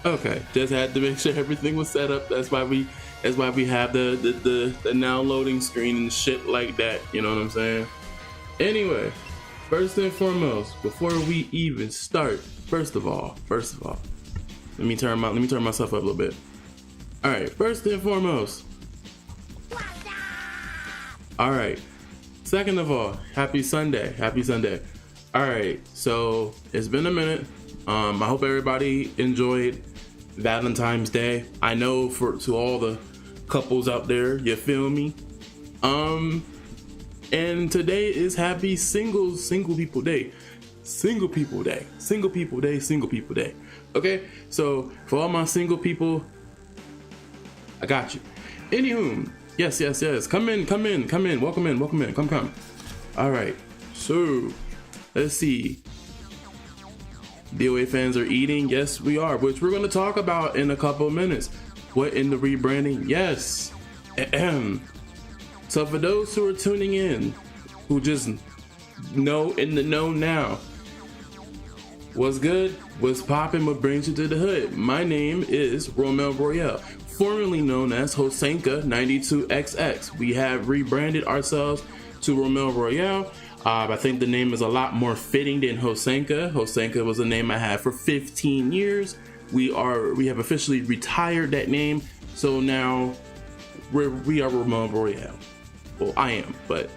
Okay, just had to make sure everything was set up. That's why we have the now loading screen and shit like that. You know what I'm saying? Anyway, first and foremost, before we even start, first of all, let me turn myself up a little bit. All right, first and foremost. All right. Second of all, happy Sunday. Happy Sunday. All right. So it's been a minute. I hope everybody enjoyed Valentine's Day. I know to all the couples out there, you feel me? And today is happy single people day. Single people day. Single people day. Single people day. Okay? So for all my single people, I got you. Anywho, yes. Come in. Welcome in. Come. All right. So let's see. DOA fans are eating. Yes, we are, which we're going to talk about in a couple of minutes. What in the rebranding? Yes. Ahem. So for those who are tuning in, who just know in the know now, what's good? What's poppin'? What brings you to the hood? My name is Romel Royale, formerly known as Hosenka92XX. We have rebranded ourselves to Romel Royale. I think the name is a lot more fitting than Hosenka. Hosenka was a name I had for 15 years. We have officially retired that name, so now we are Romel Royale. Well, I am, but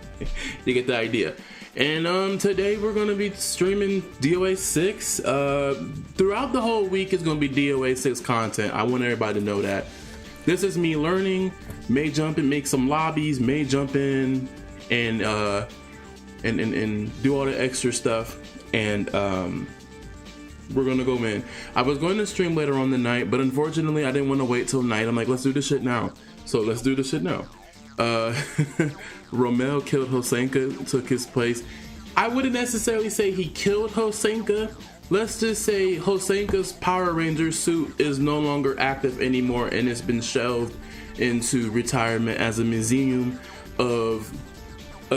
you get the idea. And today we're going to be streaming DOA 6. Throughout the whole week is going to be DOA 6 content. I want everybody to know that. This is me learning, may jump and make some lobbies, may jump in and do all the extra stuff. And we're going to go in. I was going to stream later on the night, but unfortunately I didn't want to wait till night. I'm like, let's do this shit now. So let's do this shit now. Romel killed Hosenka, took his place. I wouldn't necessarily say he killed Hosenka. Let's just say Hosenka's Power Ranger suit is no longer active anymore, and it's been shelved into retirement as a museum of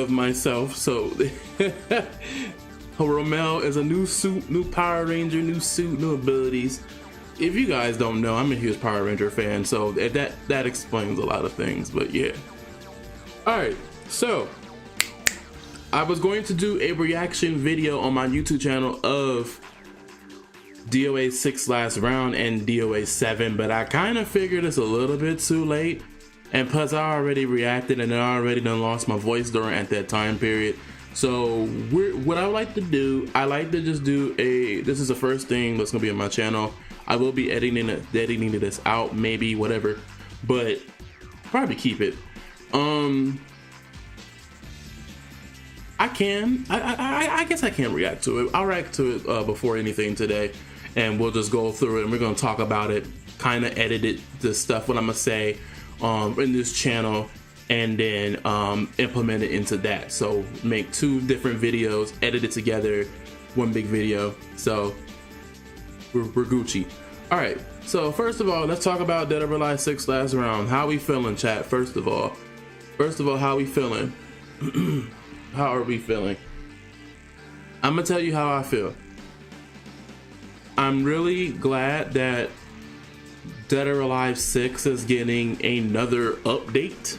myself. So Romel is a new suit, new Power Ranger, new suit, new abilities. If you guys don't know, I'm a huge Power Ranger fan, so that explains a lot of things. But yeah. Alright, so I was going to do a reaction video on my YouTube channel of DOA 6 last round and DOA 7, but I kind of figured it's a little bit too late, and plus I already reacted and I already done lost my voice during at that time period. So what I like to do, I like to just do this is the first thing that's gonna be on my channel. I will be editing this out, maybe, whatever, but probably keep it. I guess I can react to it. I'll react to it before anything today, and we'll just go through it and we're gonna talk about it, kind of edit it, the stuff what I'm gonna say in this channel, and then implement it into that. So make 2 different videos, edit it together, one big video. So we're Gucci. All right, so first of all, let's talk about Dead or Alive 6 last round. How we feeling, chat? First of all, how we feeling? How are we feeling? I'm gonna tell you how I feel. I'm really glad that Dead or Alive 6 is getting another update.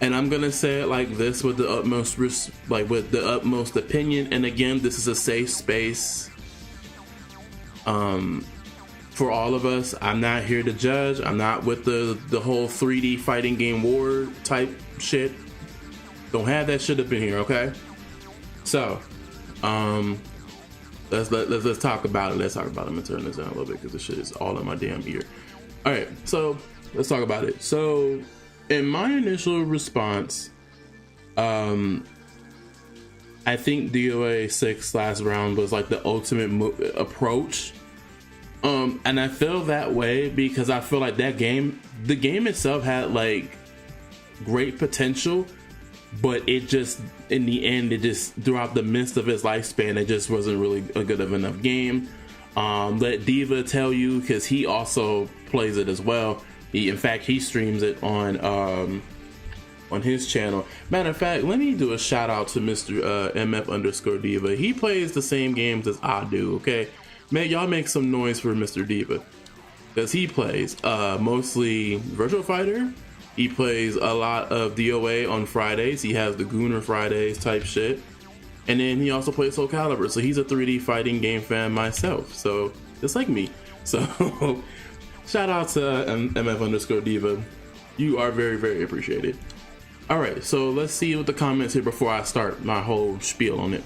And I'm gonna say it like this with the utmost opinion. And again, this is a safe space for all of us. I'm not here to judge. I'm not with the whole 3D fighting game war type shit. Don't have that shit up in here, okay? So, let's talk about it. Let's talk about it. I'm gonna turn this down a little bit because this shit is all in my damn ear. All right, so let's talk about it. So, in my initial response, I think DOA 6 last round was like the ultimate approach. And I feel that way because I feel like the game itself had like great potential, but it just, in the end, it just, throughout the midst of its lifespan, it just wasn't really a good of enough game. Let Diva tell you, because he also plays it as well. In fact, he streams it on his channel. Matter of fact, let me do a shout out to Mr. MF_Diva. He plays the same games as I do, okay? y'all make some noise for Mr. Diva, because he plays mostly Virtual Fighter. He plays a lot of DOA on Fridays. He has the Gooner Fridays type shit. And then he also plays Soul Calibur. So he's a 3D fighting game fan myself. So just like me. So shout out to MF_Diva. You are very, very appreciated. All right, so let's see what the comments here before I start my whole spiel on it.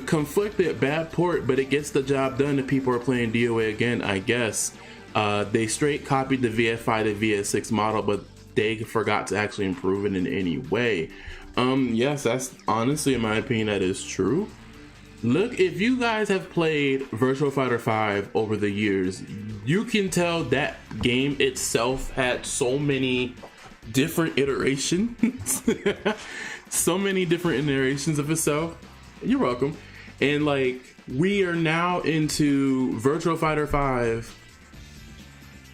Conflicted, bad port, but it gets the job done if people are playing DOA again, I guess. They straight copied the VF5 to VS6 model, but they forgot to actually improve it in any way. Yes, that's honestly, in my opinion, that is true. Look, if you guys have played Virtual Fighter 5 over the years, you can tell that game itself had so many different iterations. So many different iterations of itself. You're welcome. And like, we are now into Virtual Fighter 5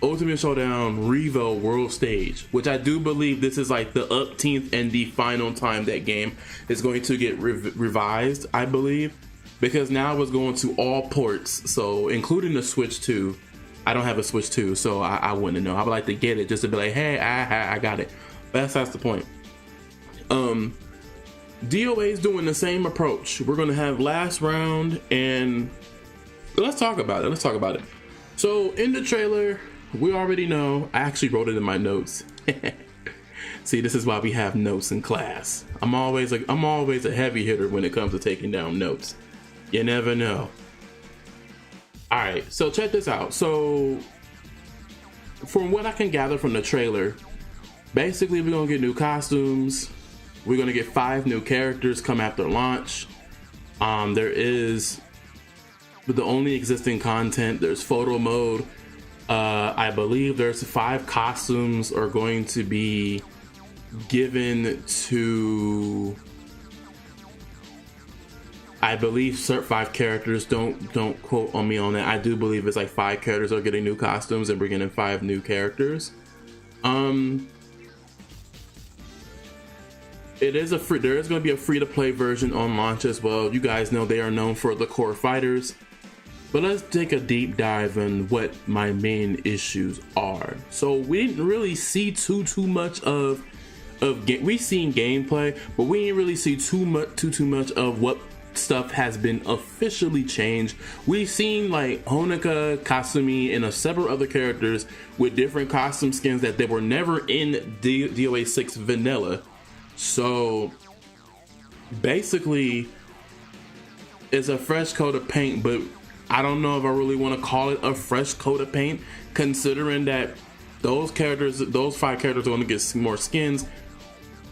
Ultimate Showdown Revo World Stage, which I do believe this is like the upteenth and the final time that game is going to get revised, I believe, because now it's going to all ports, so including the Switch 2. I don't have a Switch 2, so I wouldn't know. I would like to get it just to be like, hey, I got it. But that's the point. DOA is doing the same approach. We're going to have last round, and let's talk about it. So in the trailer, we already know, I actually wrote it in my notes. See, this is why we have notes in class. I'm always a heavy hitter when it comes to taking down notes. You never know. All right, so check this out. So from what I can gather from the trailer, basically we're gonna get new costumes. We're gonna get 5 new characters come after launch. There is the only existing content. There's photo mode. I believe there's 5 costumes are going to be given to, I believe 5 characters. Don't quote on me on that. I do believe it's like 5 characters are getting new costumes, and we're getting 5 new characters. There is going to be a free-to-play version on launch as well. You guys know they are known for the core fighters. But let's take a deep dive on what my main issues are. So we didn't really see too much of we've seen gameplay, but we didn't really see too much of what stuff has been officially changed. We've seen like Honoka, Kasumi, and several other characters with different costume skins that they were never in DOA 6 vanilla. So basically, it's a fresh coat of paint, but I don't know if I really want to call it a fresh coat of paint, considering that those 5 characters are going to get more skins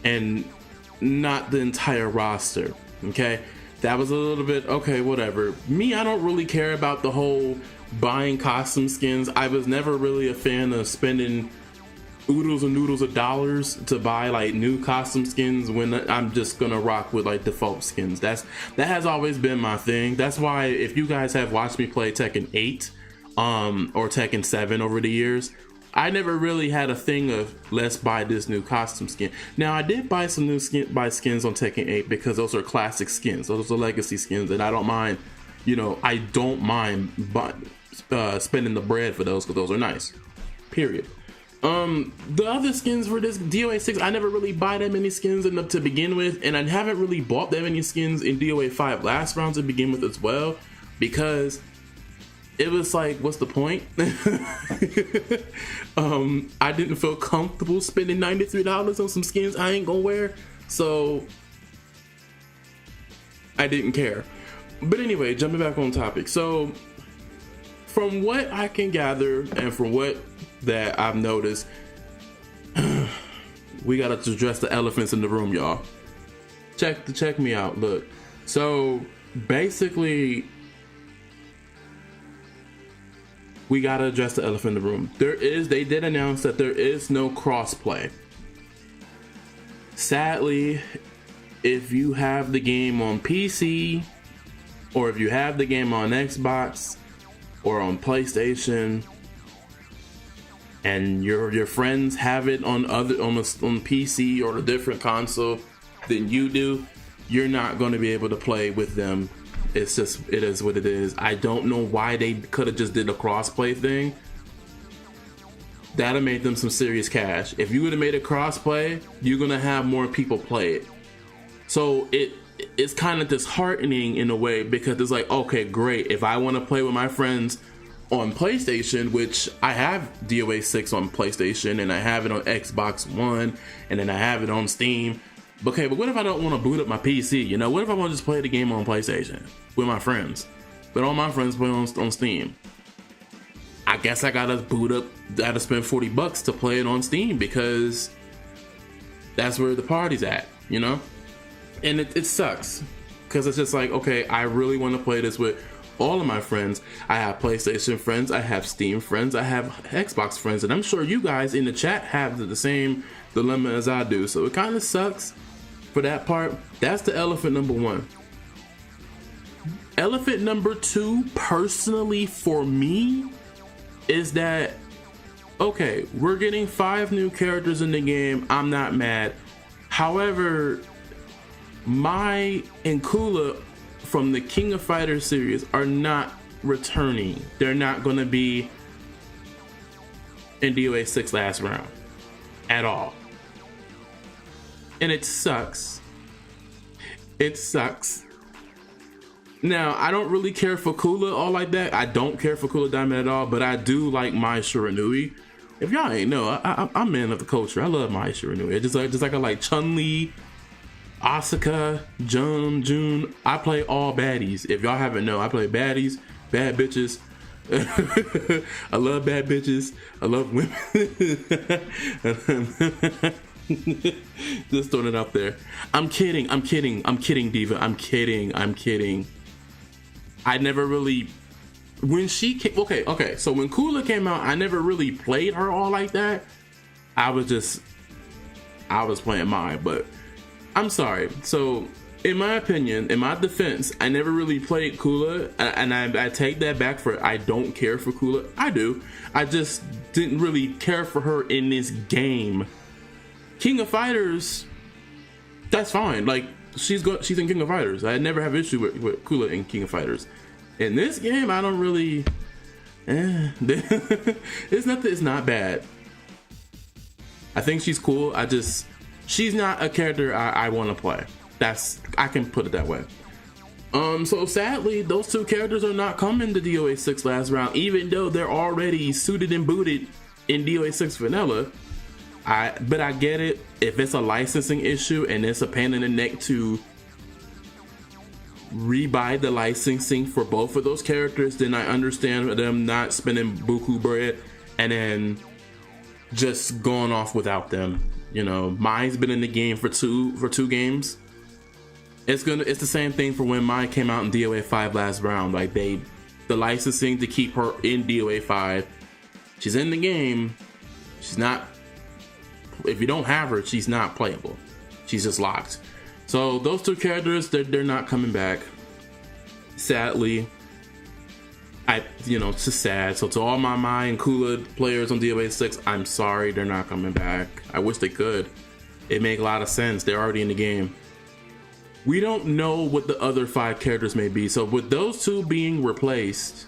and not the entire roster. Okay, that was a little bit okay, whatever. Me, I don't really care about the whole buying costume skins. I was never really a fan of spending oodles and noodles of dollars to buy like new costume skins when I'm just gonna rock with like default skins. That has always been my thing. That's why if you guys have watched me play Tekken 8 or Tekken 7 over the years, I never really had a thing of let's buy this new costume skin. Now I did buy some new skins on Tekken 8 because those are classic skins. Those are legacy skins, and I don't mind, I don't mind spending the bread for those, because those are nice. Period. The other skins for this DOA 6, I never really buy that many skins to begin with, and I haven't really bought that many skins in DOA 5 last round to begin with as well, because it was like, what's the point? I didn't feel comfortable spending $93 on some skins I ain't gonna wear, so I didn't care. But anyway, jumping back on topic. So from what I can gather and from what that I've noticed, we gotta address the elephants in the room, y'all. Check me out. Look, so basically we gotta address the elephant in the room. They did announce that there is no crossplay. Sadly, if you have the game on PC, or if you have the game on Xbox or on PlayStation, and your friends have it on PC or a different console than you do, you're not going to be able to play with them It's just, it is what it is. I don't know why they could have just did a crossplay thing. That'd have made them some serious cash. If you would have made a crossplay, you're gonna have more people play it. So it's kind of disheartening in a way, because it's like, okay, great. If I want to play with my friends on PlayStation, which I have DOA 6 on PlayStation, and I have it on Xbox One, and then I have it on Steam. Okay, but what if I don't want to boot up my PC? You know, what if I want to just play the game on PlayStation with my friends, but all my friends play on Steam? I guess I gotta boot up, I gotta spend $40 to play it on Steam, because that's where the party's at, you know? And it sucks, because it's just like, okay, I really want to play this with all of my friends. I have PlayStation friends, I have Steam friends, I have Xbox friends, and I'm sure you guys in the chat have the same dilemma as I do. So it kind of sucks for that part. That's the elephant number one. Elephant number two, personally for me, is that, okay, we're getting 5 new characters in the game. I'm not mad. However, Mai and Kula from the King of Fighters series are not returning. They're not going to be in DOA 6 last round at all. And it sucks. It sucks. Now, I don't really care for Kula all like that. I don't care for Kula Diamond at all, but I do like Mai Shiranui. If y'all ain't know, I'm man of the culture. I love Mai Shiranui. Just like I like Chun-Li, Asuka, Jun. I play all baddies. If y'all haven't know, I play baddies, bad bitches. I love bad bitches. I love women. Just throwing it out there. I'm kidding, Diva. I'm kidding. I never really, when she came, okay. So when Kula came out, I never really played her all like that. I was playing Mai, but I'm sorry. So in my opinion, in my defense, I never really played Kula, and I take that back. For I don't care for Kula. I do. I just didn't really care for her in this game. King of Fighters, that's fine. Like, she's in King of Fighters. I never have issue with Kula in King of Fighters. In this game, I don't really. It's not bad. I think she's cool. She's not a character I want to play. I can put it that way. So sadly, those 2 characters are not coming to DOA 6 last round, even though they're already suited and booted in DOA 6 vanilla. But I get it. If it's a licensing issue and it's a pain in the neck to rebuy the licensing for both of those characters, then I understand them not spending buku bread and then just going off without them. You know, Mai's been in the game for two games. It's the same thing for when Mai came out in DOA 5 last round. Like, the licensing to keep her in DOA 5, she's in the game. She's not. If you don't have her, she's not playable. She's just locked. So those 2 characters, they're not coming back. Sadly, it's just sad. So to all my Mai and Kula players on DOA 6, I'm sorry, they're not coming back. I wish they could. It make a lot of sense. They're already in the game. We don't know what the other 5 characters may be. So with those 2 being replaced,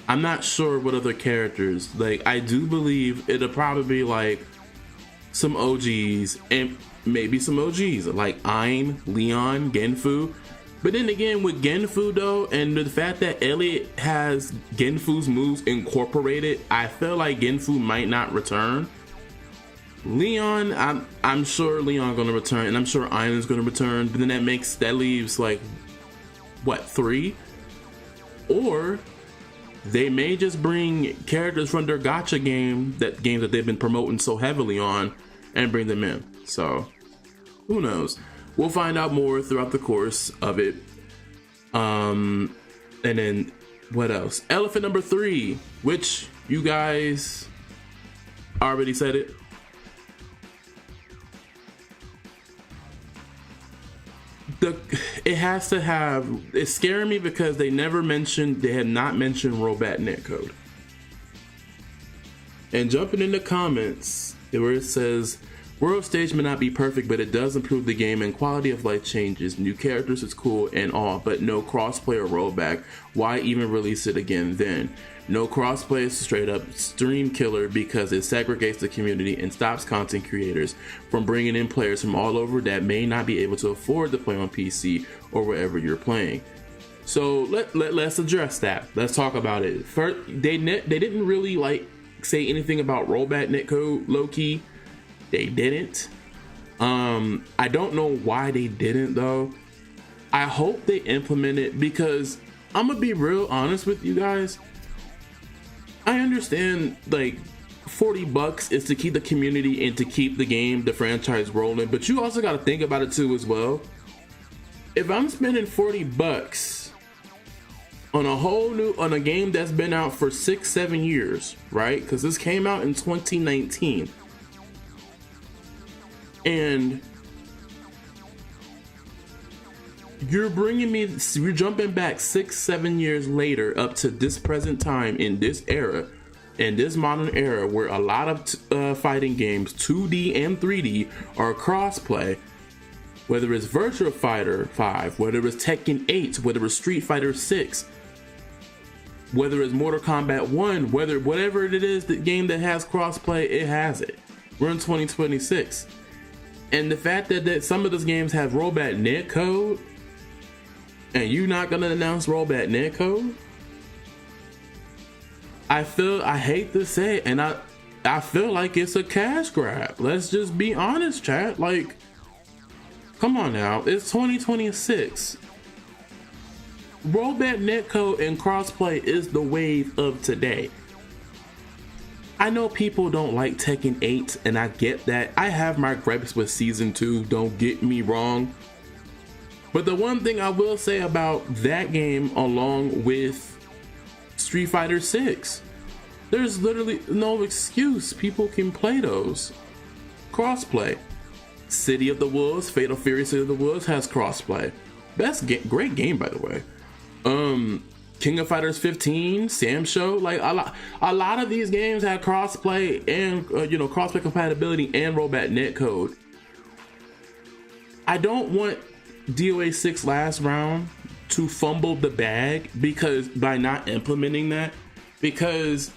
I'm not sure what other characters. Like, I do believe it'll probably be like some OGs and maybe some OGs like Ain, Leon, Genfu. But then again, with Genfu though, and the fact that Elliot has Genfu's moves incorporated, I feel like Genfu might not return. Leon, I'm sure Leon gonna return, and I'm sure Ain is gonna return. But then that leaves like what, 3? Or they may just bring characters from their gacha games that they've been promoting so heavily on, and bring them in. So who knows? We'll find out more throughout the course of it. And then what else? Elephant number 3, which you guys already said it. It has to have. It's scaring me because they had not mentioned Robat netcode. And jumping in the comments where it says World stage may not be perfect, but it does improve the game and quality of life changes. New characters is cool and all, but no crossplay or rollback. Why even release it again then? No crossplay is straight up stream killer because it segregates the community and stops content creators from bringing in players from all over that may not be able to afford to play on PC or wherever you're playing. So let's address that. Let's talk about it. First, they didn't really like say anything about rollback netcode, low key. They didn't. I don't know why they didn't though. I hope they implement it because I'm gonna be real honest with you guys. I understand like $40 is to keep the community and to keep the game, the franchise rolling, but you also got to think about it too as well. If I'm spending $40 on a game that's been out for 6-7 years, right? Because this came out in 2019, and you're jumping back 6-7 years later up to this present time in this era, in this modern era where a lot of fighting games, 2D and 3D, are crossplay. Whether it's Virtua Fighter 5, whether it's Tekken 8, whether it's Street Fighter 6, whether it's Mortal Kombat 1, whatever it is, the game that has crossplay, it has it. We're in 2026. And the fact that some of those games have rollback netcode, and you're not gonna announce rollback netcode, I hate to say it, and I feel like it's a cash grab. Let's just be honest, chat. Like, come on now, it's 2026. Rollback netcode and crossplay is the wave of today. I know people don't like Tekken 8, and I get that. I have my gripes with Season 2, don't get me wrong. But the one thing I will say about that game, along with Street Fighter 6, there's literally no excuse. People can play those. Crossplay. City of the Wolves, Fatal Fury City of the Wolves has crossplay. Great game, by the way. King of Fighters 15, Sam Show, like a lot of these games have crossplay and crossplay compatibility and rollback netcode. I don't want DOA 6 last round to fumble the bag by not implementing that, because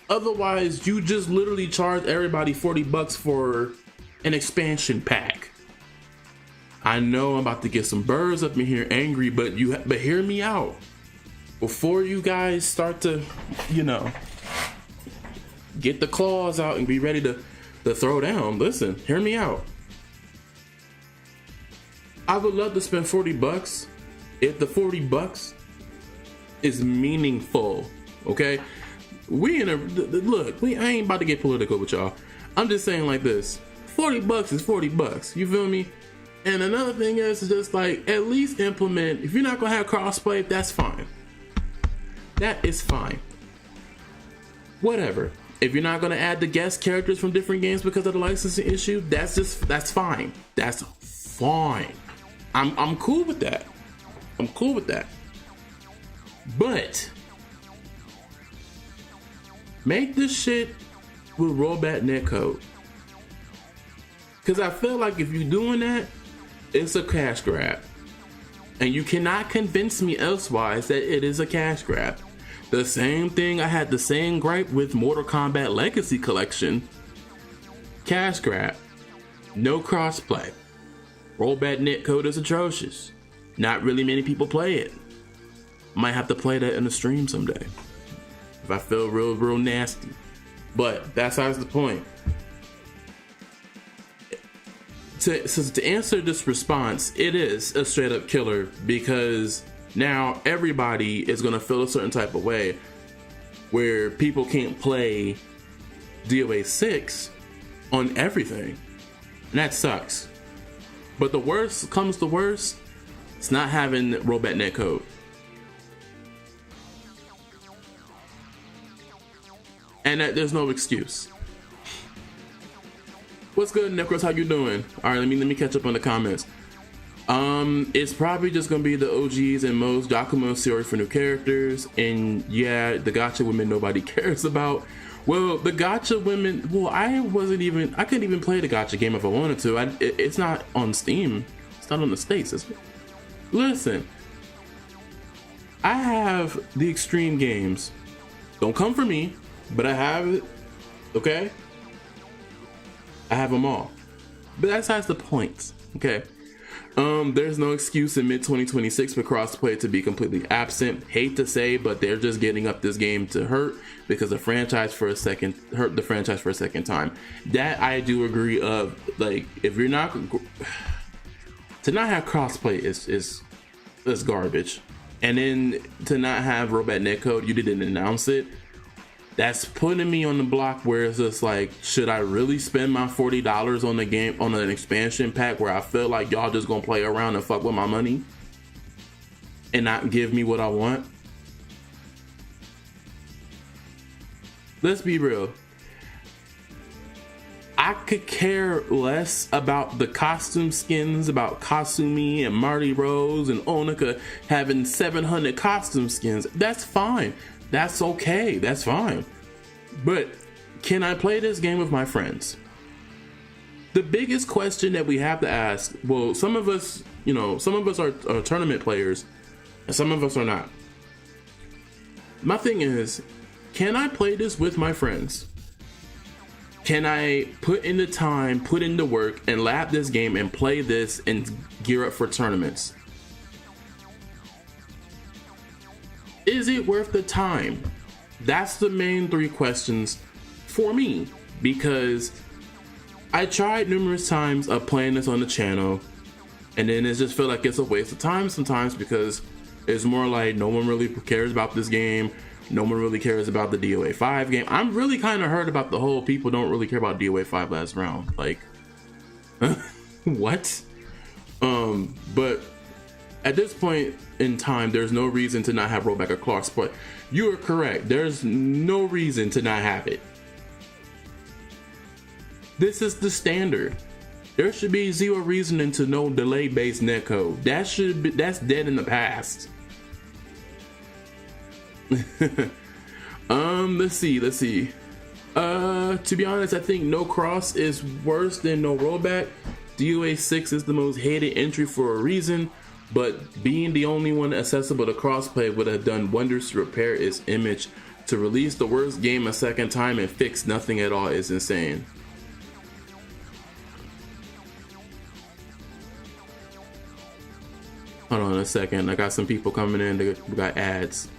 otherwise you just literally charge everybody $40 for an expansion pack. I know I'm about to get some birds up in here angry, but hear me out. Before you guys start to, get the claws out and be ready to throw down, listen, hear me out. I would love to spend $40 if the $40 is meaningful, okay? I ain't about to get political with y'all. I'm just saying like this, $40 is $40, you feel me? And another thing is just like, at least implement, if you're not gonna have crossplay, that's fine. That is fine. Whatever. If you're not gonna add the guest characters from different games because of the licensing issue, that's fine. That's fine. I'm cool with that. I'm cool with that. But make this shit with rollback netcode. Cause I feel like if you're doing that, it's a cash grab. And you cannot convince me elsewise that it is a cash grab. The same thing, I had the same gripe with Mortal Kombat Legacy Collection. Cash grab. No crossplay. Rollback netcode is atrocious. Not really many people play it. Might have to play that in a stream someday, if I feel real nasty. But that's always the point. To answer this response, it is a straight up killer, because now everybody is going to feel a certain type of way where people can't play DOA 6 on everything. And that sucks. But the worst comes to worst, it's not having rollback netcode. And that there's no excuse. What's good, Necros? How you doing? All right, let me catch up on the comments. It's probably just gonna be the OGs and most Giacomo Siori for new characters, and yeah, the gacha women nobody cares about. Well, the gotcha women. Well, I couldn't even play the gotcha game if I wanted to. It's not on Steam. It's not on the States. Listen, I have the extreme games. Don't come for me, but I have it. Okay, I have them all. But that's besides the point. Okay. There's no excuse in mid-2026 for crossplay to be completely absent. Hate to say, but they're just getting up this game to hurt because the franchise for a second hurt the franchise for a second time. That I do agree of. Like, if you're not to not have crossplay is garbage, and then to not have robot netcode, you didn't announce it. That's putting me on the block where it's just like, should I really spend my $40 on the game, on an expansion pack where I feel like y'all just gonna play around and fuck with my money and not give me what I want? Let's be real. I could care less about the costume skins, about Kasumi and Marty Rose and Onika having 700 costume skins. That's fine. That's okay. That's fine. But can I play this game with my friends? The biggest question that we have to ask, well, some of us, some of us are tournament players and some of us are not. My thing is, can I play this with my friends? Can I put in the time, put in the work, and lap this game and play this and gear up for tournaments? Is it worth the time? That's the main three questions for me, because I tried numerous times of playing this on the channel, and then it just feel like it's a waste of time sometimes, because it's more like no one really cares about this game. No one really cares about the DOA 5 game. I'm really kind of hurt about the whole people don't really care about DOA 5 last round. Like, what? But at this point in time, there's no reason to not have rollback or Clark's play. You are correct. There's no reason to not have it. This is the standard. There should be zero reasoning to no delay-based netcode. That's dead in the past. Let's see. To be honest, I think no cross is worse than no rollback. DOA 6 is the most hated entry for a reason, but being the only one accessible to crossplay would have done wonders to repair its image. To release the worst game a second time and fix nothing at all is insane. Hold on a second, I got some people coming in. We got ads.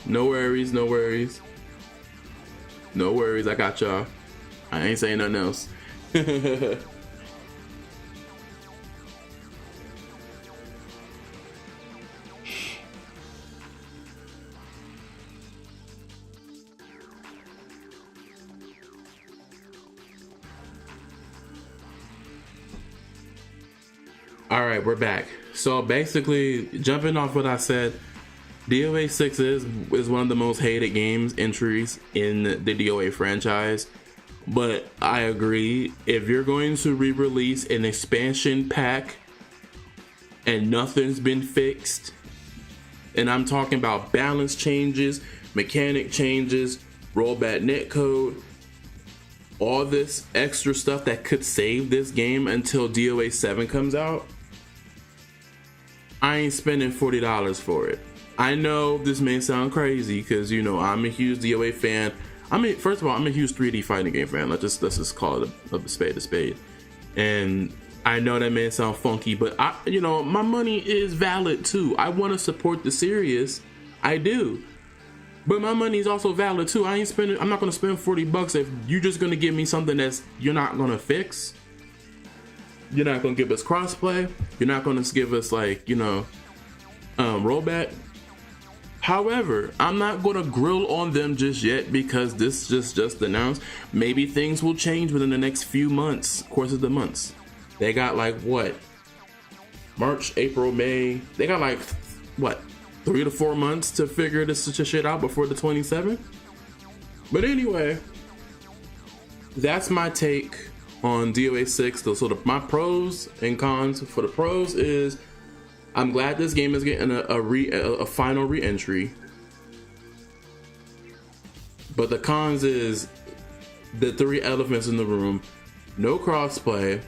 No worries, no worries. No worries, I got y'all. I ain't saying nothing else. All right, we're back. So basically, jumping off what I said, DOA 6 is one of the most hated games entries in the DOA franchise. But I agree, if you're going to re-release an expansion pack and nothing's been fixed, and I'm talking about balance changes, mechanic changes, rollback netcode, all this extra stuff that could save this game until DOA 7 comes out, I ain't spending $40 for it. I know this may sound crazy because, I'm a huge DOA fan. First of all, I'm a huge 3D fighting game fan. Let's just call it a spade a spade. And I know that may sound funky, but my money is valid too. I want to support the series. I do. But my money is also valid too. I'm not going to spend $40 if you're just going to give me something you're not going to fix. You're not going to give us crossplay. You're not going to give us rollback. However, I'm not going to grill on them just yet because this just announced. Maybe things will change within the next few months, course of the months. They got March, April, May. They got 3 to 4 months to figure this shit out before the 27th. But anyway, that's my take on DOA 6. So my pros and cons for the pros is, I'm glad this game is getting a final re-entry. But the cons is the three elephants in the room: no crossplay.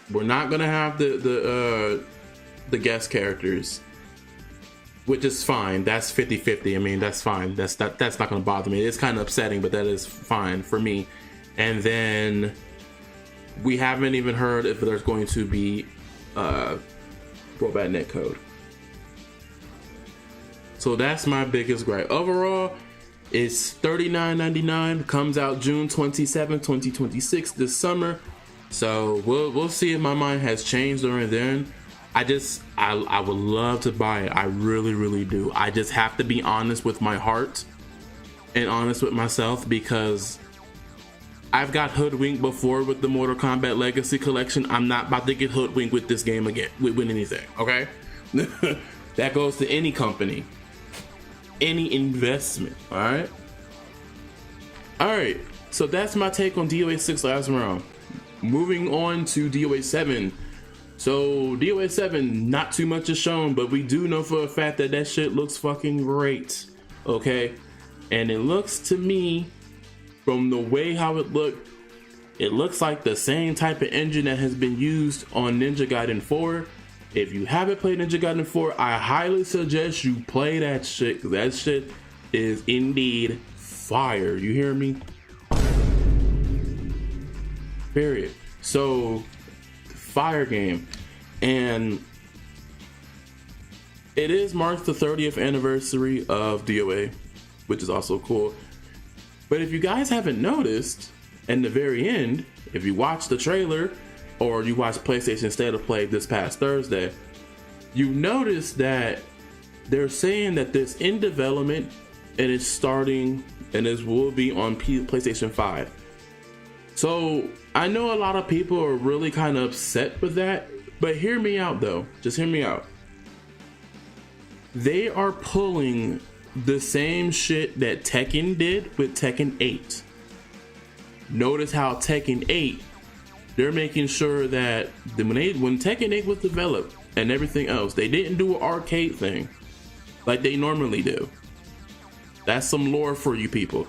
We're not gonna have the guest characters, which is fine. That's 50-50. I mean, that's fine. That's not gonna bother me. It's kind of upsetting, but that is fine for me. And then we haven't even heard if there's going to be robot netcode. So that's my biggest gripe. Overall, it's $39.99. Comes out June 27, 2026 this summer. So we'll see if my mind has changed during then. I would love to buy it. I really, really do. I just have to be honest with my heart and honest with myself, because I've got hoodwinked before with the Mortal Kombat Legacy Collection. I'm not about to get hoodwinked with this game again, with anything, okay? That goes to any company, any investment, all right? All right, so that's my take on DOA 6 last round. Moving on to DOA 7. So DOA 7, not too much is shown, but we do know for a fact that that shit looks fucking great, okay? And it looks to me, from the way how it looks like the same type of engine that has been used on Ninja Gaiden 4. If you haven't played Ninja Gaiden 4, I highly suggest you play that shit, because that shit is indeed fire. You hear me? Period. So, fire game. And it is marks the 30th anniversary of DOA, which is also cool. But if you guys haven't noticed, in the very end, if you watch the trailer or you watch PlayStation State of Play this past Thursday, you notice that they're saying that this in development and it's starting, and this will be on PlayStation 5. So I know a lot of people are really kind of upset with that, but hear me out though. Just hear me out. They are pulling the same shit that Tekken did with Tekken 8. Notice how Tekken 8, they're making sure that when Tekken 8 was developed and everything else, they didn't do an arcade thing like they normally do. That's some lore for you people.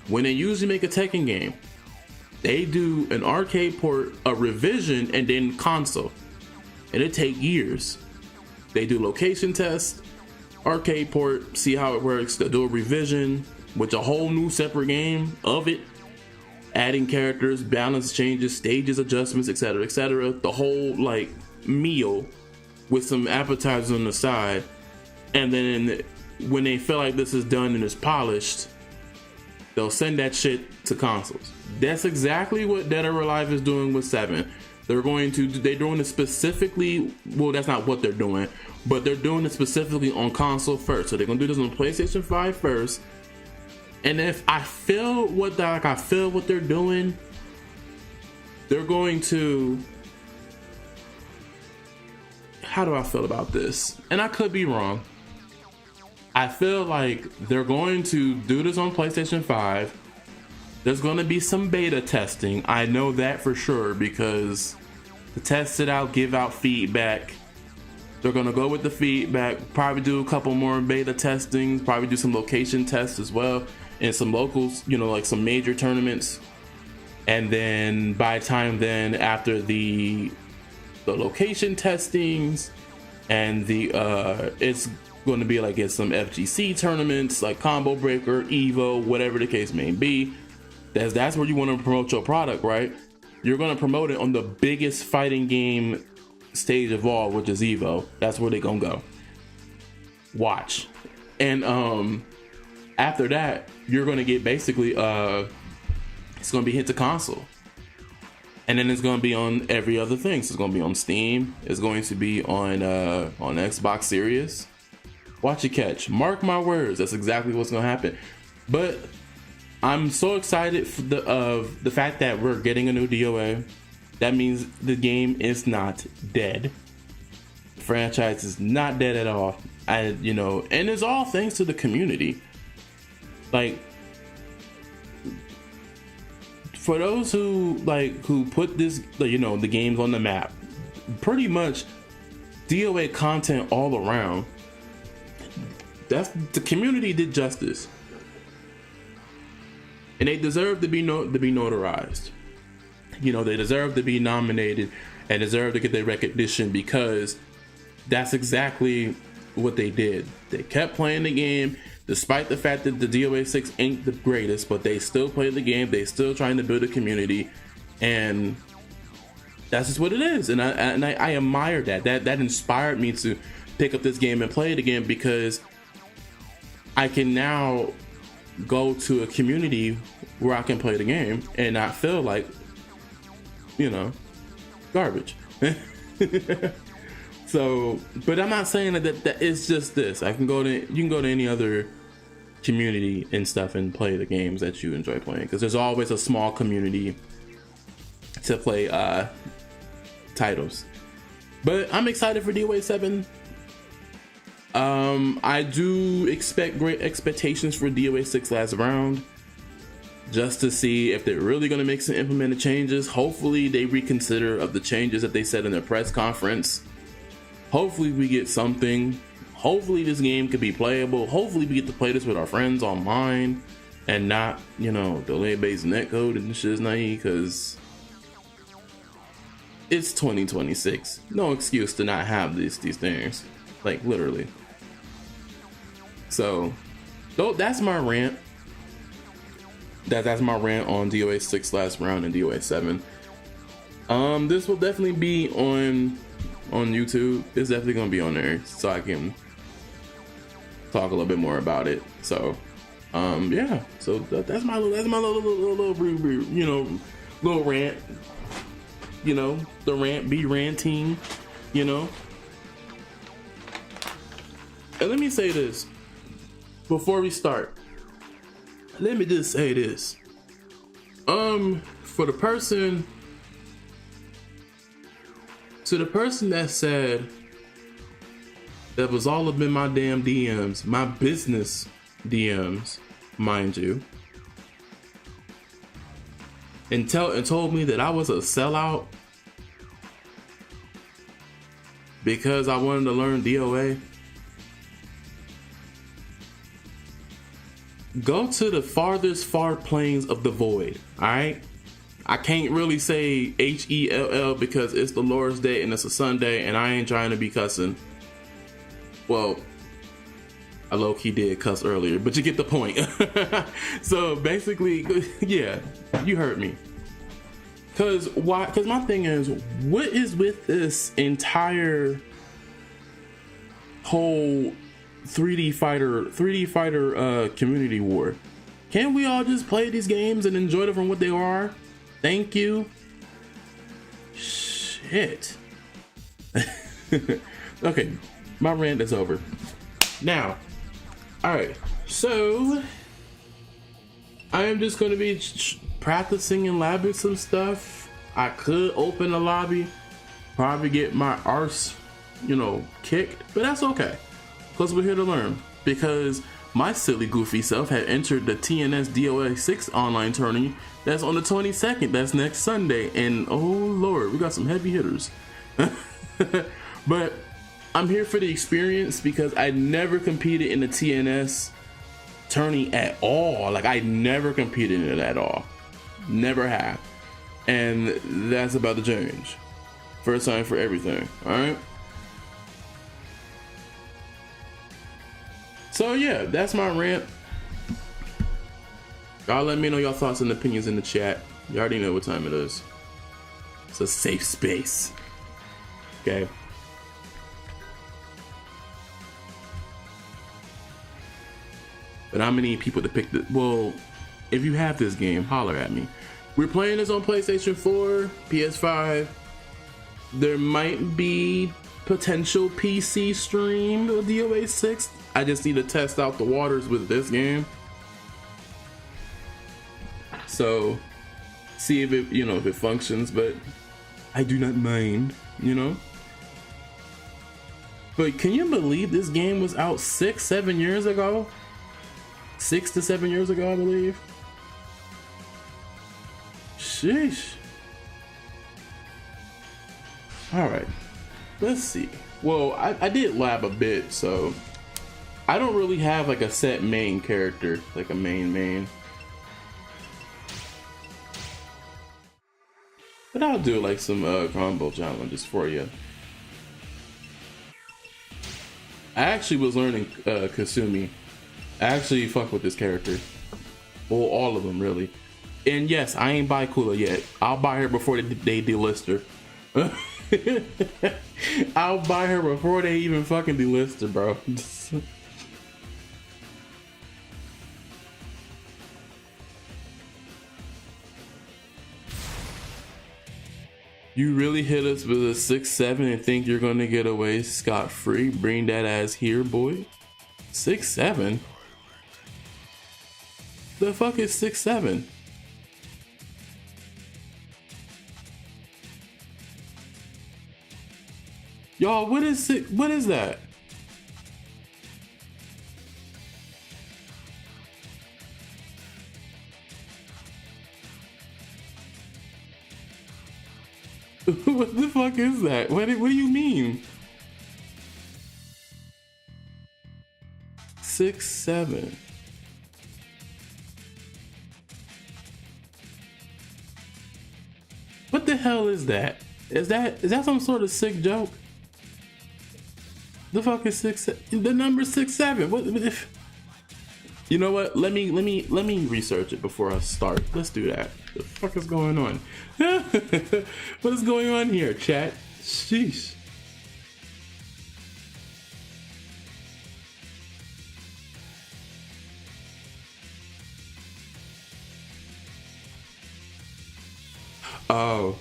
When they usually make a Tekken game, they do an arcade port, a revision, and then console. And it take years. They do location tests, arcade port, see how it works. They'll do a revision with a whole new separate game of it, adding characters, balance changes, stages adjustments, etc., etc. The whole like meal with some appetizers on the side. And then when they feel like this is done and it's polished, they'll send that shit to consoles. That's exactly what Dead or Alive is doing with 7. They're doing it specifically, well, that's not what they're doing, but they're doing it specifically on console first. So they're gonna do this on PlayStation 5 first. And if I feel what they're doing, they're going to, how do I feel about this? And I could be wrong. I feel like they're going to do this on PlayStation 5. There's going to be some beta testing. I know that for sure, because to test it out, give out feedback. They're going to go with the feedback, probably do a couple more beta testing, probably do some location tests as well, and some locals, you know, like some major tournaments. And then by the time then, after the location testings and it's going to be like at some FGC tournaments like Combo Breaker, Evo, whatever the case may be. That's where you want to promote your product, right? You're going to promote it on the biggest fighting game stage of all, which is Evo. That's where they're going to go. Watch. And after that, you're going to get basically it's going to be hit to console. And then it's going to be on every other thing. So it's going to be on Steam. It's going to be on Xbox Series. Watch it catch. Mark my words. That's exactly what's going to happen. But I'm so excited for the fact that we're getting a new DOA. That means the game is not dead. The franchise is not dead at all. And it's all thanks to the community. Like, for those who put this, the games on the map, pretty much DOA content all around. The community did justice. and they deserve to be notarized. You know, they deserve to be nominated and deserve to get their recognition, because that's exactly what they did. They kept playing the game despite the fact that the DOA 6 ain't the greatest, but they still play the game. They still trying to build a community, and that's just what it is. And I admire that. That inspired me to pick up this game and play it again, because I can now go to a community where I can play the game and not feel like, you know, garbage. So, but I'm not saying that it's just this. You can go to any other community and stuff and play the games that you enjoy playing, because there's always a small community to play titles. But I'm excited for DOA 7. I do expect great expectations for DOA 6 last round, just to see if they're really going to make some implemented changes. Hopefully they reconsider of the changes that they said in their press conference. Hopefully we get something. Hopefully this game could be playable. Hopefully we get to play this with our friends online and not, you know, delay-based netcode and shit is naive, because it's 2026. No excuse to not have these things, like literally. So that's my rant. That's my rant on DOA 6 last round and DOA 7. This will definitely be on YouTube. It's definitely gonna be on there, so I can talk a little bit more about it. So yeah, so that's my little you know, little rant. You know, the rant be ranting, you know. And let me say this before we start. Let me just say this. For the person that said that was all up in my damn DMs, my business DMs, mind you, and told me that I was a sellout because I wanted to learn DOA. Go to the farthest far plains of the void, alright? I can't really say HELL because it's the Lord's Day and it's a Sunday and I ain't trying to be cussing. Well, I low-key did cuss earlier, but you get the point. So basically, yeah, you heard me. Cause why? Cause my thing is, what is with this entire whole 3D fighter community war? Can't we all just play these games and enjoy them from what they are? Thank you. Shit. Okay, my rant is over. Now, all right. So I am just gonna be practicing and labbing some stuff. I could open a lobby, probably get my arse, you know, kicked, but that's okay, because we're here to learn. Because my silly goofy self had entered the TNS DOA 6 online tourney that's on the 22nd, that's next Sunday, and oh lord, we got some heavy hitters. But I'm here for the experience, because I never competed in the TNS tourney at all. Like, I never competed in it at all. Never have. And that's about to change. First time for everything, alright? So yeah, that's my rant. Y'all let me know your thoughts and opinions in the chat. You already know what time it is. It's a safe space. Okay? But how many people to pick the... Well, if you have this game, holler at me. We're playing this on PlayStation 4, PS5. There might be potential PC stream of DOA 6. I just need to test out the waters with this game. So, see if it, you know, if it functions, but I do not mind, you know? But can you believe this game was out 6-7 years ago? 6 to 7 years ago, I believe. Sheesh. Alright, let's see. Well, I did lab a bit, so I don't really have like a set main character, like a main. But I'll do like some combo challenges for you. I actually was learning Kasumi. I actually fuck with this character. Well, all of them really. And yes, I ain't buy Kula yet. I'll buy her before they delist her. I'll buy her before they even fucking delist her, bro. You really hit us with a 6-7 and think you're gonna get away scot-free? Bring that ass here, boy. 6-7? The fuck is 6-7? Y'all, what is that? What the fuck is that? What do you mean? 6-7. What the hell is that? Is that some sort of sick joke? The fuck is 6? The number 6-7. What if? You know what? Let me research it before I start. Let's do that. The fuck is going on? What is going on here, chat? Sheesh. Oh.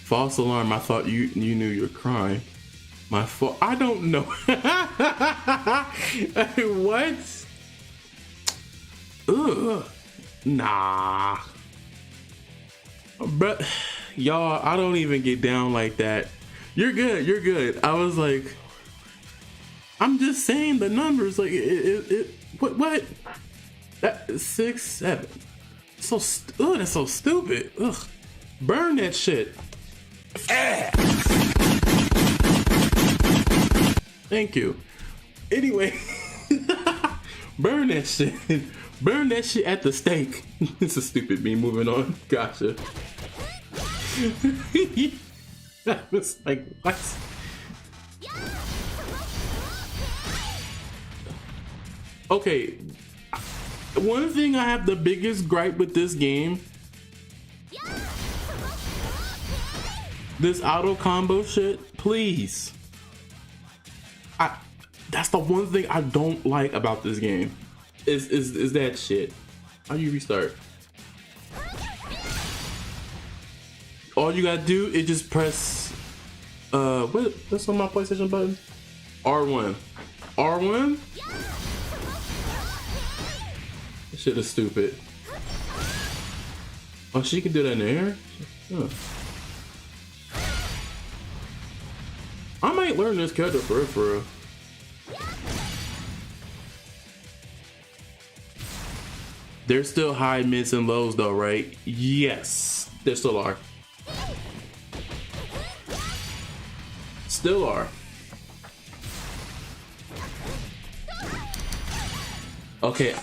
False alarm. I thought you knew your crime. My fault. I don't know. What? Ugh. Nah. But y'all, I don't even get down like that. You're good. You're good. I was like, I'm just saying the numbers. Like what? That 6-7. So that's so stupid. Ugh. Burn that shit. Thank you. Anyway, burn that shit. Burn that shit at the stake. It's a stupid meme. Moving on. Gotcha. I was like, what? Okay. One thing I have the biggest gripe with this game. This auto combo shit, please. That's the one thing I don't like about this game. Is that shit. How do you restart? All you gotta do is just press what's on my PlayStation button? R1. R1? This shit is stupid. Oh, she can do that in the air? Huh. I might learn this character for real. There's still high, mids, and lows though, right? Yes, there still are. Still are. Okay.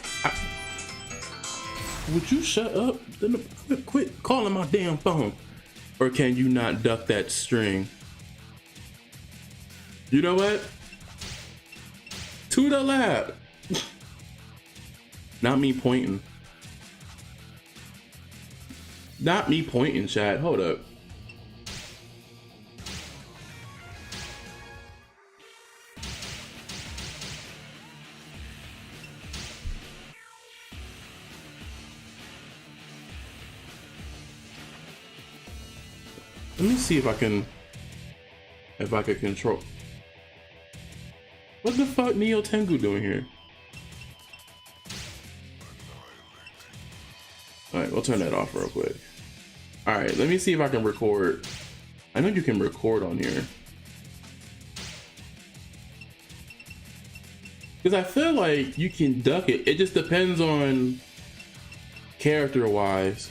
Would you shut up? Quit calling my damn phone. Or can you not duck that string? You know what? To the lab. Not me pointing. Not me pointing, chat. Hold up. Let me see if I can control. What the fuck Neo Tengu doing here? Alright, we'll turn that off real quick. Alright, let me see if I can record. I know you can record on here. Because I feel like you can duck it. It just depends on character wise.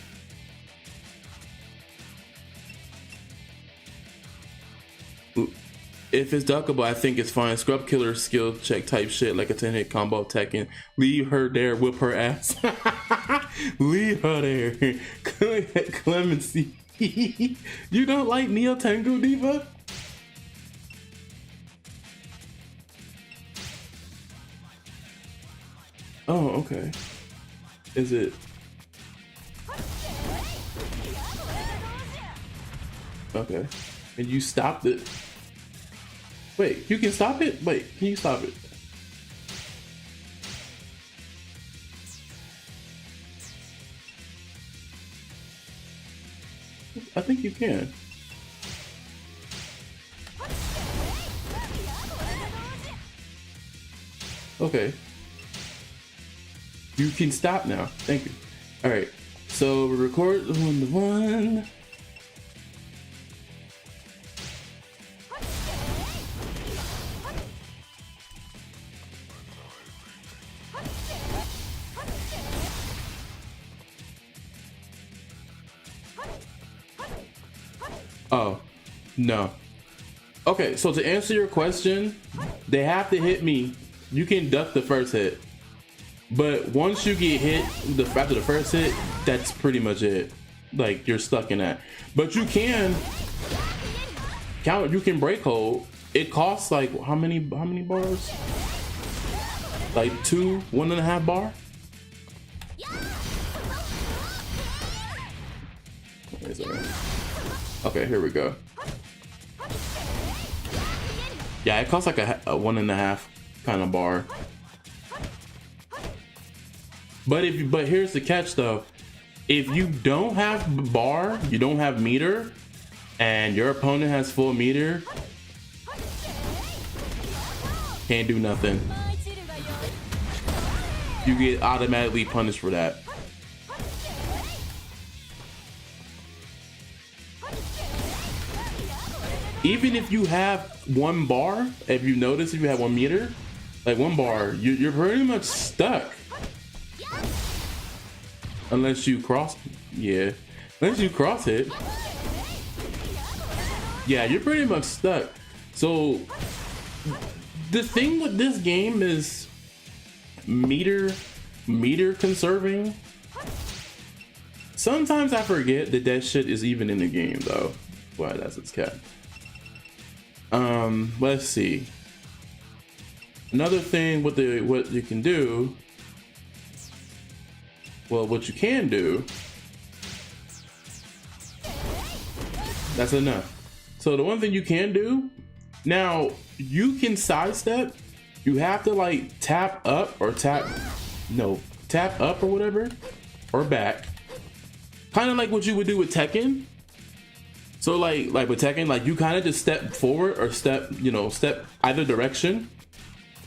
If it's duckable, I think it's fine. Scrub killer skill check type shit like a 10-hit combo Tekken. Leave her there, whip her ass. Leave her there. Clemency. You don't like Neo Tengu Diva? Oh, okay. Is it? Okay. And you stopped it. Wait, you can stop it? Wait, can you stop it? I think you can. Okay. You can stop now. Thank you. All right. So we record 1-to-1. Oh, no. Okay, so to answer your question, they have to hit me. You can duck the first hit. But once you get hit after the first hit, that's pretty much it. Like, you're stuck in that. But you can count, you can break hold. It costs like how many bars? Like 1.5 bar? Wait a second. Okay, here we go. Yeah, it costs like a 1.5 kind of bar. But here's the catch though. If you don't have bar, you don't have meter, and your opponent has full meter, can't do nothing. You get automatically punished for that. Even if you have 1 bar, if you notice, if you have 1 meter, like 1 bar, you're pretty much stuck. Unless you cross, yeah. Unless you cross it. Yeah, you're pretty much stuck. So the thing with this game is meter conserving. Sometimes I forget that shit is even in the game though. Why, that's its cat. Let's see. Another thing with what you can do. Well, what you can do. That's enough. So the one thing you can do, now you can sidestep. You have to like tap up or tap up or whatever, or back. Kind of like what you would do with Tekken. So like with Tekken, like you kind of just step forward or step either direction,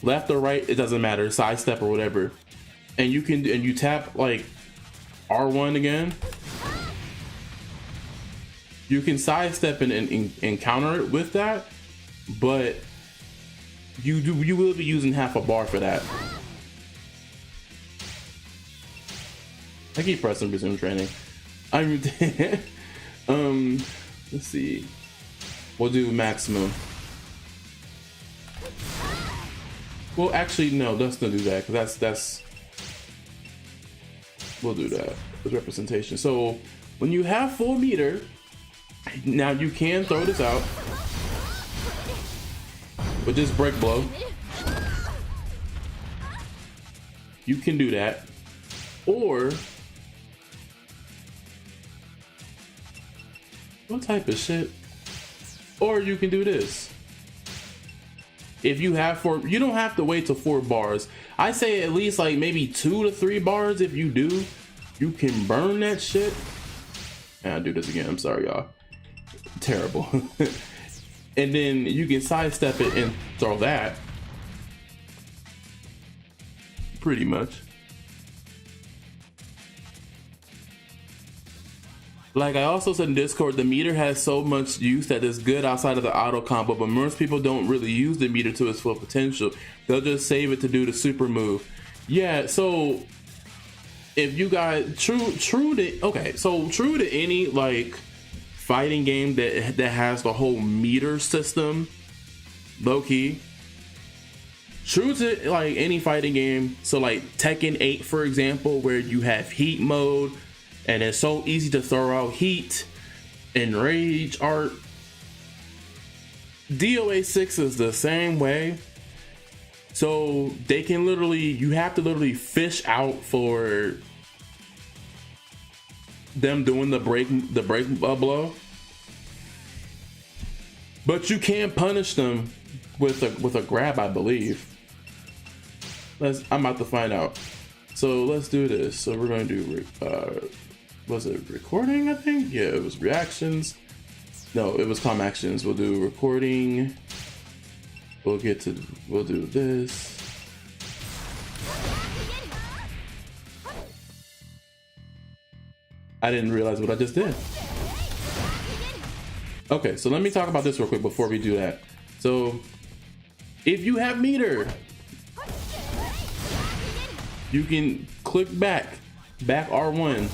left or right, it doesn't matter, sidestep or whatever. And you tap like R1 again. You can sidestep and counter it with that, but you will be using half a bar for that. I keep pressing resume training. Let's see. We'll do maximum. Well, actually, no. Let's not do that because that's. We'll do that as representation. So when you have full meter, now you can throw this out with this break blow. You can do that, or what type of shit? Or you can do this. If you have 4, you don't have to wait till 4 bars. I say at least like maybe 2 to 3 bars. If you do, you can burn that shit. And I'll do this again. I'm sorry, y'all. Terrible. And then you can sidestep it and throw that. Pretty much. Like I also said in Discord, the meter has so much use that it's good outside of the auto combo, but most people don't really use the meter to its full potential. They'll just save it to do the super move. Yeah, so if you guys true to any like fighting game that has the whole meter system, low key. True to like any fighting game, so like Tekken 8 for example, where you have heat mode. And it's so easy to throw out heat. Enrage art. DOA 6 is the same way. So they can literally, you have to literally fish out for them doing the break blow. But you can punish them with a grab, I believe. I'm about to find out. So let's do this. So we're going to do, was it recording, I think? Yeah, it was reactions. No, it was calm actions. We'll do recording. We'll do this. I didn't realize what I just did. Okay, so let me talk about this real quick before we do that. So if you have meter, you can click back R1,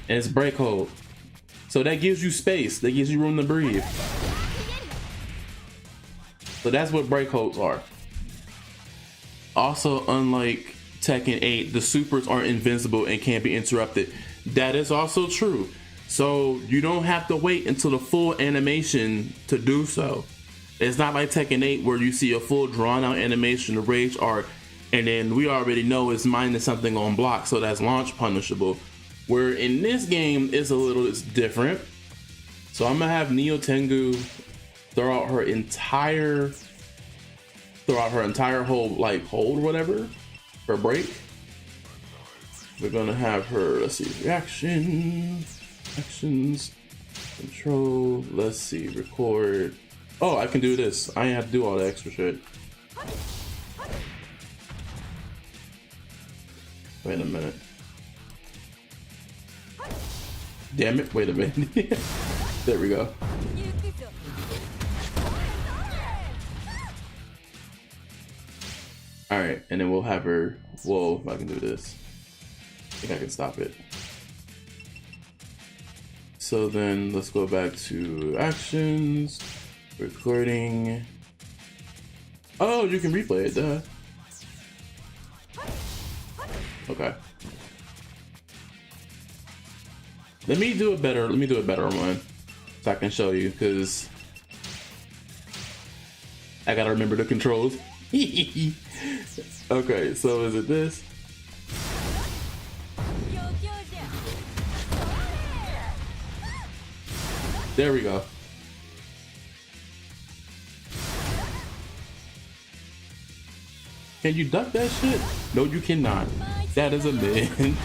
and it's break hold. So that gives you space, that gives you room to breathe. So that's what break holds are. Also, unlike Tekken 8, the supers aren't invincible and can't be interrupted. That is also true. So you don't have to wait until the full animation to do so. It's not like Tekken 8 where you see a full drawn out animation of rage art, and then we already know it's minus something on block, so that's launch punishable. Where in this game it's it's different. So I'm gonna have Neo Tengu throw out her entire hold or whatever for break. We're gonna have her, let's see, reaction, actions, control, let's see, record. Oh, I can do this. I ain't have to do all the extra shit. Wait a minute. Damn it, wait a minute. There we go. All right, and then we'll have her, whoa, if I can do this. I think I can stop it. So then let's go back to actions, recording. Oh, you can replay it, duh. Okay. Let me do a better one so I can show you, because I gotta remember the controls. Okay, so is it this? There we go. Can you duck that shit? No, you cannot. That is a man.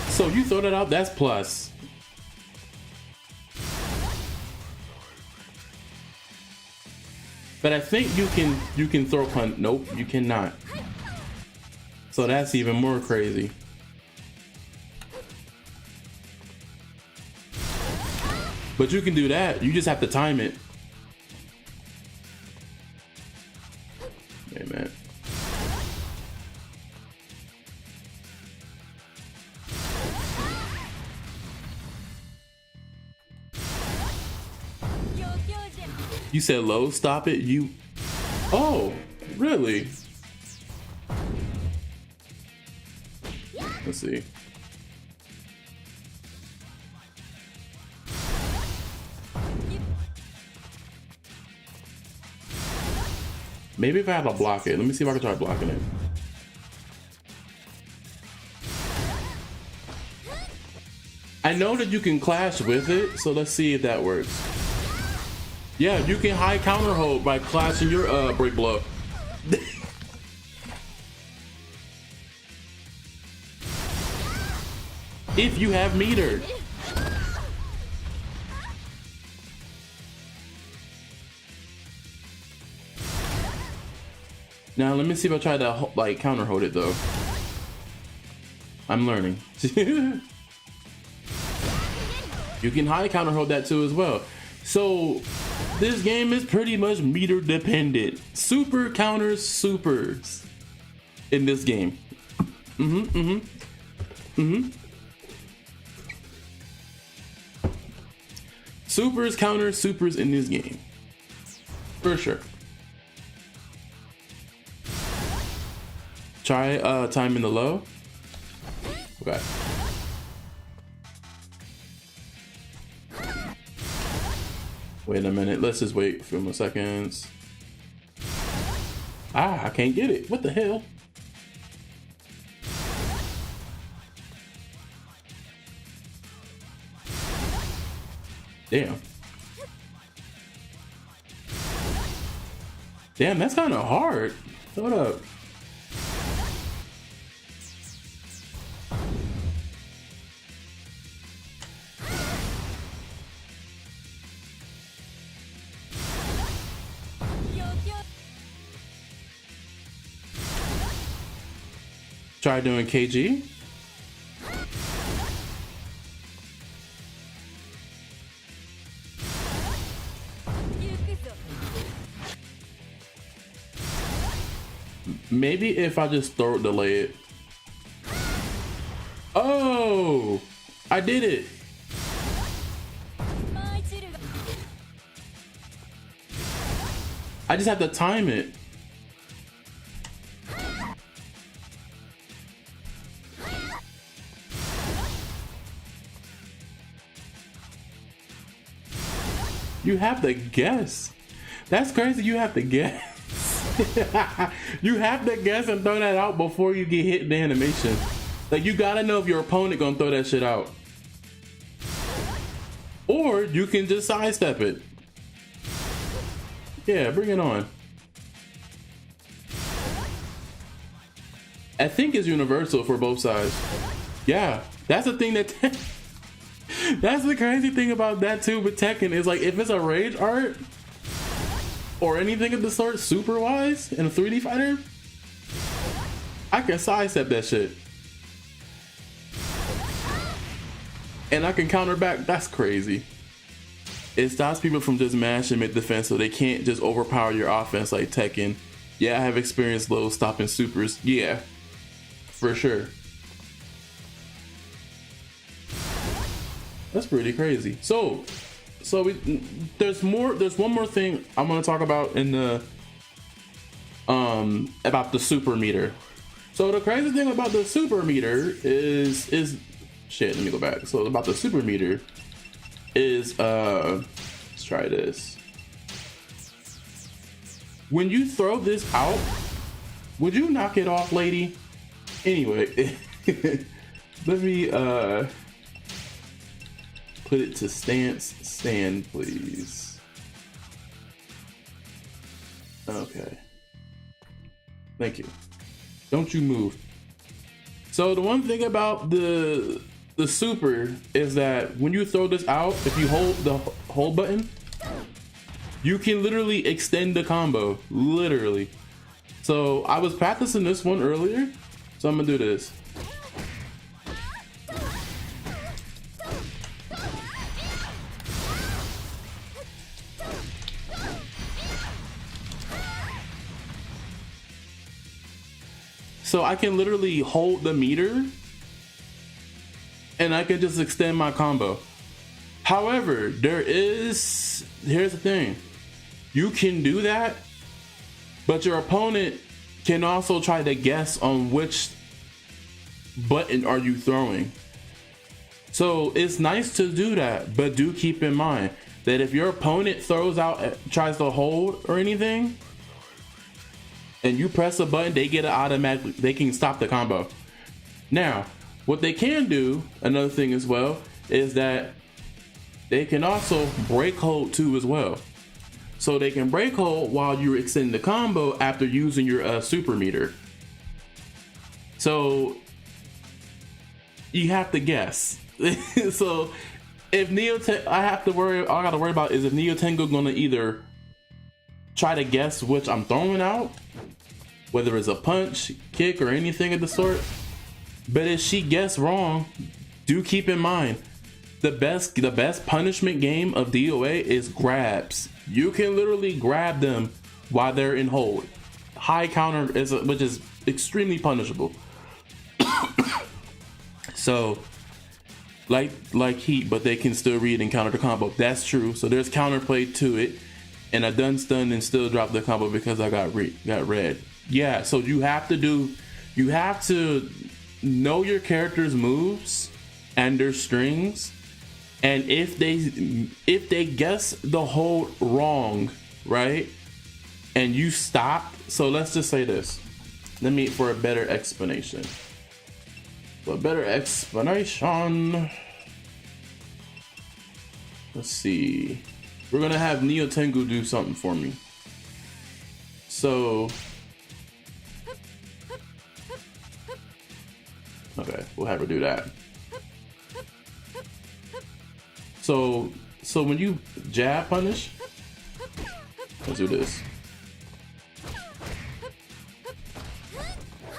So you throw that out, that's plus. But I think you can throw punch. Nope, you cannot. So that's even more crazy. But you can do that. You just have to time it. Hey, man. You said low, stop it. You. Oh, really? Let's see. Maybe if I have to block it. Let me see if I can try blocking it. I know that you can clash with it, so let's see if that works. Yeah, you can high counter hold by clashing your break blow. If you have meter. Now let me see if I try to like counter hold it though. I'm learning. You can high counter hold that too as well. So this game is pretty much meter dependent. Super counters supers in this game. Supers counter supers in this game. For sure. Try timing the low. Okay. Wait a minute. Let's just wait a few more seconds. Ah, I can't get it. What the hell? Damn. Damn, that's kind of hard. Hold up. Try doing KG. Maybe if I just delay it. Oh, I did it. I just have to time it. You have to guess. That's crazy. You have to guess. You have to guess and throw that out before you get hit in the animation. Like, you gotta know if your opponent gonna throw that shit out. Or you can just sidestep it. Yeah, bring it on. I think it's universal for both sides. Yeah, that's the thing that... That's the crazy thing about that too with Tekken is like if it's a rage art or anything of the sort super wise in a 3D fighter, I can sidestep that shit. And I can counter back. That's crazy. It stops people from just mashing mid defense so they can't just overpower your offense like Tekken. Yeah, I have experienced low stopping supers. Yeah, for sure. That's pretty crazy. So there's one more thing I'm gonna talk about in the about the super meter. So the crazy thing about the super meter is shit, let me go back. So about the super meter is let's try this. When you throw this out, would you knock it off, lady? Anyway, let me put it to stand, please. Okay. Thank you. Don't you move. So the one thing about the super is that when you throw this out, if you hold the hold button, you can literally extend the combo, literally. So I was practicing this one earlier, so I'm gonna do this. So I can literally hold the meter and I can just extend my combo. However, here's the thing. You can do that, but your opponent can also try to guess on which button are you throwing. So it's nice to do that, but do keep in mind that if your opponent tries to hold or anything, and you press a button, they get it automatically. They can stop the combo. Now, what they can do, another thing as well, is that they can also break hold too as well. So they can break hold while you're extending the combo after using your super meter. So you have to guess. So if all I gotta worry about is if Neo Tengu gonna either try to guess which I'm throwing out, whether it's a punch, kick, or anything of the sort. But if she guessed wrong, do keep in mind the best punishment game of DOA is grabs. You can literally grab them while they're in hold. High counter which is extremely punishable. So like heat, but they can still read and counter the combo. That's true. So there's counterplay to it. And I done stunned and still dropped the combo because I got red. Yeah, so you have to do You have to know your character's moves and their strings, and if they guess the hold wrong, right, and you stop. So let's just say this. Let me, for a better explanation. Let's see. We're gonna have Neo Tengu do something for me. So, okay, we'll have her do that. So when you jab punish, let's do this.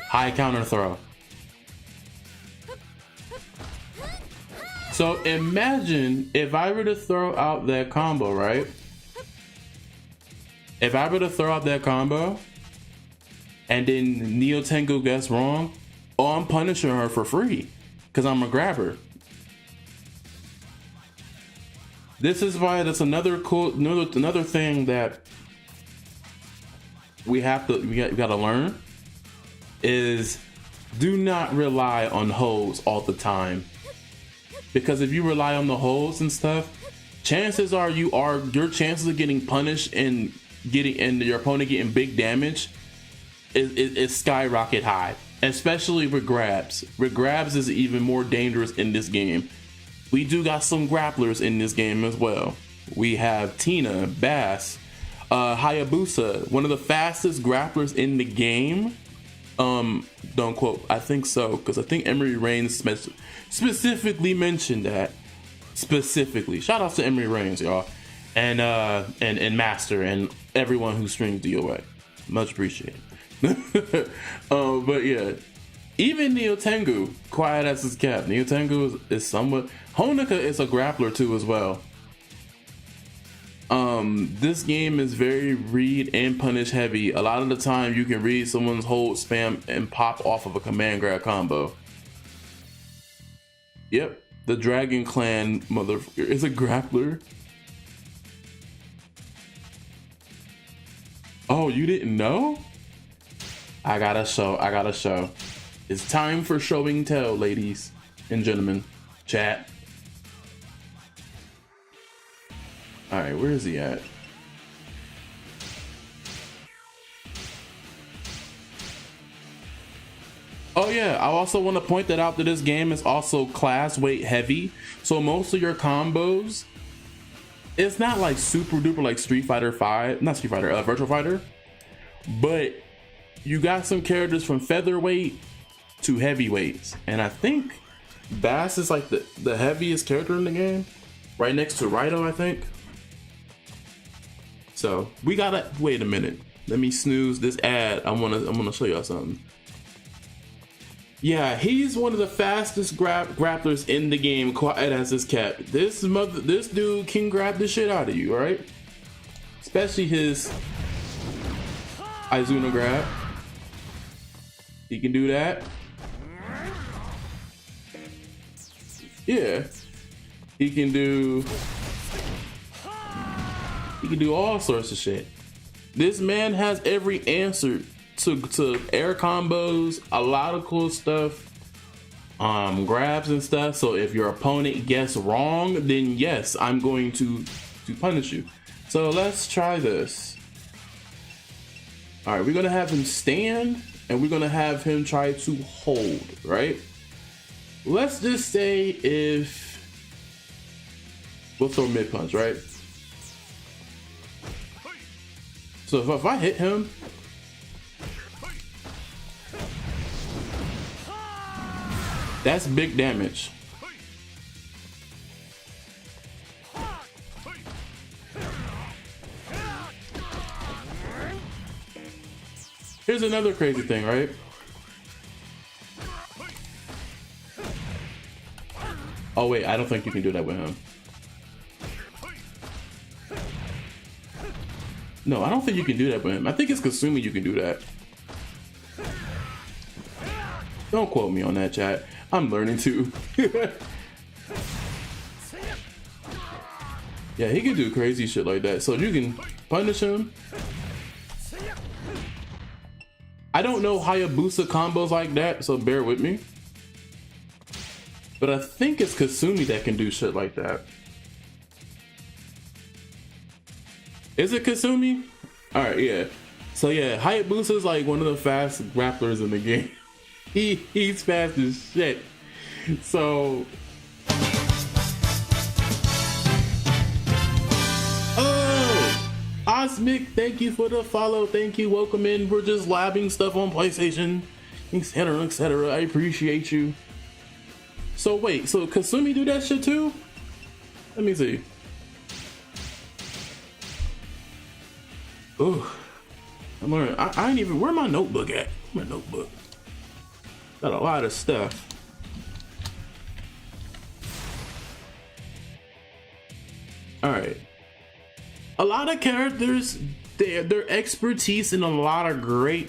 High counter throw. So imagine if I were to throw out that combo, right? If I were to throw out that combo and then Neo Tengu gets wrong, oh, I'm punishing her for free because I'm a grabber. This is why that's another thing that we gotta learn is do not rely on holds all the time. Because if you rely on the holds and stuff, chances are your chances of getting punished and your opponent getting big damage is skyrocket high, especially with grabs. With grabs is even more dangerous in this game. We do got some grapplers in this game as well. We have Tina, Bass, Hayabusa, one of the fastest grapplers in the game. Don't quote, I think so, because I think Emery Reigns specifically mentioned that. Specifically. Shout out to Emery Reigns, y'all. And Master and everyone who streams DOA. Much appreciated. But yeah. Even Neo Tengu, quiet as his cat. Neo Tengu is somewhat. Honika is a grappler too as well. This game is very read and punish heavy. A lot of the time you can read someone's hold, spam, and pop off of a command grab combo. Yep, the Dragon Clan motherfucker is a grappler. Oh, you didn't know? I gotta show. It's time for show and tell, ladies and gentlemen. Chat. All right, where is he at? Oh yeah, I also want to point that out that this game is also class weight heavy. So most of your combos, it's not like super duper like Street Fighter 5, not Street Fighter, Virtual Fighter, but you got some characters from featherweight to heavyweights, and I think Bass is like the heaviest character in the game, right next to Raito, I think. So we gotta wait a minute. Let me snooze this ad. I'm gonna show y'all something. Yeah, he's one of the fastest grapplers in the game. Quiet as his cat. This dude can grab the shit out of you, all right? Especially his Izuna grab. He can do that. Yeah, he can do all sorts of shit. This man has every answer to air combos, a lot of cool stuff, grabs and stuff. So if your opponent gets wrong, then yes, I'm going to punish you. So let's try this. All right, we're gonna have him stand and we're gonna have him try to hold, right? Let's just say if we'll throw mid punch, right? So if I hit him, that's big damage. Here's another crazy thing, right? Oh wait, I don't think you can do that with him. No, I don't think you can do that with him. I think it's Kasumi you can do that. Don't quote me on that, chat. I'm learning too. Yeah, he can do crazy shit like that. So you can punish him. I don't know Hayabusa combos like that, so bear with me. But I think it's Kasumi that can do shit like that. Is it Kasumi? All right, yeah. So yeah, Hayabusa is like one of the fast grapplers in the game. He's fast as shit. So, oh, Osmic, thank you for the follow. Thank you. Welcome in. We're just labbing stuff on PlayStation, etc., etc. I appreciate you. So wait, so Kasumi do that shit too? Let me see. Oh, I'm learning. I ain't even. Where my notebook at? My notebook. Got a lot of stuff. All right. A lot of characters, their expertise in a lot of great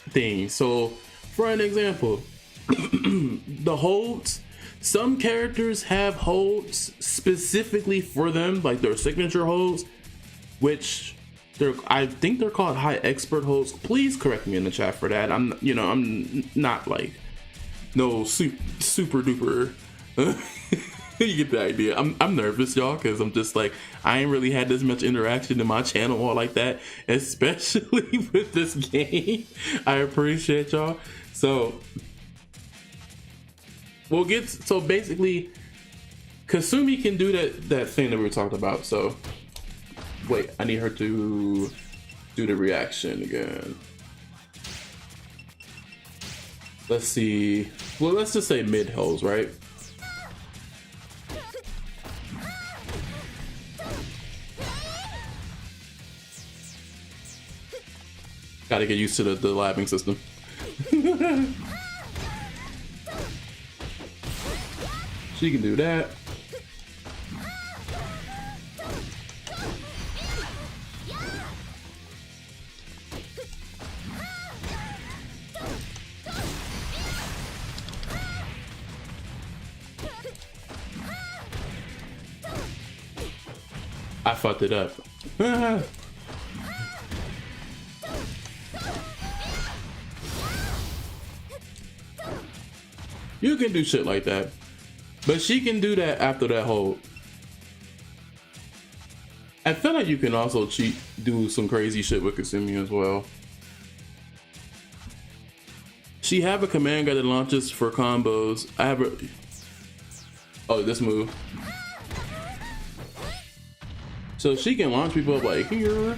things. So, for an example, the holds. Some characters have holds specifically for them, like their signature holds, which I think they're called high expert holds. Please correct me in the chat for that. I'm not like no super duper. You get the idea. I'm nervous, y'all, because I'm just like, I ain't really had this much interaction in my channel or like that, especially with this game. I appreciate y'all. So so basically Kasumi can do that thing that we were talking about. So wait, I need her to do the reaction again. Let's see. Well, let's just say mid hose, right? Gotta get used to the labbing system. She can do that. I fucked it up. You can do shit like that, but she can do that after that hold. I feel like you can also do some crazy shit with Kasumi as well. She have a command guard that launches for combos. I have a, oh, this move. So she can launch people up like here.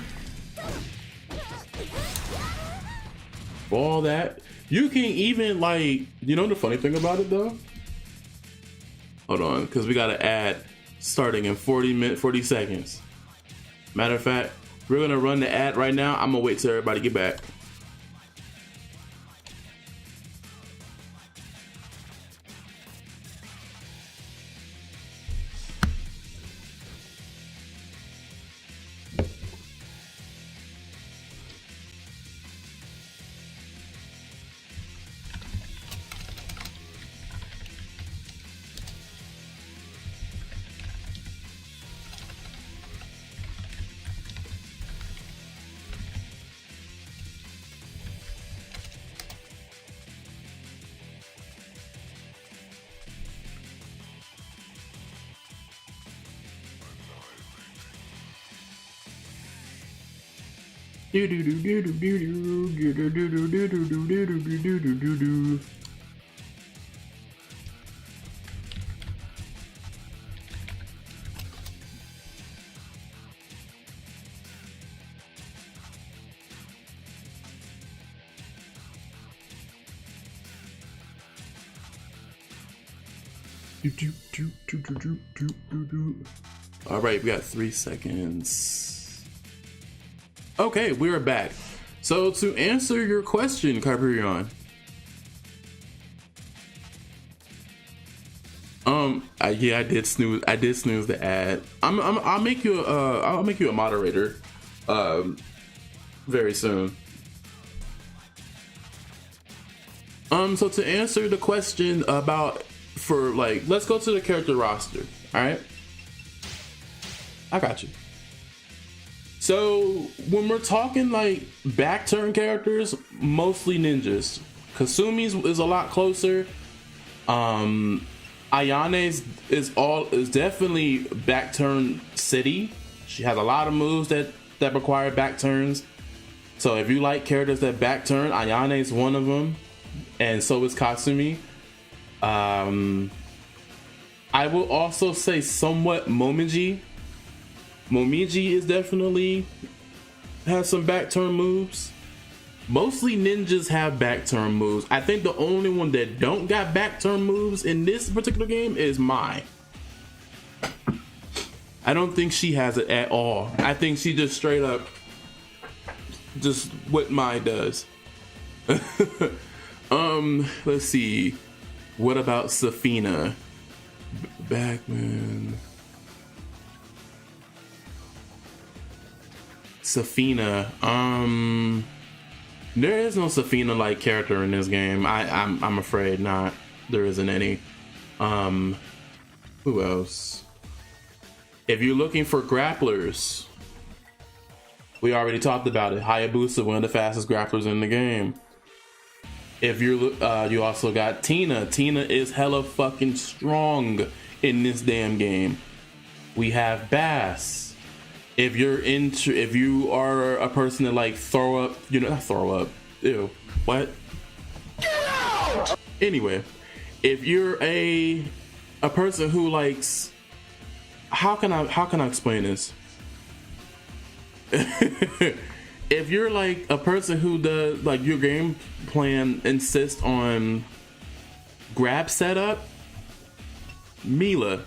All that. You can even like, you know the funny thing about it though? Hold on, because we gotta add starting in 40 seconds. Matter of fact, we're gonna run the ad right now. I'm gonna wait till everybody get back. All right, we got 3 seconds. Okay, we are back. So to answer your question, Carperion, yeah, I did snooze the ad. I'll make you a moderator, very soon. So to answer the question about, let's go to the character roster. All right, I got you. So when we're talking like back turn characters, mostly ninjas. Kasumi's is a lot closer. Ayane's is definitely back turn city. She has a lot of moves that require back turns. So if you like characters that back turn, Ayane's one of them, and so is Kasumi. I will also say somewhat Momiji. Momiji is definitely has some back turn moves. Mostly ninjas have back turn moves. I think the only one that don't got back turn moves in this particular game is Mai. I don't think she has it at all. I think she just straight up just what Mai does. Let's see. What about Safina? Backman. Safina. There is no Safina like character in this game. I'm afraid not. There isn't any. Who else? If you're looking for grapplers, we already talked about it. Hayabusa, one of the fastest grapplers in the game. If you're, you also got Tina. Tina is hella fucking strong in this damn game. We have Bass. If you are a person that like throw up, not throw up. Ew, what? Get out! Anyway, if you're a person who likes, how can I explain this? If you're like a person who does like your game plan insists on grab setup, Mila.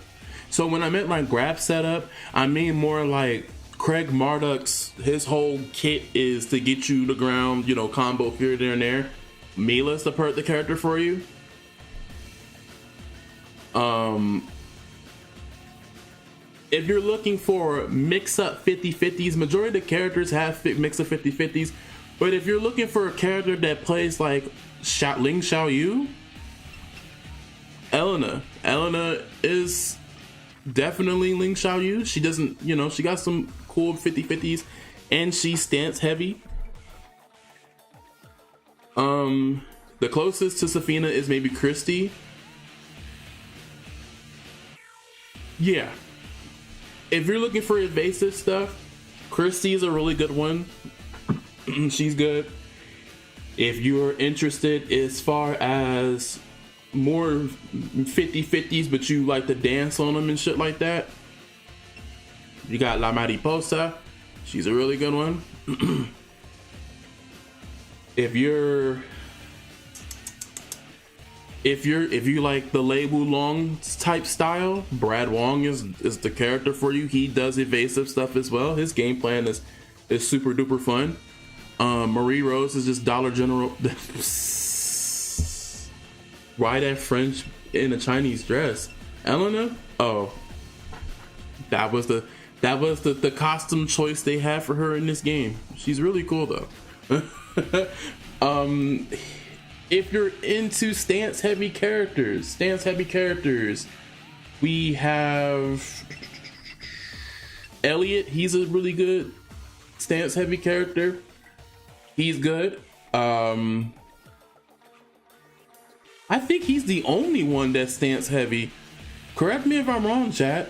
So when I meant like grab setup, I mean more like Craig Marduk's, his whole kit is to get you to the ground, combo here, there, and there. Mila's the character for you. If you're looking for mix-up 50-50s, majority of the characters have mix-up 50-50s, but if you're looking for a character that plays like Ling Xiaoyu, Elena is definitely Ling Xiaoyu. She doesn't, she got some cool 50-50s, and she stance heavy. The closest to Safina is maybe Christy. Yeah. If you're looking for evasive stuff, Christy is a really good one. She's good. If you're interested as far as more 50-50s, but you like to dance on them and shit like that, you got La Mariposa. She's a really good one. If you like the Lei Wulong type style, Brad Wong is the character for you. He does evasive stuff as well. His game plan is super duper fun. Marie Rose is just Dollar General. Why that French in a Chinese dress? Elena? Oh, that was the costume choice they had for her in this game. She's really cool though. If you're into stance heavy characters, we have Elliot. He's a really good stance heavy character. He's good. I think he's the only one that's stance heavy. Correct me if I'm wrong, chat.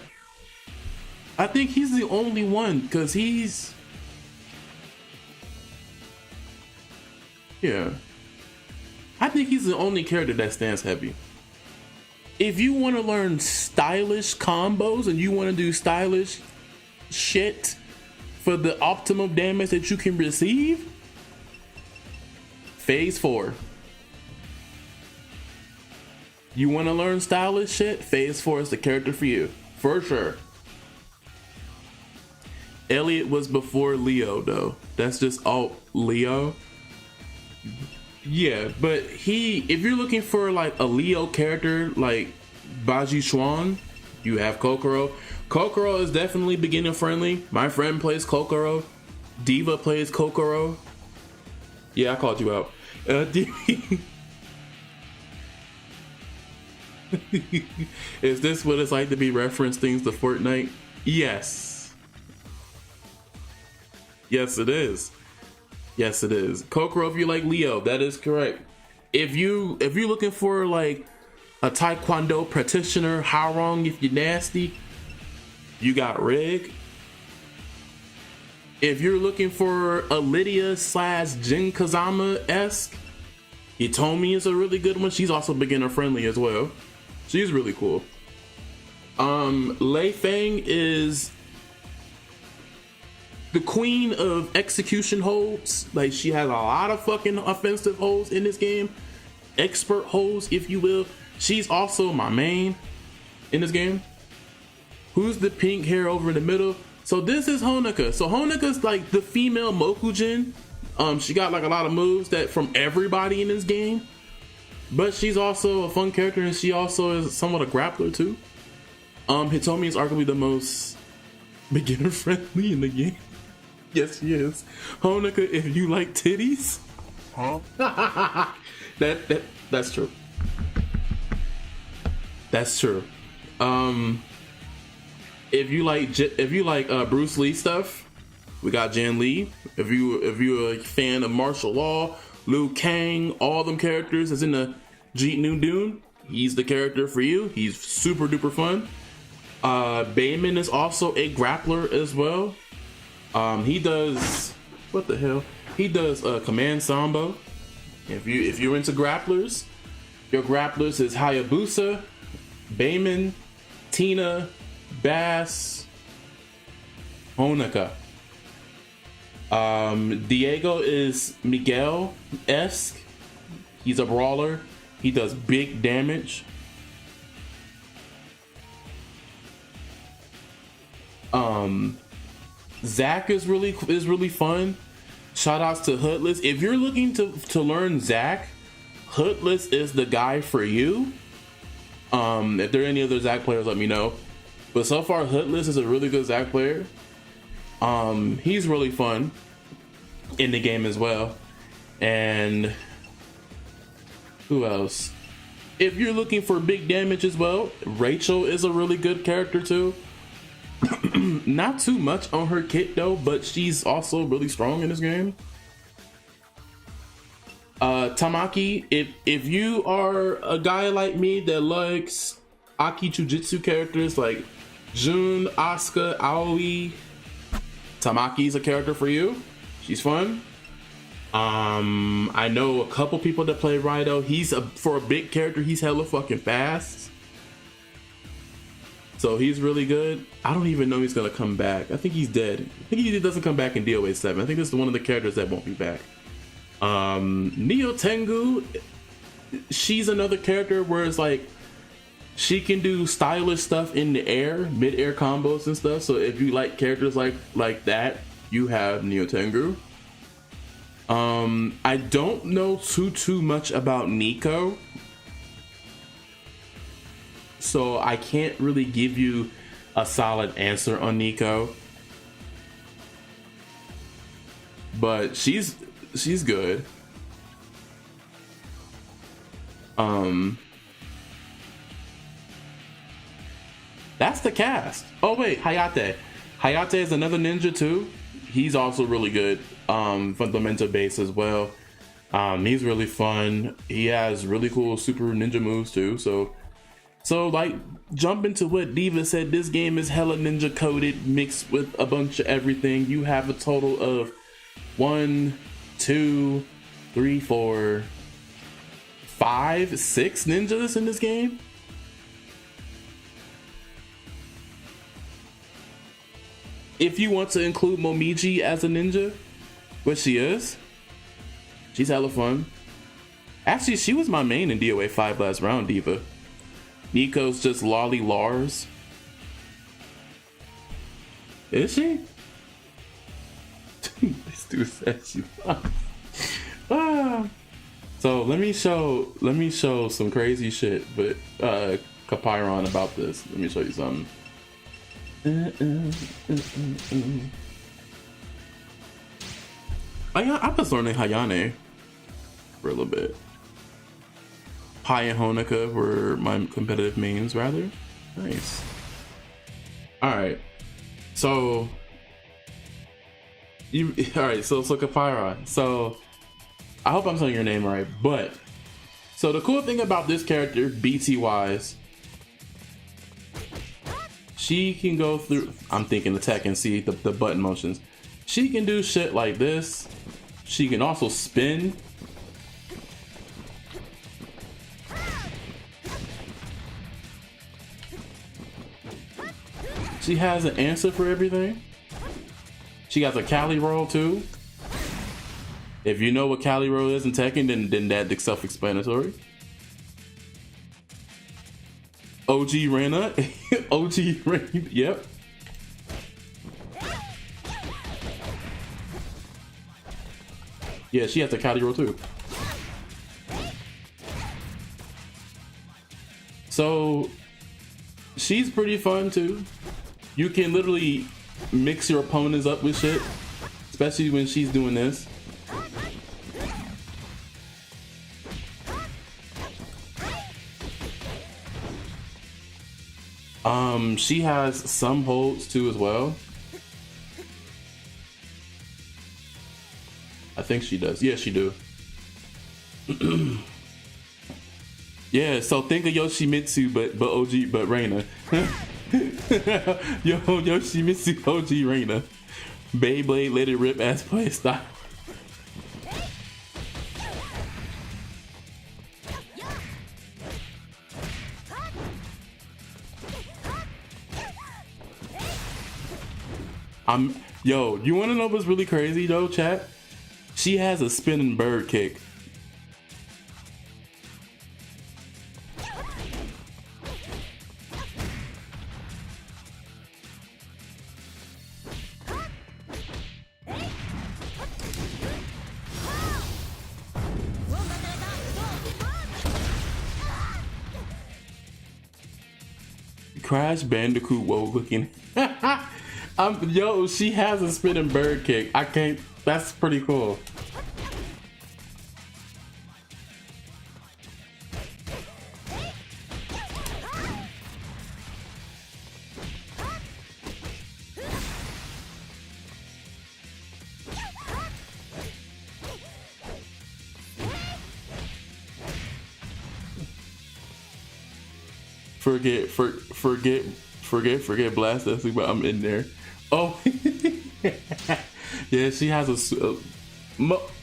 I think he's the only one because he's, yeah. I think he's the only character that stands heavy. If you want to learn stylish combos and you want to do stylish shit for the optimum damage that you can receive, Phase 4. You want to learn stylish shit? Phase 4 is the character for you, for sure. Elliot was before Leo though. That's just all Leo. Yeah, but if you're looking for like a Leo character like Baji Chuan, you have Kokoro. Kokoro is definitely beginner friendly. My friend plays Kokoro. Diva plays Kokoro. Yeah, I called you out. Is this what it's like to be referenced things to Fortnite? Yes. Yes, it is. Yes, it is. Kokoro, if you like Leo, that is correct. If you're looking for like a Taekwondo practitioner, how wrong if you're nasty, you got Rig. If you're looking for a Lydia / Jin Kazama-esque, Hitomi is a really good one. She's also beginner friendly as well. She's really cool. Lei Fang is the queen of execution holds. Like, she has a lot of fucking offensive holds in this game. Expert holds, if you will. She's also my main in this game. Who's the pink hair over in the middle? So this is Honoka. So Honoka's like the female Mokujin. She got like a lot of moves that from everybody in this game. But she's also a fun character, and she also is somewhat a grappler too. Hitomi is arguably the most beginner friendly in the game. Yes, she is. Honoka, if you like titties. Huh? That's true. That's true. If you like Bruce Lee stuff, we got Jan Lee. If you're a fan of martial law, Liu Kang, all them characters is in the Jeet New Dune. He's the character for you. He's super duper fun. Bayman is also a grappler as well. He does what the hell? He does Command Sambo. If you're into grapplers, your grapplers is Hayabusa, Bayman, Tina, Bass, Honoka. Diego is Miguel-esque. He's a brawler. He does big damage. Zack is really fun. Shout outs to Hoodless. If you're looking to learn Zack, Hoodless is the guy for you. If there are any other Zack players, let me know. But so far, Hoodless is a really good Zack player. He's really fun in the game as well. And who else? If you're looking for big damage as well, Rachel is a really good character too. Not too much on her kit though, but she's also really strong in this game. Tamaki, if you are a guy like me that likes Aki Jujutsu characters like Jun, Asuka, Aoi, Tamaki's a character for you. She's fun. I know a couple people that play Raido. For a big character, he's hella fucking fast. So he's really good. I don't even know he's gonna come back. I think he's dead. I think he doesn't come back in DOA 7. I think this is one of the characters that won't be back. Neo Tengu, she's another character where it's like she can do stylish stuff in the air, mid-air combos and stuff. So if you like characters like that, you have Neo Tengu. I don't know too much about Nico, so I can't really give you a solid answer on Nico. But she's good. That's the cast. Oh wait, Hayate. Hayate is another ninja too. He's also really good. Fundamental base as well. He's really fun. He has really cool super ninja moves too. So like, jump into what Diva said. This game is hella ninja coded, mixed with a bunch of everything. You have a total of 1, 2, 3, 4, 5, 6 ninjas in this game. If you want to include Momiji as a ninja, which she is, she's hella fun. Actually, she was my main in DOA 5 last round, Diva. Nico's just Lolly Lars. Is she? This dude said she was. So let me show some crazy shit with Capyron about this. Let me show you something. I was learning Hayane for a little bit. Pai and Honoka were my competitive mains, rather. Nice. Alright. So You all right? So Kapyron. So I hope I'm saying your name right, but so the cool thing about this character, BT wise, she can go through. I'm thinking attack and see the button motions. She can do shit like this. She can also spin. She has an answer for everything. She has a Cali roll too. If you know what Cali roll is in Tekken, then that's self-explanatory. OG Reyna. OG Reyna. Yep. Yeah, she has a Cali roll too. So she's pretty fun too. You can literally mix your opponents up with shit, especially when she's doing this. She has some holds too as well. I think she does. Yeah, she do. Yeah, so think of Yoshimitsu, but OG, but Reyna. Yo, Yoshimitsu, OG Reyna. Beyblade, let it rip ass play style. Yo, you wanna know what's really crazy though, chat? She has a spinning bird kick. Crash Bandicoot woe looking. Yo, she has a spinning bird kick. I can't. That's pretty cool. Forget blast that, but I'm in there. Oh, yeah, she has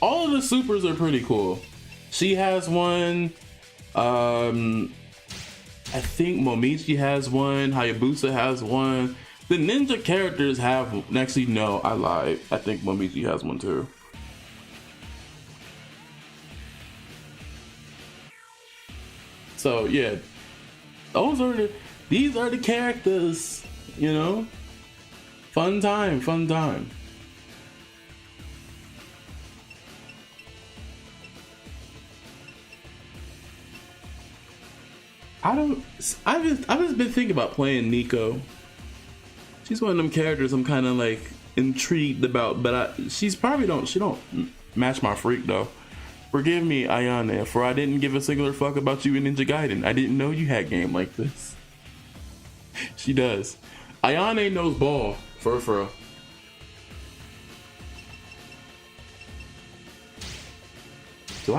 all of the supers are pretty cool. She has one. I think Momichi has one. Hayabusa has one. The ninja characters have. Actually, no, I lied. I think Momichi has one too. So yeah, these are the characters. You know. Fun time, fun time. I've just been thinking about playing Nico. She's one of them characters I'm kind of like intrigued about, but she don't match my freak though. Forgive me, Ayane, for I didn't give a singular fuck about you in Ninja Gaiden. I didn't know you had game like this. She does. Ayane knows ball. For real. So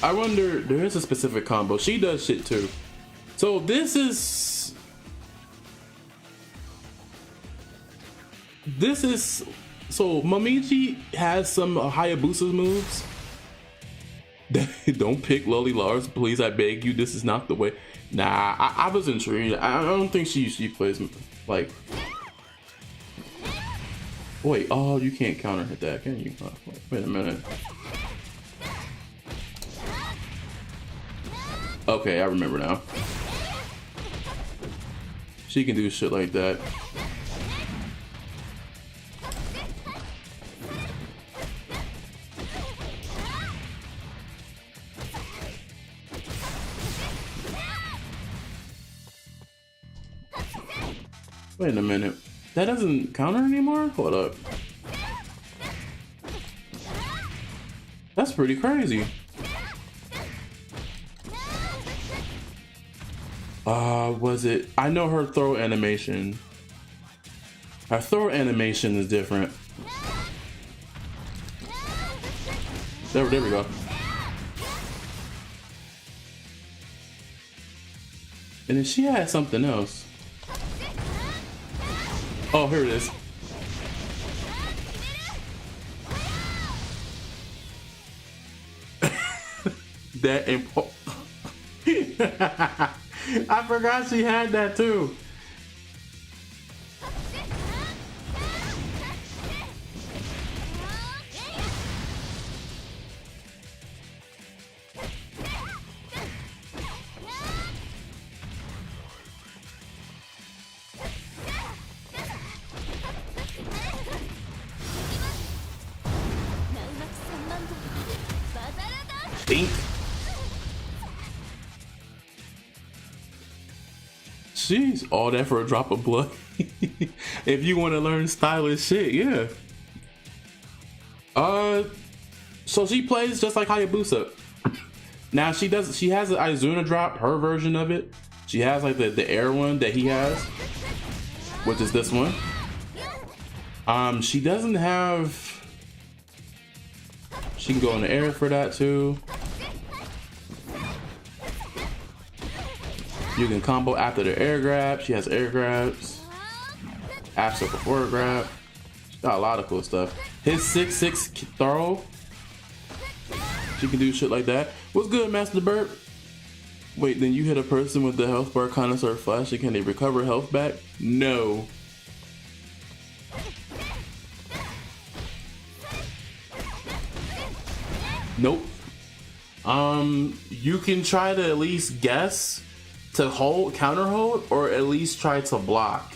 I wonder, there is a specific combo. She does shit too. So this is so Momichi has some Hayabusa's moves. Don't pick Loli Lars, please, I beg you. This is not the way. Nah, I was intrigued. I don't think she plays like. Wait, oh, you can't counter hit that, can you? Oh, wait a minute. Okay, I remember now. She can do shit like that. Wait a minute. That doesn't counter anymore? Hold up. That's pretty crazy. Was it? I know her throw animation. Her throw animation is different. There we go. And then she had something else. Oh, here it is. That I forgot she had that too. Think. Jeez, all that for a drop of blood. If you want to learn stylish shit, yeah. So she plays just like Hayabusa. Now she has an Izuna drop, her version of it. She has like the air one that he has, which is this one. She doesn't have. She can go in the air for that too. You can combo after the air grab. She has air grabs. After before grab. She's got a lot of cool stuff. His 6-6 throw. She can do shit like that. What's good, Master Burp? Wait, then you hit a person with the health bar connoisseur flash and can they recover health back? No. Nope. You can try to at least guess to hold, counter hold, or at least try to block.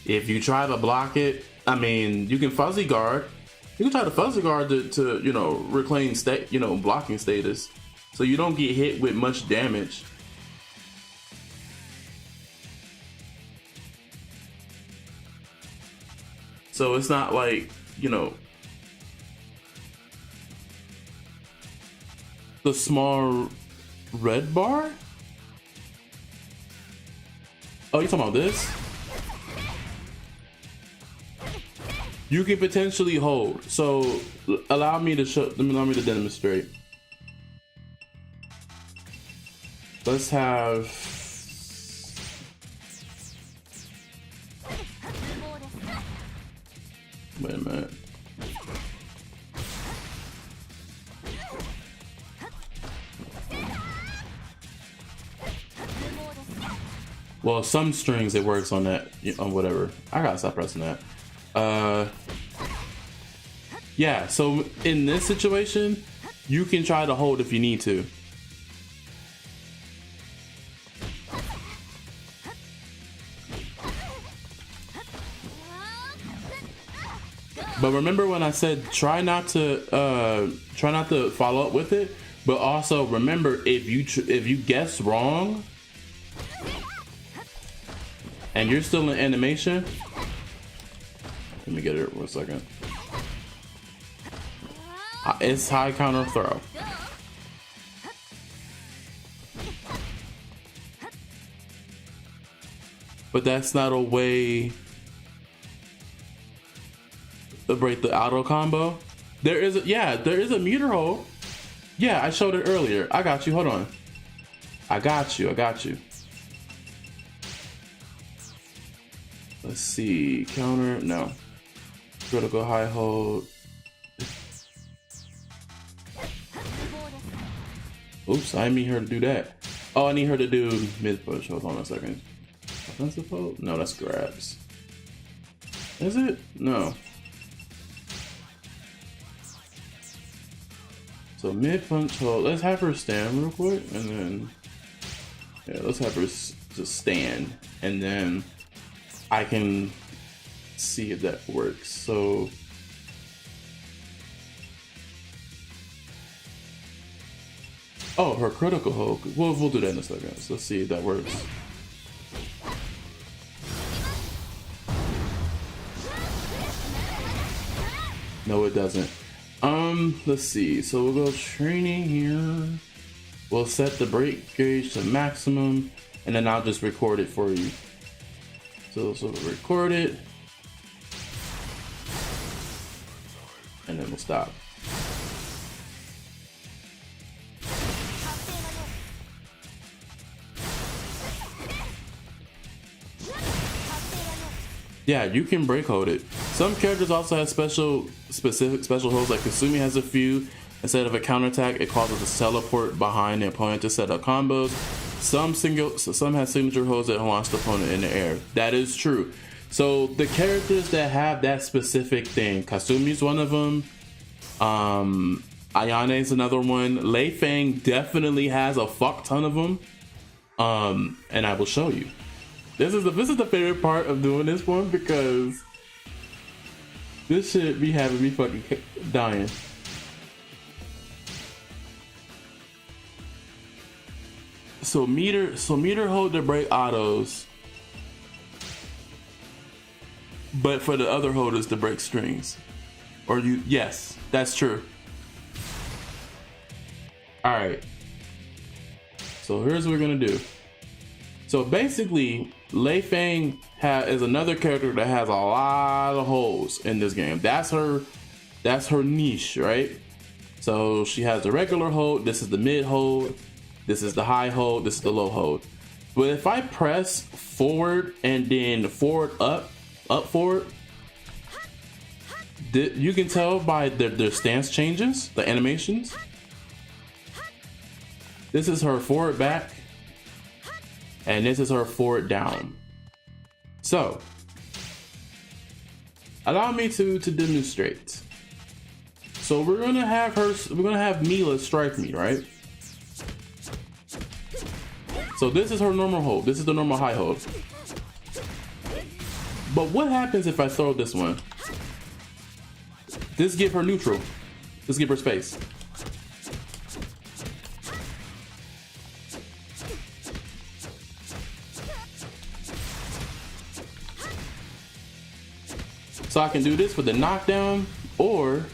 If you try to block it, I mean, you can fuzzy guard. You can try to fuzzy guard to you know, reclaim state, you know, blocking status, so you don't get hit with much damage. So it's not like, you know, the small red bar. Oh, you talking about this? You can potentially hold. So allow me to demonstrate. Let's have. Wait a minute. Well, some strings it works on that, on whatever. I gotta stop pressing that. Yeah, so in this situation, you can try to hold if you need to. But remember when I said try not to follow up with it, but also remember if you guess wrong and you're still in animation. Let me get it 1 second. It's high counter throw. But that's not a way to break the auto combo. There is a meter hold. Yeah, I showed it earlier. I got you. Hold on. I got you. Let's see. Counter. No. Critical high hold. Oops, I need her to do that. Oh, I need her to do mid push. Hold on a second. Offensive hold? No, that's grabs. Is it? No. So mid punch hold. Let's have her stand real quick, and then yeah, let's have her just stand, and then I can see if that works. So oh, her critical hold. We'll do that in a second. So let's see if that works. No, it doesn't. Let's see. So we'll go training here. We'll set the break gauge to maximum, and then I'll just record it for you. So we'll record it, and then we'll stop. Yeah, you can break hold it. Some characters also have specific special holds, like Kasumi has a few. Instead of a counterattack, it causes a teleport behind the opponent to set up combos. Some have signature holds that launch the opponent in the air. That is true. So the characters that have that specific thing, Kasumi's one of them. Ayane is another one. Lei Fang definitely has a fuck ton of them. And I will show you. This is the favorite part of doing this one, because this shit be having me fucking dying. So meter hold to break autos, but for the other holders to break strings. Or yes, that's true. Alright. So here's what we're gonna do. So basically, Lei Fang is another character that has a lot of holes in this game. That's her niche, right? So she has the regular hold, this is the mid hold, this is the high hold, this is the low hold. But if I press forward and then forward up forward, you can tell by their stance changes, the animations. This is her forward back, and this is her forward down. So, allow me to demonstrate. So we're gonna have Mila strike me, right? So this is her normal hold. This is the normal high hold. But what happens if I throw this one? This give her neutral. This give her space. So I can do this with the knockdown, or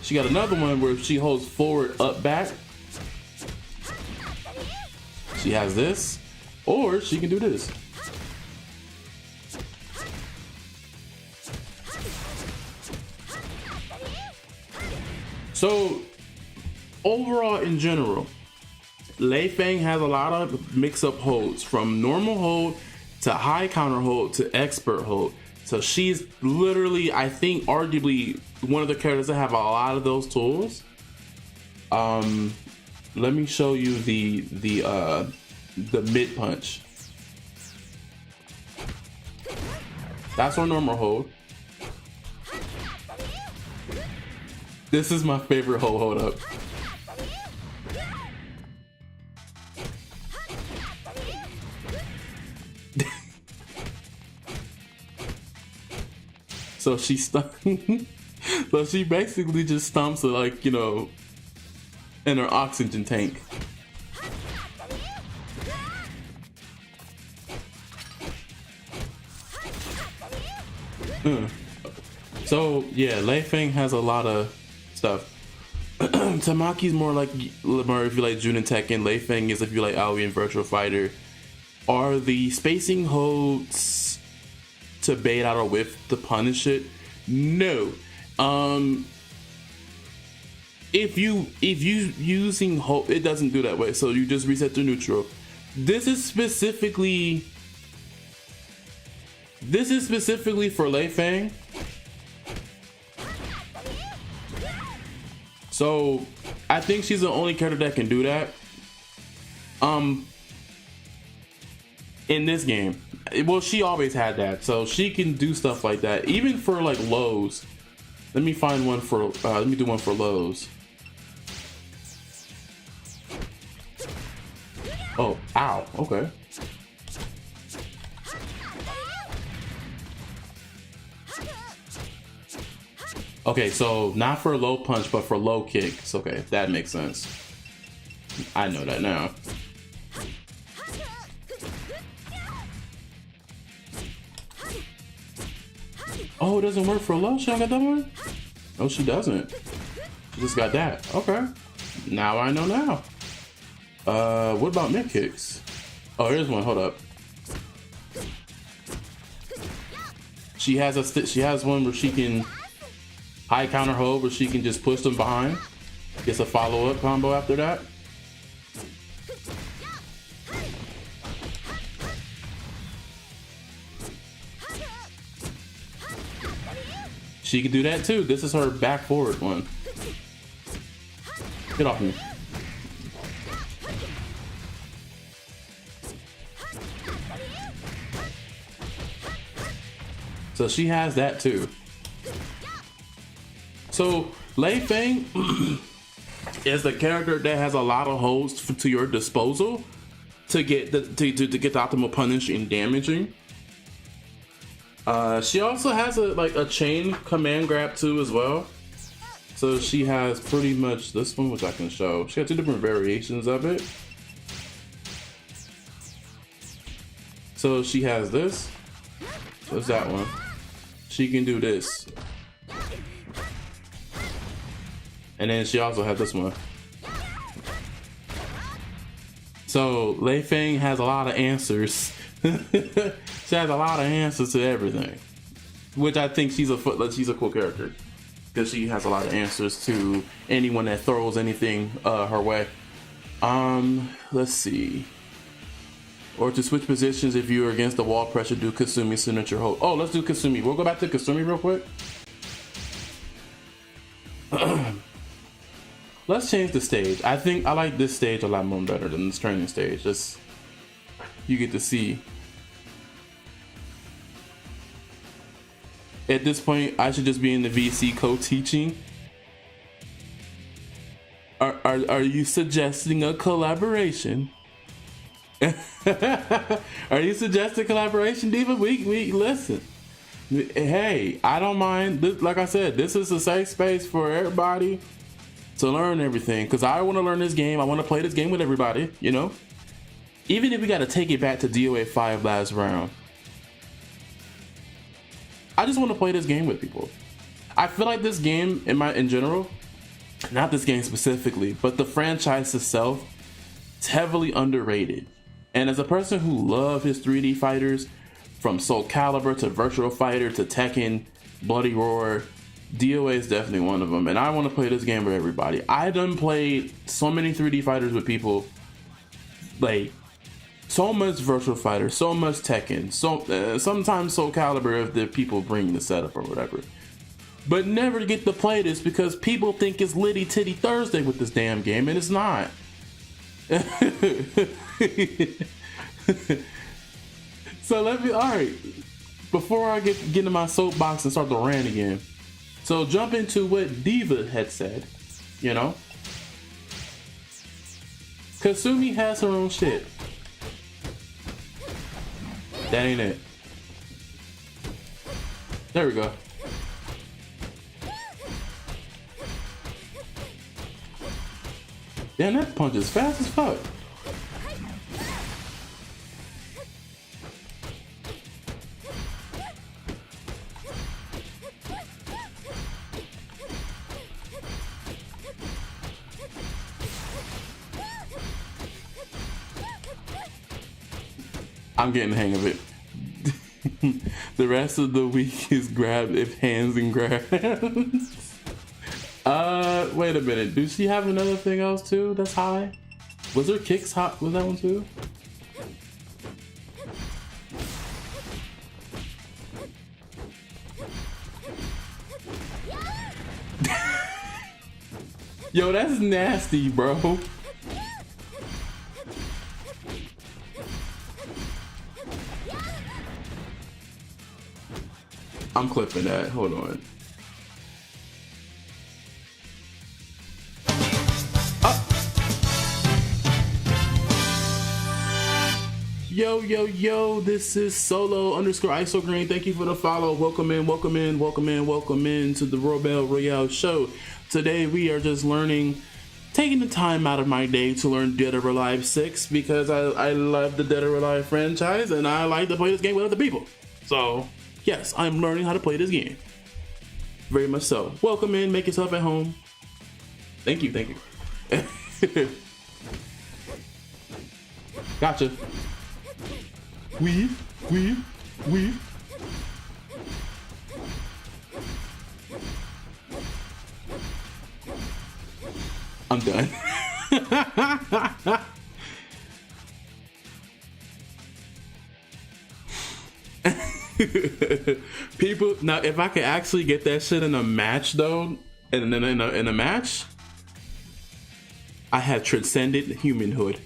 she got another one where she holds forward, up, back. She has this, or she can do this. So overall, in general, Lei Fang has a lot of mix-up holds, from normal hold to high counter hold to expert hold. So she's literally, I think, arguably one of the characters that have a lot of those tools. Let me show you the mid punch. That's our normal hold. This is my favorite hold. Hold up. So she so she basically just stomps it, like, you know, in her oxygen tank. So yeah, Lei Fang has a lot of stuff. Tamaki's more if you like Jun and Tekken. Lei Fang is if you like Aoi and Virtual Fighter. Are the spacing holds to bait out a whiff to punish it? No. If you using hold, it doesn't do that way. So you just reset to neutral. This is specifically for Lei Fang. So I think she's the only character that can do that. In this game, well, she always had that, so she can do stuff like that, even for like lows. Let me find one for. Let me do one for lows. Oh, ow. Okay. Okay, so not for a low punch, but for low kicks. Okay, that makes sense. I know that now. Oh, it doesn't work for low? She don't got that one? No, she doesn't. She just got that. Okay. Now I know now. What about mid kicks? Oh, here's one. Hold up. She has one where she can high counter hold, where she can just push them behind. Gets a follow-up combo after that. She can do that too. This is her back forward one. Get off me. So she has that too. So Lei Feng is the character that has a lot of holds to your disposal to get the get the optimal punish and damaging. She also has a chain command grab too as well. So she has pretty much this one, which I can show. She has 2 different variations of it. So she has this. What's that one? She can do this. And then she also has this one. So Lei Feng has a lot of answers. She has a lot of answers to everything, which I think she's a cool character because she has a lot of answers to anyone that throws anything her way. Let's see. Or to switch positions if you're against the wall pressure, do Kasumi signature hold. Oh, let's do Kasumi. We'll go back to Kasumi real quick. Let's change the stage. I think I like this stage a lot more better than this training stage. Just you get to see. At this point, I should just be in the VC co-teaching. Are you suggesting a collaboration? Are you suggesting collaboration, Diva? We listen. Hey, I don't mind. This, like I said, this is a safe space for everybody to learn everything. Because I want to learn this game. I want to play this game with everybody, you know? Even if we got to take it back to DOA 5 last round. I just want to play this game with people. I feel like this game, in general, not this game specifically, but the franchise itself, it's heavily underrated. And as a person who loves his 3D fighters, from Soul Calibur to Virtual Fighter to Tekken, Bloody Roar, DOA is definitely one of them. And I want to play this game with everybody. I done played so many 3D fighters with people, like so much Virtual Fighter, so much Tekken, sometimes Soul Calibur if the people bring the setup or whatever. But never get to play this because people think it's Litty Titty Thursday with this damn game, and it's not. So alright, before I get into my soapbox and start the rant again, so jump into what Diva had said, you know? Kasumi has her own shit. That ain't it. There we go. Damn, that punch is fast as fuck. I'm getting the hang of it. The rest of the week is grab if hands and grabs. Wait a minute. Do she have another thing else too that's high? Was her kicks hot? Was that one too? Yo, that's nasty, bro. I'm clipping that. Hold on. Yo, this is Solo_IsoGreen. Thank you for the follow. Welcome in to the Robel Royale show. Today we are just taking the time out of my day to learn Dead or Alive 6 because I love the Dead or Alive franchise and I like to play this game with other people. So, yes, I'm learning how to play this game. Very much so. Welcome in, make yourself at home. Thank you. Gotcha. Weave. I'm done. People now, if I could actually get that shit in a match though, in a match, I have transcended humanhood.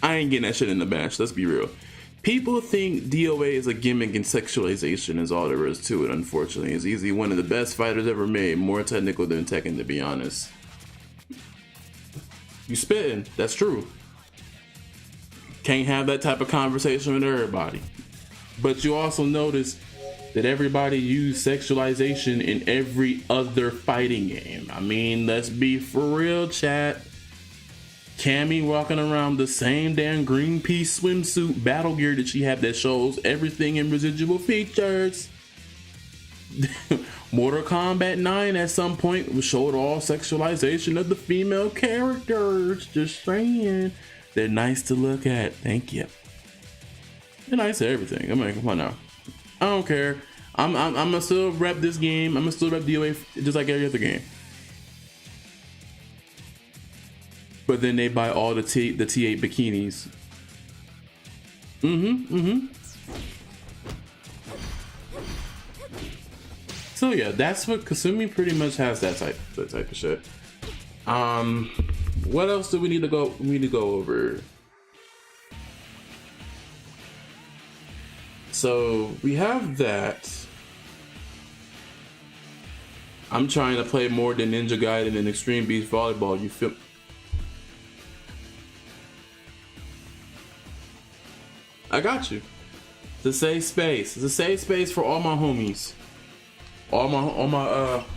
I ain't getting that shit in the match. Let's be real. People think DOA is a gimmick and sexualization is all there is to it. Unfortunately, it's easily one of the best fighters ever made. More technical than Tekken, to be honest. You spitting? That's true. Can't have that type of conversation with everybody. But you also notice that everybody use sexualization in every other fighting game. I mean, let's be for real, chat. Cammy walking around the same damn Greenpeace swimsuit battle gear that she had that shows everything in residual features. Mortal Kombat 9 at some point showed all sexualization of the female characters. Just saying. They're nice to look at. Thank you. They're nice at everything. I mean, come on now. I don't care. I'm gonna still rep this game. I'm gonna still rep DOA just like every other game. But then they buy all the T8 bikinis. So yeah, that's what Kasumi pretty much has, that type of shit. What else do we need to go? We need to go over. So we have that. I'm trying to play more than Ninja Gaiden and Extreme Beach Volleyball. You feel? I got you. It's a safe space. It's a safe space for all my homies. All my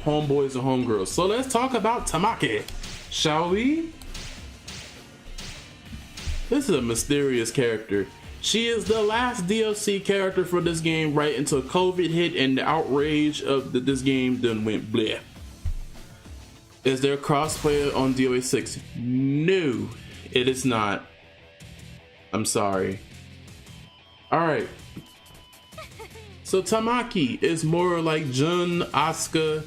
homeboys and homegirls. So let's talk about Tamaki, shall we? This is a mysterious character. She is the last DLC character for this game right until COVID hit and the outrage of this game then went bleh. Is there crossplay on DOA 6? No, it is not. I'm sorry. Alright. So Tamaki is more like Jun, Asuka,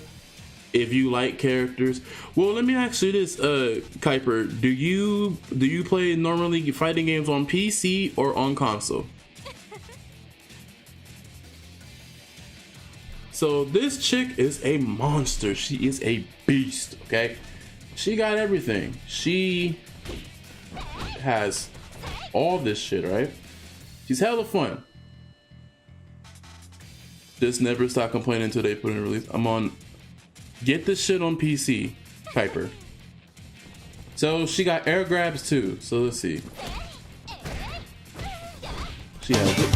if you like characters. Well, let me ask you this, Kuiper. Do you play normally fighting games on PC or on console? So this chick is a monster. She is a beast, okay? She got everything. She has all this shit, right? She's hella fun. Just never stop complaining until they put in a release. I'm on. Get this shit on PC, Piper. So she got air grabs too. So let's see. She has it.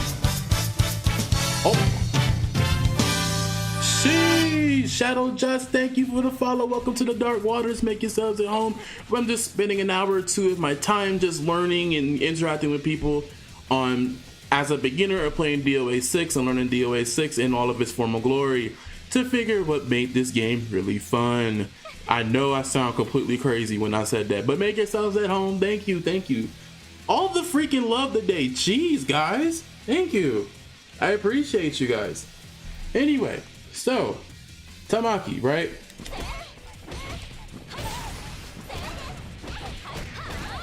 Oh. Shadow Just, thank you for the follow. Welcome to the Dark Waters. Make yourselves at home. I'm just spending an hour or two of my time just learning and interacting with people on, as a beginner of playing DOA 6 and learning DOA 6 in all of its formal glory to figure what made this game really fun. I know I sound completely crazy when I said that, but make yourselves at home. Thank you, thank you. All the freaking love today. Jeez, guys. Thank you. I appreciate you guys. Anyway, so Tamaki, right?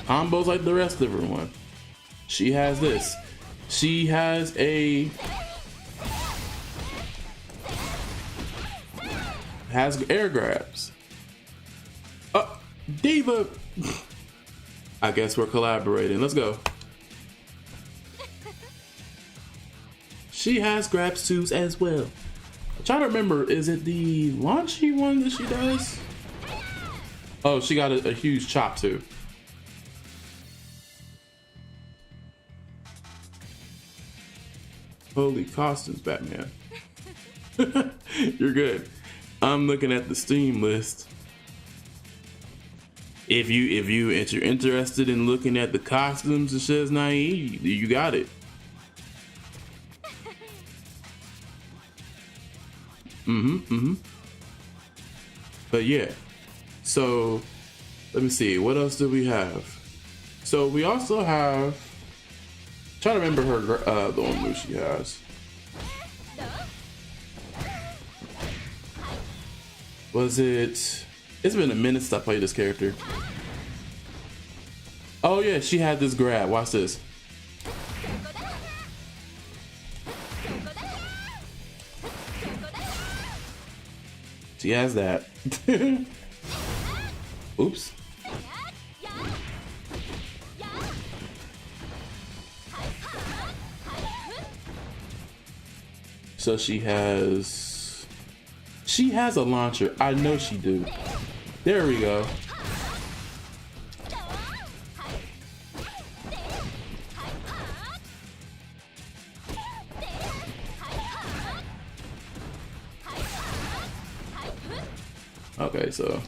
Combos like the rest of everyone. She has this. She has air grabs. Diva. I guess we're collaborating. Let's go. She has grabs too as well. I'm trying to remember, is it the launchy one that she does? Oh, she got a huge chop too. Holy costumes, Batman. You're good. I'm looking at the Steam list. If you're interested in looking at the costumes and shit's naive, you got it. But yeah, so let me see, what else do we have? So we also have, I'm trying to remember her the one move she has. Was it? It's been a minute since I played this character. Oh yeah, she had this grab. Watch this. She has that. Oops. So she has a launcher. I know she do. There we go. Okay, so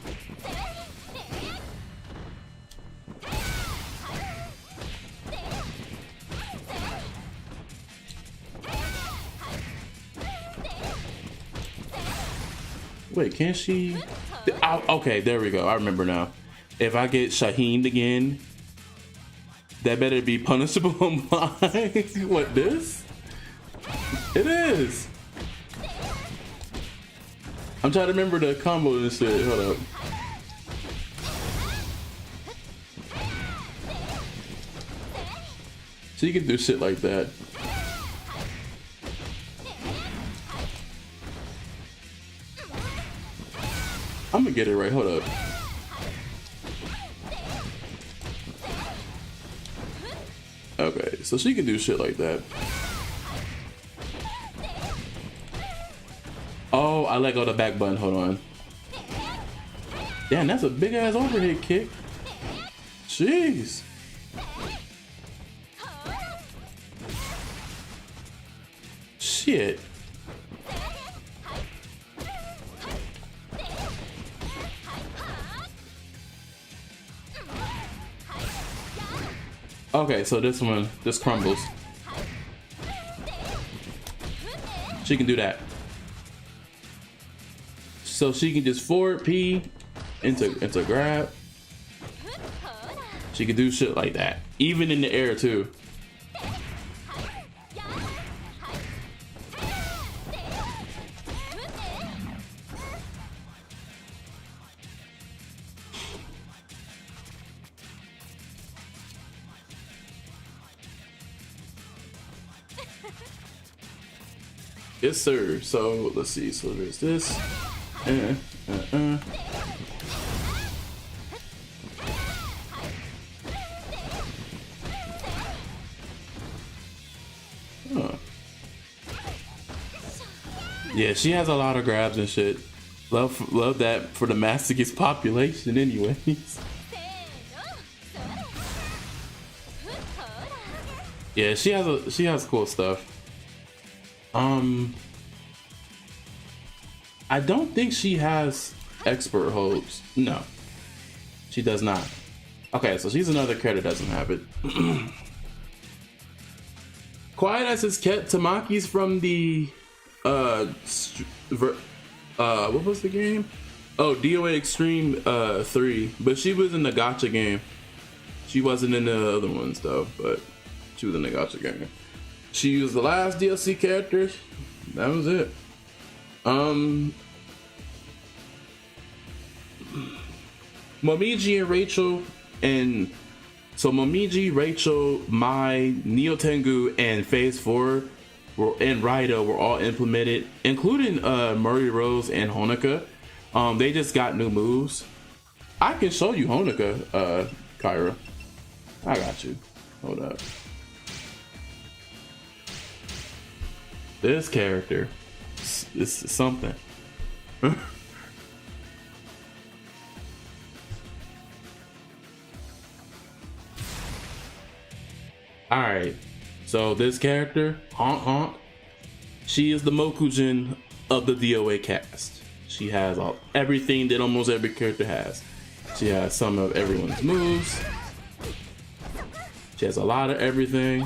wait, can she? Okay, there we go. I remember now. If I get Shaheen again, that better be punishable by what this? It is. I'm trying to remember the combo and shit. Hold up. So you can do shit like that. I'm gonna get it right. Hold up. Okay, so she can do shit like that. Oh, I let go of the back button. Hold on. Damn, that's a big ass overhead kick. Jeez. Shit. Okay, so this one just crumbles. She can do that. So she can just forward P into grab. She can do shit like that, even in the air too. Yes, sir. So let's see. So there's this. Huh. Yeah, she has a lot of grabs and shit. Love that for the masochist population, anyways. Yeah, she has cool stuff. I don't think she has expert holds. No, she does not. Okay, so she's another character that doesn't have it. Quiet as his cat Tamaki's from the what was the game? Oh, DOA Extreme 3, but she was in the gacha game. She wasn't in the other ones though, but she was in the gacha game. She was the last DLC character. That was it. Momiji and Rachel, and so Momiji, Rachel, Mai, Neo Tengu, and Phase 4 and Raida were all implemented, including Murray Rose and Honoka. They just got new moves. I can show you Honoka, Kyra. I got you. Hold up. This character is something. Alright, so this character, Honk Honk, she is the Mokujin of the DOA cast. She has everything that almost every character has. She has some of everyone's moves. She has a lot of everything.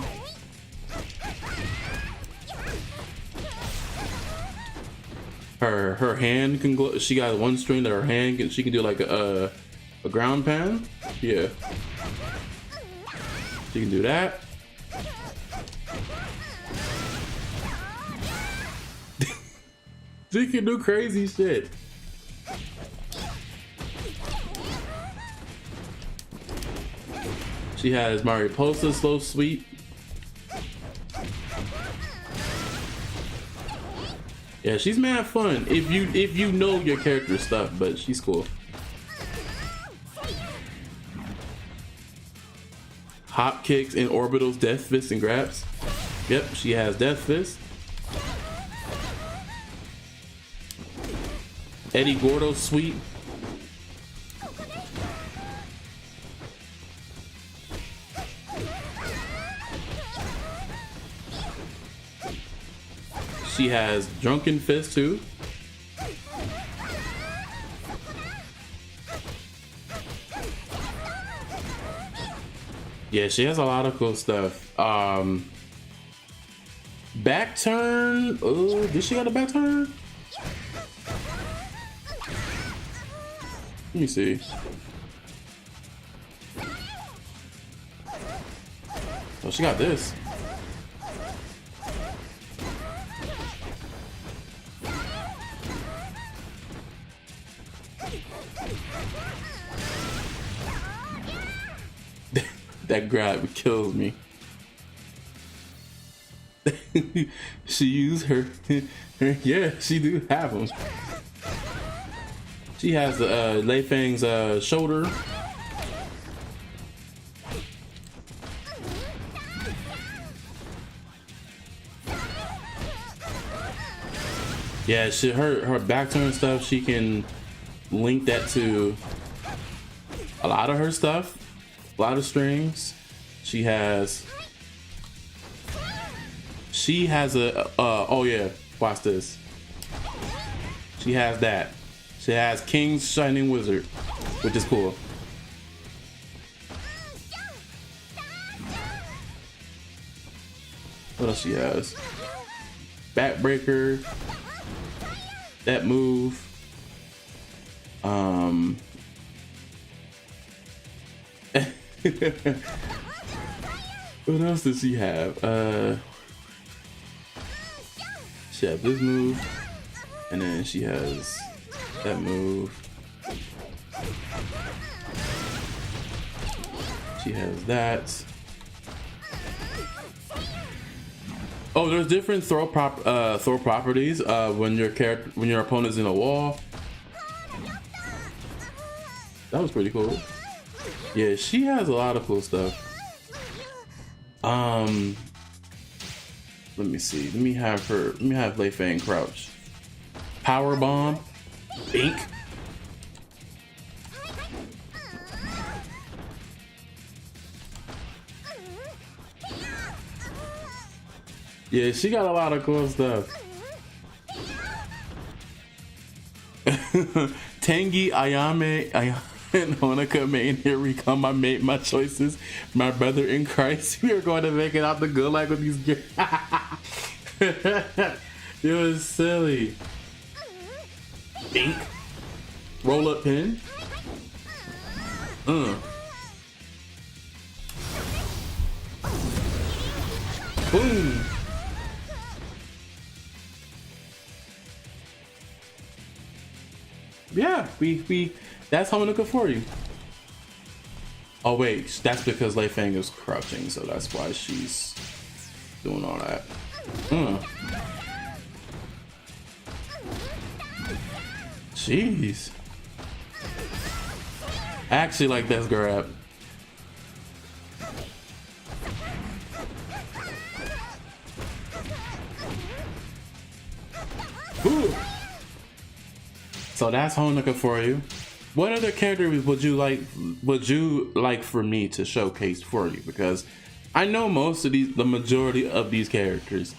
Her hand can glow. She got one string that her hand can. She can do like a ground pound. Yeah, she can do that. She can do crazy shit. She has Mariposa slow sweep. Yeah, she's mad fun if you know your character stuff, but she's cool. Hop kicks and orbitals, death fist and grabs. Yep, she has death fist. Eddie Gordo sweep. She has drunken fist too. Yeah, she has a lot of cool stuff. Back turn. Oh, did she got a back turn? Let me see. Oh, she got this. That grab kills me. She used her. Yeah, she do have them. She has the Lei Fang's shoulder. Yeah, her back turn stuff, she can link that to a lot of her stuff, a lot of strings. She has a oh yeah, watch this. She has that. She has King's Shining Wizard, which is cool. What else she has? Backbreaker. That move. What else does she have? She has this move, and then she has that move. She has that. Oh, there's different throw properties when your opponent's in a wall. That was pretty cool. Yeah, she has a lot of cool stuff. Let me see. Let me have Lei Fang crouch. Power bomb. Bink. Yeah, she got a lot of cool stuff. Tengi, Ayame, and Honoka main. Here we come. I made my choices. My brother in Christ. We are going to make it out the good like with these girls. It was silly. Bink. Roll up pin. Boom. Yeah, we that's Honoka for you. Oh wait, that's because Lei Fang is crouching, so that's why she's doing all that. Jeez. I actually like this grab. Ooh. So that's Honoka for you. What other characters would you like for me to showcase for you? Because I know the majority of these characters.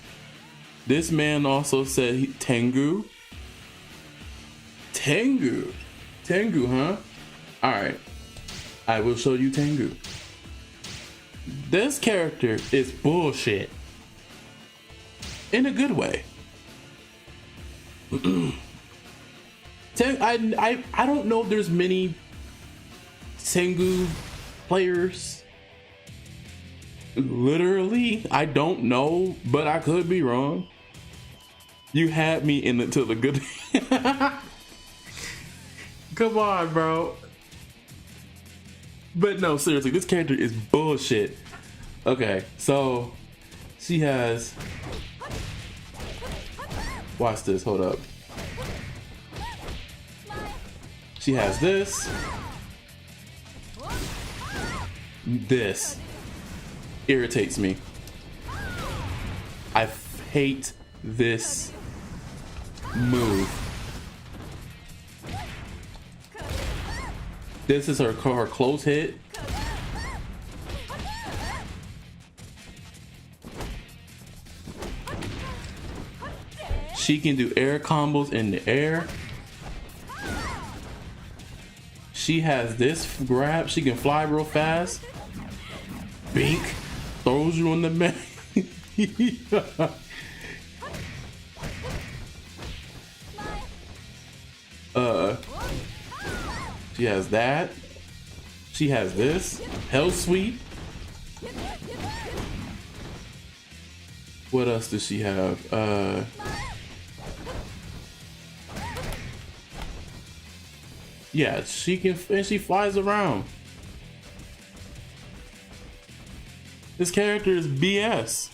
This man also said Tengu. Tengu, huh? All right, I will show you Tengu. This character is bullshit in a good way. I don't know if there's many Tengu players. Literally, I don't know, but I could be wrong. You had me in it till the good. Come on, bro. But no, seriously, this character is bullshit. Okay, so she has Watch this. Hold up. She has this. This irritates me. I hate this move. This is her close hit. She can do air combos in the air. She has this grab. She can fly real fast. Bink. Throws you on the mat. She has that. She has this. Hell sweep. What else does she have? Yeah, she can, and she flies around. This character is BS.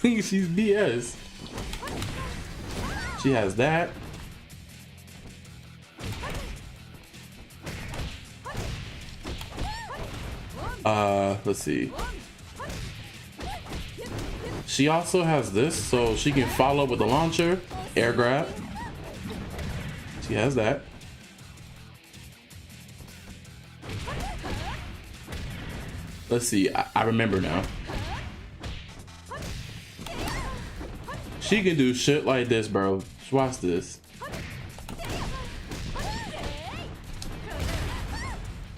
She's BS. She has that. Let's see. She also has this, so she can follow with the launcher, air grab. She has that. Let's see, I remember now. She can do shit like this, bro. Watch this.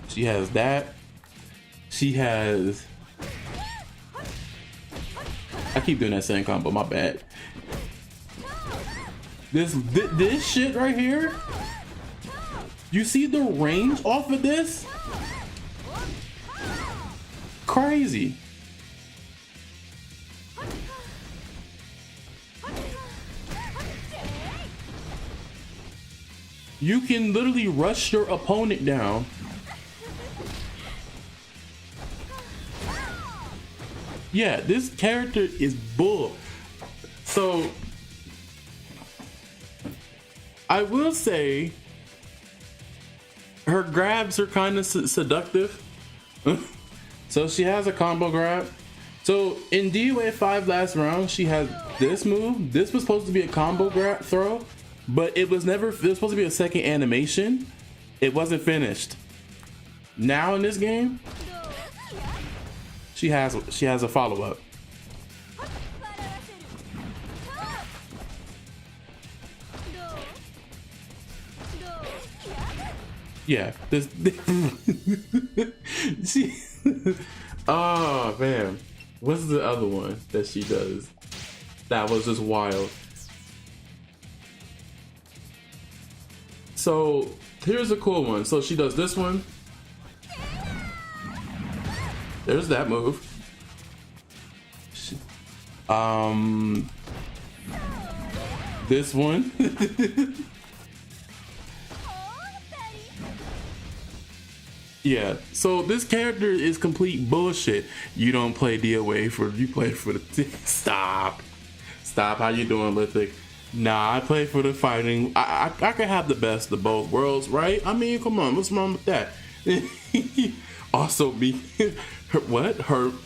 She has that. She has... I keep doing that same combo, my bad. This shit right here, you see the range off of this? Crazy. You can literally rush your opponent down. Yeah, this character is bull. So I will say her grabs are kind of seductive. So she has a combo grab. So in DOA 5 last round, she had this move. This was supposed to be a combo grab throw, but it was never, it was supposed to be a second animation. It wasn't finished. Now in this game, she has a follow-up. Yeah, this she oh man, what's the other one that she does that was just wild? So here's a cool one. So she does this one. There's that move. This one. Yeah, so this character is complete bullshit. You don't play DOA you play for the stop. How you doing, Lithic? Nah, I play for the fighting. I can have the best of both worlds, right? I mean, come on, what's wrong with that? Also me,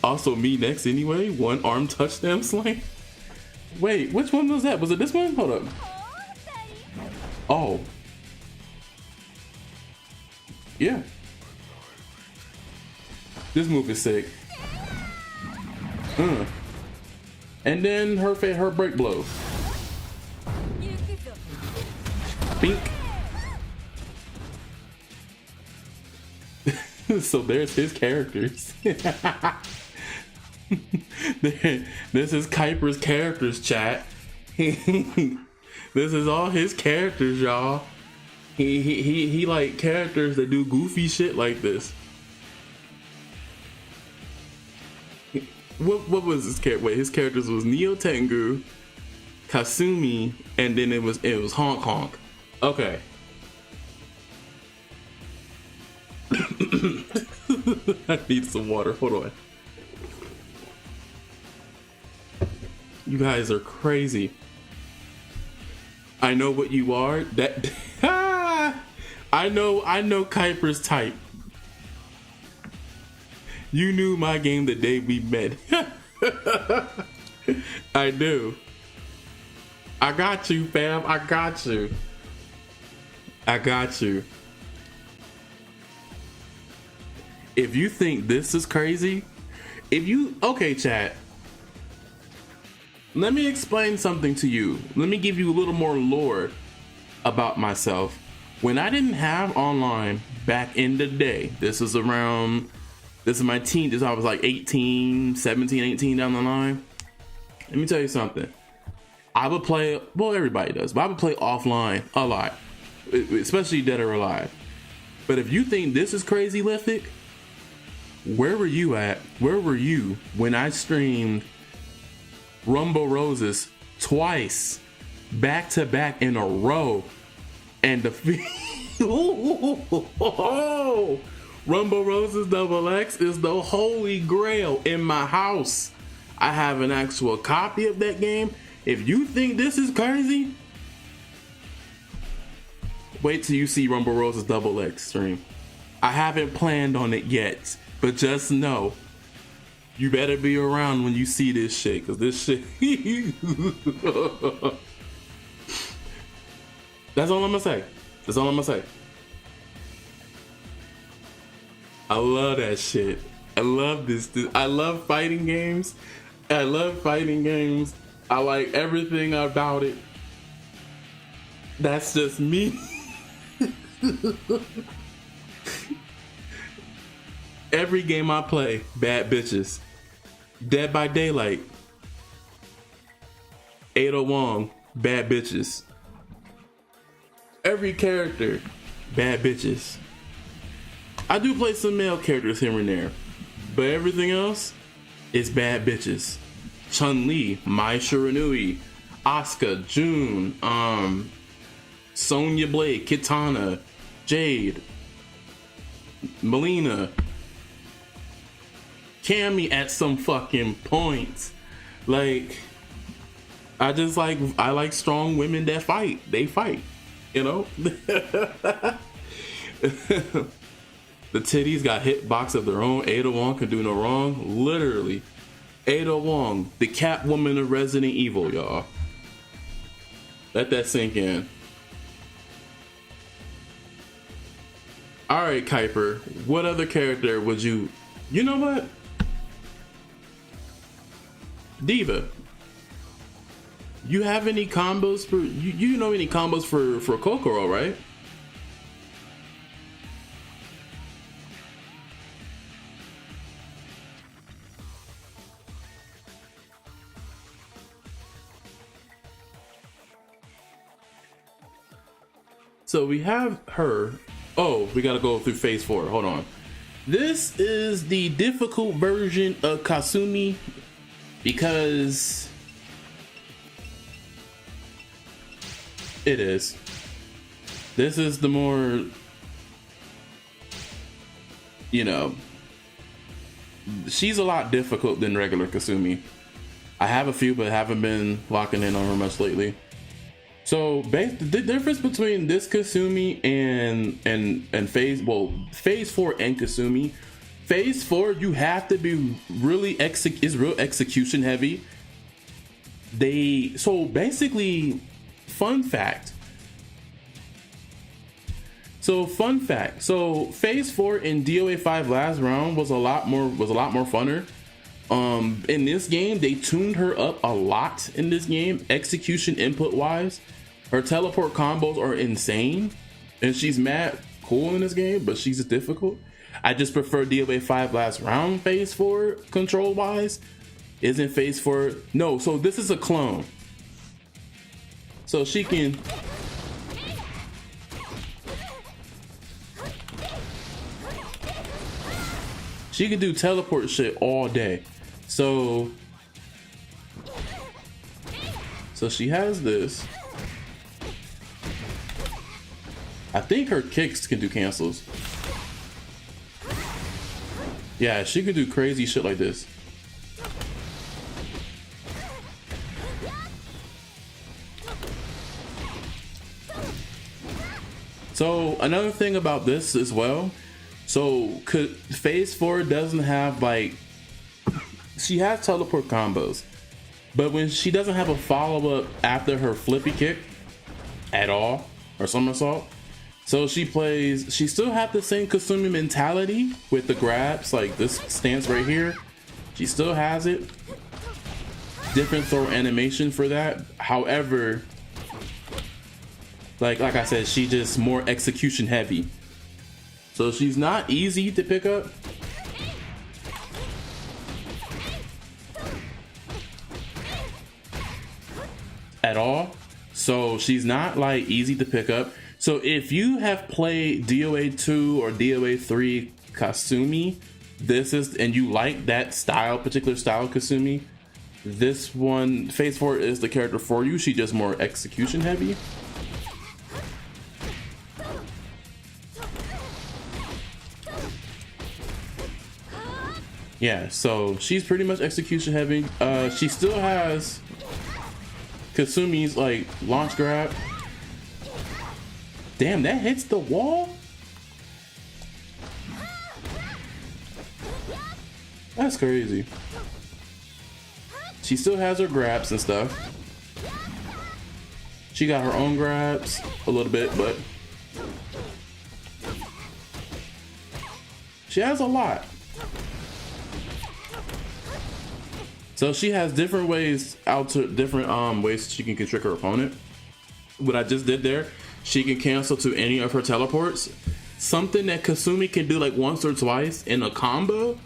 also me next anyway. One arm touchdown slam. Wait, which one was that? Was it this one? Hold up. Oh. Yeah. This move is sick. And then her break blow. Bink. So there's his characters. This is Kuiper's characters, chat. This is all his characters, y'all. He like characters that do goofy shit like this. What was his character? Wait, his characters was Neo Tengu, Kasumi, and then it was Honk Honk. Okay. I need some water. Hold on. You guys are crazy. I know what you are. That I know Kuiper's type. You knew my game the day we met. I do. I got you, fam. I got you. I got you. If you think this is crazy, okay, chat. Let me explain something to you. Let me give you a little more lore about myself. When I didn't have online back in the day, this is my teen, this I was like 18, 17, 18 down the line. Let me tell you something. I would play, well, everybody does, but I would play offline a lot, especially Dead or Alive. But if you think this is crazy, Lithic, where were you at? Where were you when I streamed Rumble Roses twice, back to back in a row, and the Rumble Roses XX is the holy grail in my house. I have an actual copy of that game. If you think this is crazy, wait till you see Rumble Roses XX stream. I haven't planned on it yet, but just know you better be around when you see this shit, because this shit. That's all I'm gonna say. That's all I'm gonna say. I love that shit. I love this. I love fighting games. I love fighting games. I like everything about it. That's just me. Every game I play, bad bitches. Dead by Daylight, Ada Wong, bad bitches. Every character, bad bitches. I do play some male characters here and there, but everything else is bad bitches. Chun-Li, Mai Shiranui, Asuka, June, Sonya Blade, Kitana, Jade, Melina, Cammy at some fucking points. Like, I like strong women that fight. They fight, you know? The titties got hitbox of their own. Ada Wong can do no wrong. Literally. Ada Wong, the Catwoman of Resident Evil, y'all. Let that sink in. Alright, Kuiper. What other character would you... You know what? Diva, you have any combos for you know any combos for Kokoro, right? So we have her. Oh, we gotta go through phase 4. Hold on. This is the difficult version of Kasumi, because it is. This is the more, you know, she's a lot difficult than regular Kasumi. I have a few, but haven't been locking in on her much lately. So the difference between this Kasumi and phase 4 and Kasumi. Phase 4, you have to be really is real execution heavy. So basically, fun fact. So phase 4 in DOA 5 last round was a lot more funner. In this game, they tuned her up a lot in this game, execution input wise. Her teleport combos are insane, and she's mad cool in this game, but she's difficult. I just prefer DOA 5 last round phase 4 control wise. Isn't phase 4? No, so this is a clone. So she can... She can do teleport shit all day. So she has this. I think her kicks can do cancels. Yeah, she could do crazy shit like this. So another thing about this as well, so phase 4 doesn't have like, she has teleport combos, but when she doesn't have a follow-up after her flippy kick at all, or somersault, so she still have the same Kasumi mentality with the grabs, like this stance right here. She still has it. Different throw animation for that. However, like I said, she just more execution heavy. So she's not easy to pick up. At all. So she's not like easy to pick up. So if you have played DOA 2 or DOA 3 Kasumi, and you like that particular style Kasumi, this one, phase 4 is the character for you. She's just more execution heavy. Yeah, so she's pretty much execution heavy. She still has Kasumi's like launch grab. Damn, that hits the wall? That's crazy. She still has her grabs and stuff. She got her own grabs a little bit, but she has a lot. So she has different ways ways she can trick her opponent. What I just did there, she can cancel to any of her teleports. Something that Kasumi can do like once or twice in a combo,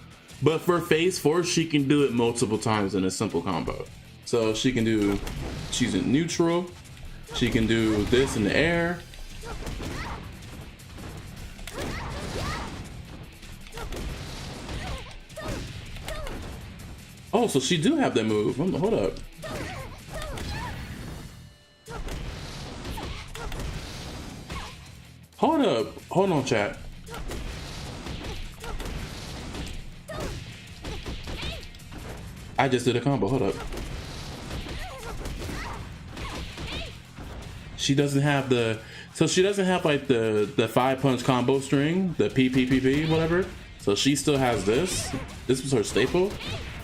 but for phase 4, she can do it multiple times in a simple combo. So she's in neutral. She can do this in the air. Oh, so she do have that move. Hold up. Hold up. Hold on, chat. I just did a combo. Hold up. She doesn't have she doesn't have like the 5-punch combo string, the PPPP, whatever. So she still has this. This was her staple.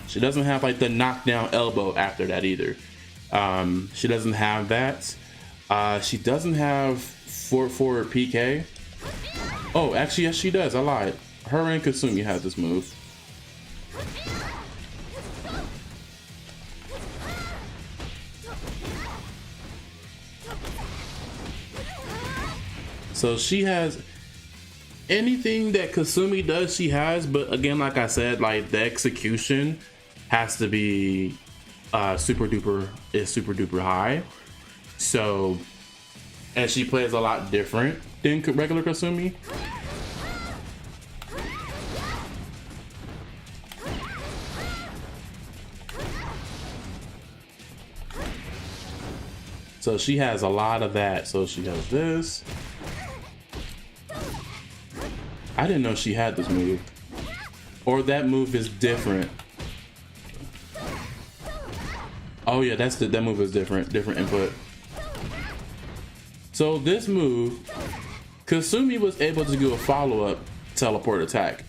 She doesn't have like the knockdown elbow after that either. She doesn't have that. She doesn't have forward PK. Oh, actually, yes, she does. I lied. Her and Kasumi has this move. So she has anything that Kasumi does, she has, but again, like I said, like the execution has to be super duper high. So, and she plays a lot different than regular Kasumi. So she has a lot of that. So she has this. I didn't know she had this move. Or that move is different. Oh yeah, that move is different input. So this move, Kasumi was able to do a follow-up teleport attack.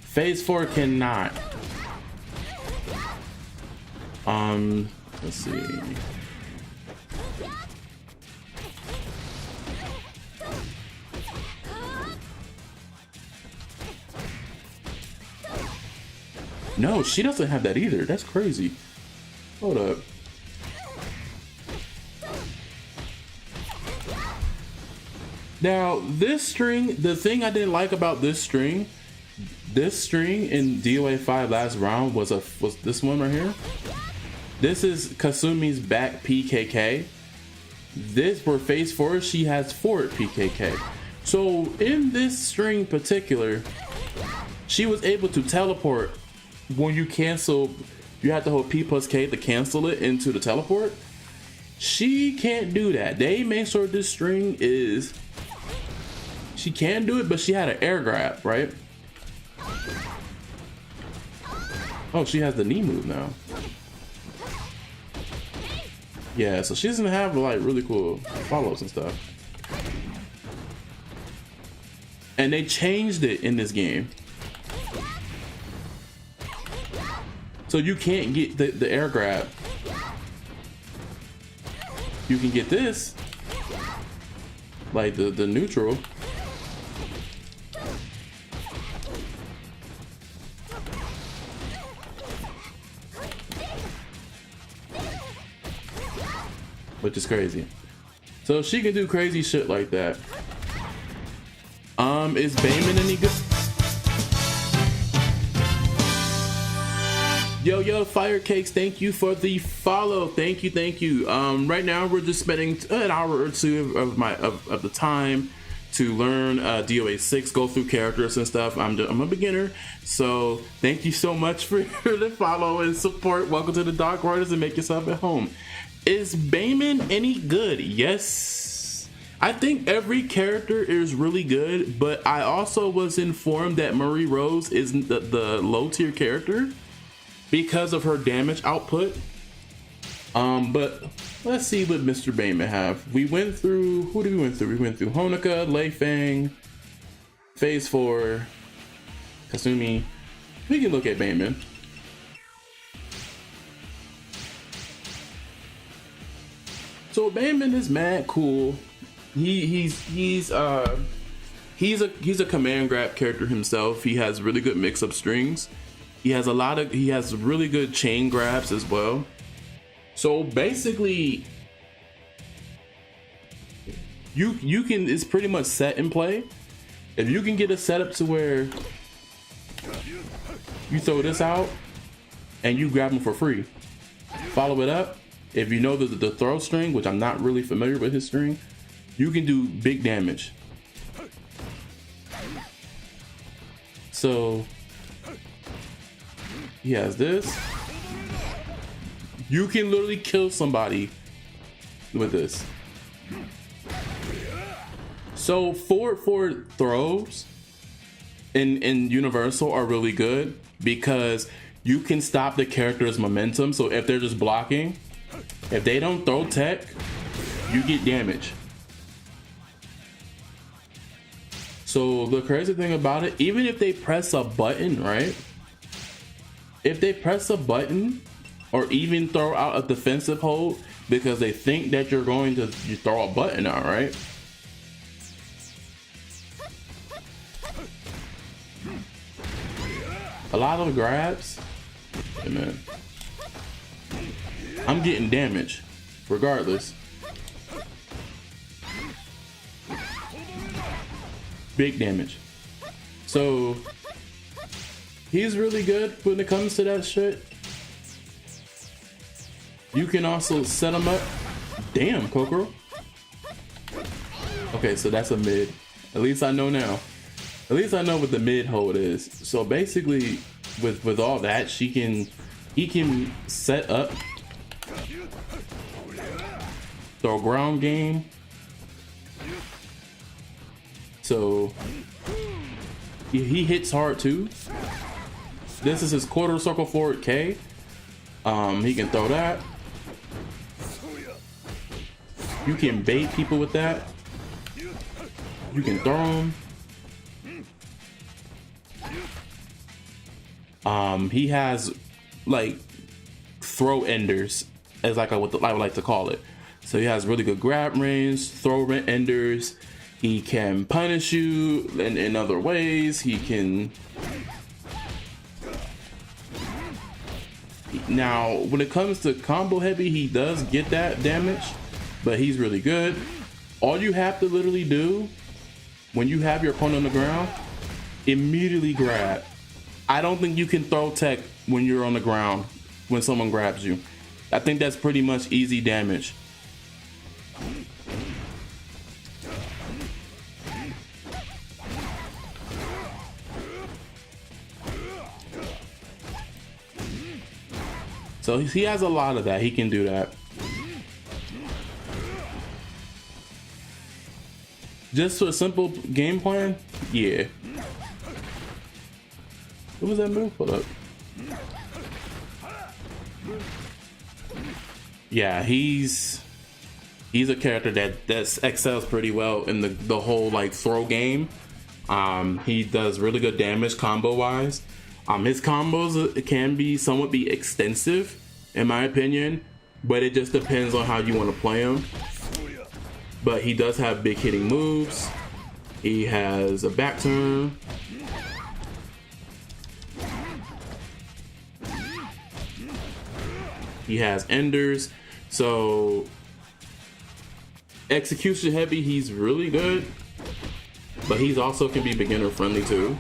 Phase 4 cannot. Let's see. No, she doesn't have that either. That's crazy. Hold up. Now, this string, the thing I didn't like about this string in DOA 5 last round was this one right here. This is Kasumi's back PKK. This, for phase 4, she has forward PKK. So in this string particular, she was able to teleport when you cancel. You have to hold P plus K to cancel it into the teleport. She can't do that. They made sure this string is, she can do it, but she had an air grab, right? Oh, she has the knee move now. Yeah, so she doesn't have like really cool follows and stuff. And they changed it in this game. So you can't get the air grab. You can get this, like the neutral. Which is crazy. So she can do crazy shit like that. Is Bayman any good? Yo, Fire Cakes, thank you for the follow. Thank you. Right now we're just spending an hour or two of the time to learn DOA 6, go through characters and stuff. I'm a beginner, so thank you so much for the follow and support. Welcome to the Dark Waters and make yourself at home. Is Bayman any good? Yes. I think every character is really good, but I also was informed that Marie Rose isn't the low tier character because of her damage output. But let's see what Mr. Bayman have. We went through, who did we went through? We went through Honoka, Lei Fang, Phase 4, Kasumi. We can look at Bayman. So Bayman is mad cool. He's a command grab character himself. He has really good mix up strings. He has really good chain grabs as well. So basically you can, it's pretty much set in play. If you can get a setup to where you throw this out and you grab him for free, follow it up. If you know the throw string, which I'm not really familiar with his string, you can do big damage. So he has this. You can literally kill somebody with this. So forward throws in Universal are really good because you can stop the character's momentum. So if they're just blocking, if they don't throw tech, you get damage. So the crazy thing about it, even if they press a button, right? If they press a button or even throw out a defensive hold because they think that you're going to throw a button out, right? A lot of grabs, hey man, I'm getting damage regardless. Big damage. So he's really good when it comes to that shit. You can also set him up. Damn, Kokoro. Okay, so that's a mid. At least I know now. At least I know what the mid hold is. So basically, with all that, he can set up, throw ground game. So he hits hard too. This is his quarter circle forward K. He can throw that. You can bait people with that. You can throw them. He has like throw enders, as I would like to call it. So he has really good grab range, throw enders. He can punish you in other ways. He can. Now, when it comes to combo heavy, he does get that damage, but he's really good. All you have to literally do when you have your opponent on the ground, immediately grab. I don't think you can throw tech when you're on the ground when someone grabs you. I think that's pretty much easy damage. So he has a lot of that. He can do that. Just for a simple game plan, yeah. What was that move? Hold up. Yeah, he's a character that excels pretty well in the whole like throw game. He does really good damage combo wise. His combos can be somewhat extensive in my opinion, but it just depends on how you want to play him. But he does have big hitting moves. He has a back turn. He has enders. So execution heavy, he's really good, but he's also can be beginner friendly too.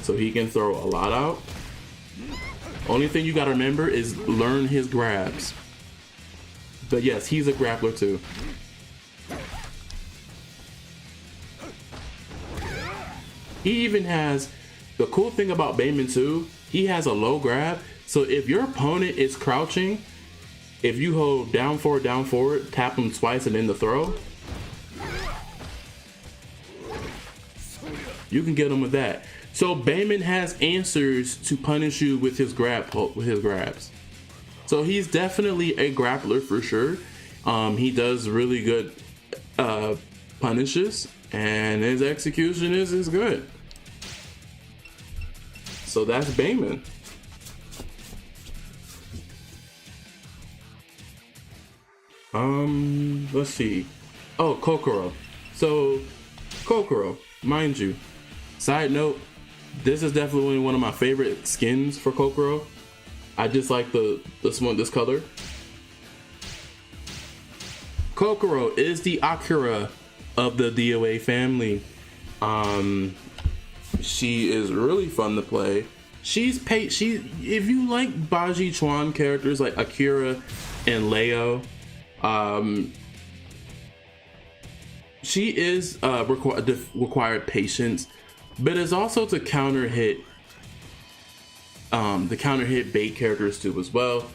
So he can throw a lot out. Only thing you gotta remember is learn his grabs. But yes, he's a grappler too. He even has, the cool thing about Bayman too, he has a low grab. So if your opponent is crouching, if you hold down forward, tap him twice and then the throw, you can get him with that. So Bayman has answers to punish you with his grabs. So he's definitely a grappler for sure. He does really good punishes, and his execution is good. So that's Bayman. Let's see. Oh, Kokoro. So Kokoro, mind you, side note, this is definitely one of my favorite skins for Kokoro. I just like this color. Kokoro is the Akira of the DOA family. She is really fun to play. If you like Baji Chuan characters like Akira and Leo, she is required patience, but it's also to counter hit the counter hit bait characters too as well.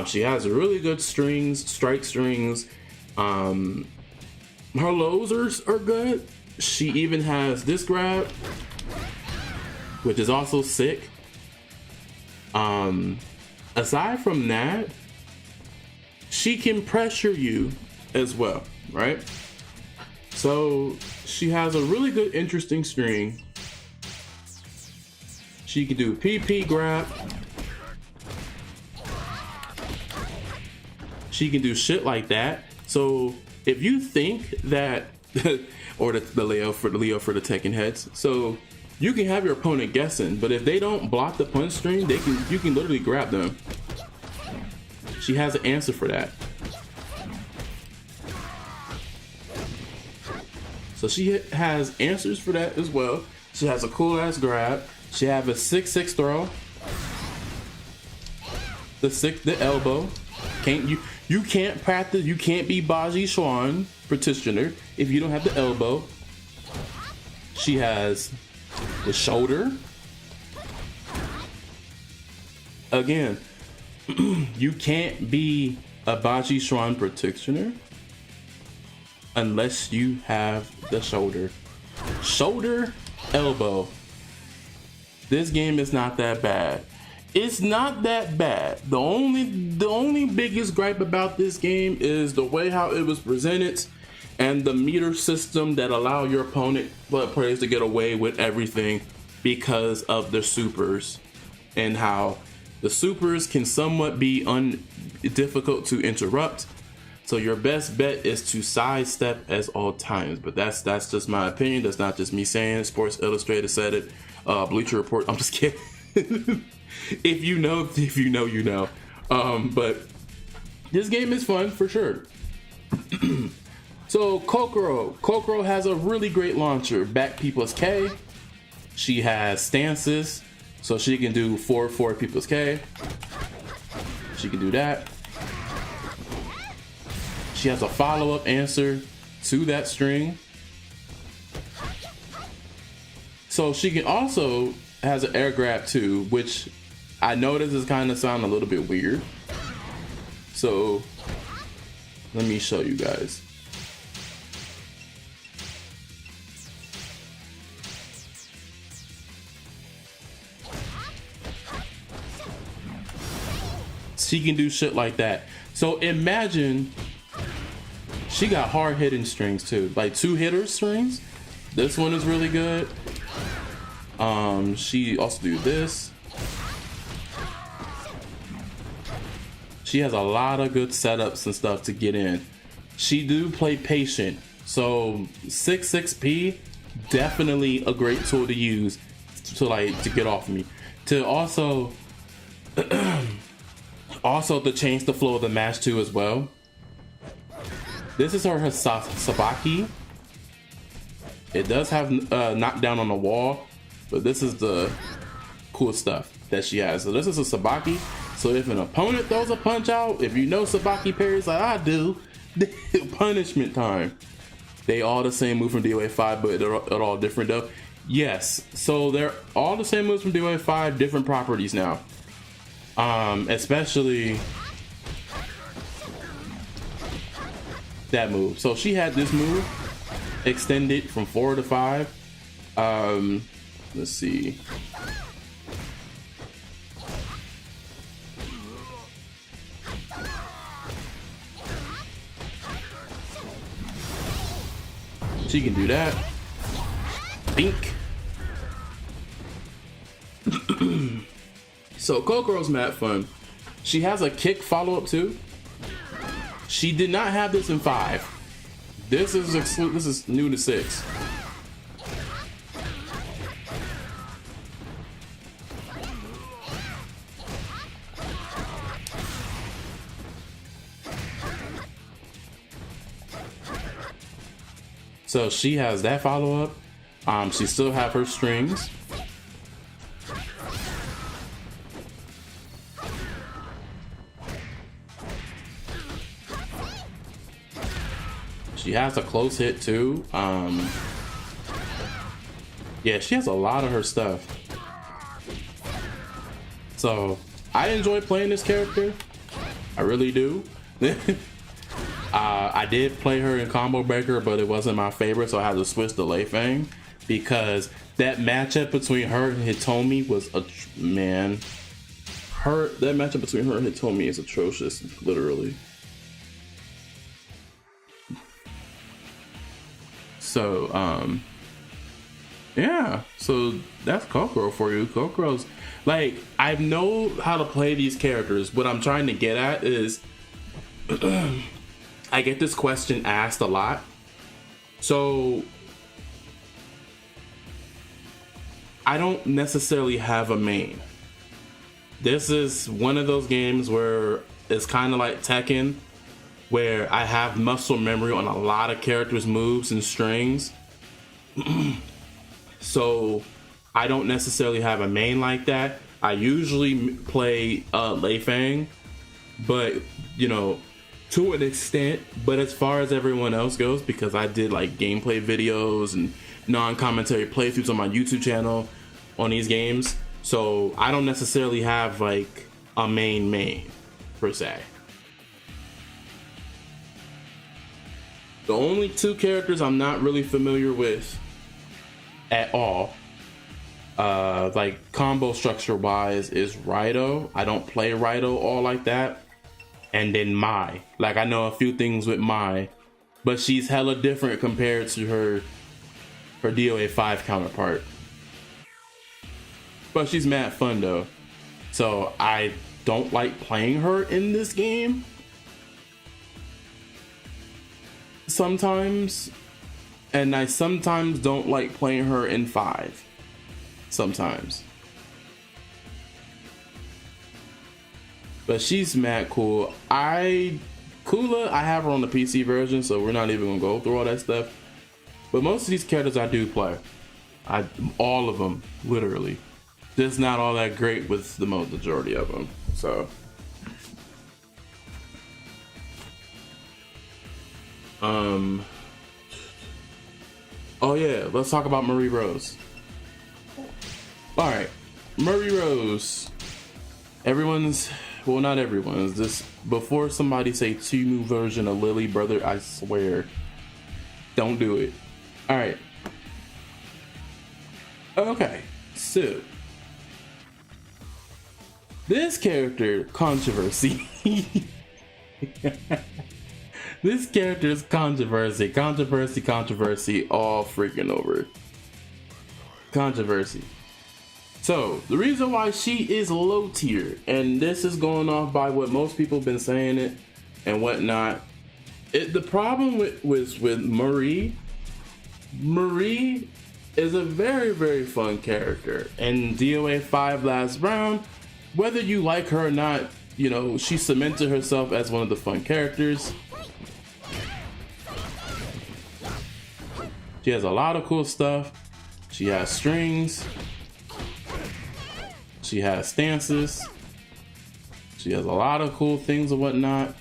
She has really good strike strings. Her lows are good. She even has this grab, which is also sick. Aside from that, she can pressure you as well, right? So she has a really good, interesting string. She can do PP grab. She can do shit like that. So if you think that, or the Leo for the Tekken heads, so you can have your opponent guessing, but if they don't block the punch string, you can literally grab them. She has an answer for that. So she has answers for that as well. She has a cool ass grab. She have a 6-6 throw. The elbow. You can't practice. You can't be Baji Chuan practitioner if you don't have the elbow. She has the shoulder. Again, you can't be a Baji Chuan practitioner unless you have the shoulder. Shoulder, elbow. This game is not that bad. It's not that bad. The only biggest gripe about this game is the way how it was presented and the meter system that allow your opponent players to get away with everything because of the supers, and how the supers can somewhat be difficult to interrupt. So your best bet is to sidestep at all times. But that's just my opinion. That's not just me saying. Sports Illustrated said it. Bleacher Report. I'm just kidding. If you know, you know. But this game is fun for sure. So Kokoro has a really great launcher. Back P plus K. She has stances, so she can do 4 P plus K. She can do that. She has a follow-up answer to that string. So she can also has an air grab too, which I know this is kind of sound a little bit weird. So let me show you guys. She can do shit like that. So imagine she got hard hitting strings too, like 2 hitter strings. This one is really good. She also do this. She has a lot of good setups and stuff to get in. She do play patient, so 6p definitely a great tool to use to get off me. To also to change the flow of the match too as well. This is her Sabaki. It does have knockdown on the wall, but this is the cool stuff that she has. So this is a Sabaki. So if an opponent throws a punch out, if you know Sabaki parries like I do, punishment time. They all the same move from DOA 5, but they're all different though. Yes, so they're all the same moves from DOA 5, different properties now. Especially that move. So she had this move extended from 4 to 5. Let's see. She can do that. Bink. So Kokoro's mad fun. She has a kick follow-up too. She did not have this in 5. This is new to 6. So she has that follow-up. She still have her strings. She has a close hit too. Yeah, she has a lot of her stuff. So I enjoy playing this character. I really do. I did play her in Combo Breaker, but it wasn't my favorite, so I had to switch to Lei Fang because that matchup between her and Hitomi was man. That matchup between her and Hitomi is atrocious, literally. So yeah, so that's Kokoro for you. Kokoro's like, I know how to play these characters. What I'm trying to get at is I get this question asked a lot. So I don't necessarily have a main. This is one of those games where it's kind of like Tekken, where I have muscle memory on a lot of characters' moves and strings. So I don't necessarily have a main like that. I usually play Lei Fang, but you know, to an extent. But as far as everyone else goes, because I did like gameplay videos and non-commentary playthroughs on my YouTube channel on these games, so I don't necessarily have like a main per se. The only two characters I'm not really familiar with at all, like combo structure wise, is Raito. I don't play Raito all like that. And then Mai. Like, I know a few things with Mai, but she's hella different compared to her DOA 5 counterpart. But she's mad fun though. So I don't like playing her in this game sometimes, and I sometimes don't like playing her in 5 sometimes. But she's mad cool. Kula, I have her on the PC version, so we're not even gonna go through all that stuff. But most of these characters I do play. All of them, literally. Just not all that great with the majority of them. So. Oh yeah, let's talk about Marie Rose. All right, Marie Rose. Well, not everyone's. This before somebody say Temu version of Lily, brother, I swear, don't do it. All right. Okay, so this character controversy. This character is controversy all freaking over. Controversy. So the reason why she is low tier, and this is going off by what most people have been saying it and whatnot. The problem with Marie is a very, very fun character. And DOA 5 Last Round, whether you like her or not, you know, she cemented herself as one of the fun characters. She has a lot of cool stuff. She has strings. She has stances. She has a lot of cool things and whatnot.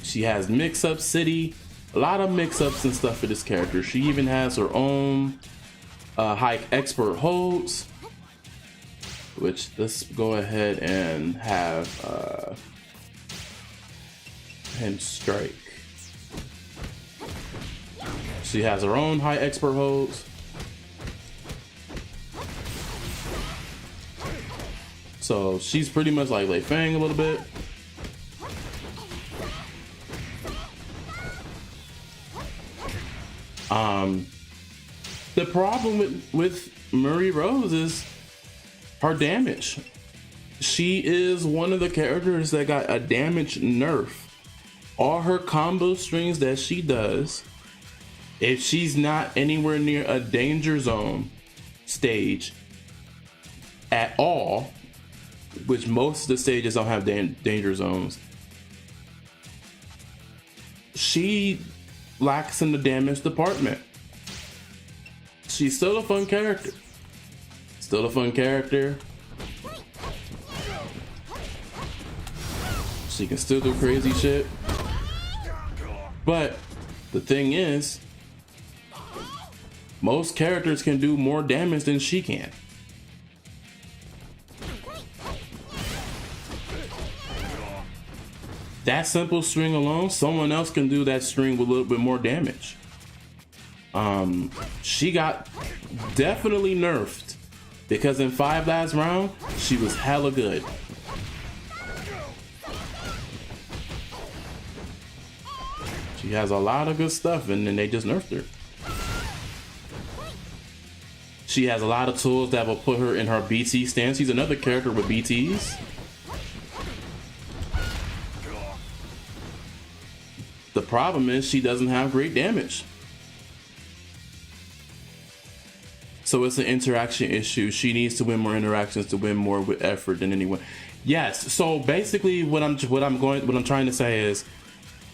She has mix-up city. A lot of mix-ups and stuff for this character. She even has her own high expert holds, which let's go ahead and have him strike. She has her own high expert holds. So she's pretty much like Lei Fang a little bit. The problem with Marie Rose is her damage. She is one of the characters that got a damage nerf. All her combo strings that she does, if she's not anywhere near a danger zone stage at all, which most of the stages don't have danger zones, she lacks in the damage department. She's still a fun character. Still a fun character. She can still do crazy shit. But the thing is, most characters can do more damage than she can. That simple string alone, someone else can do that string with a little bit more damage. She got definitely nerfed because in 5 Last Round, she was hella good. She has a lot of good stuff and then they just nerfed her. She has a lot of tools that will put her in her BT stance. She's another character with BTs. The problem is she doesn't have great damage. So it's an interaction issue. She needs to win more interactions to win more with effort than anyone. Yes. So basically, what I'm trying to say is,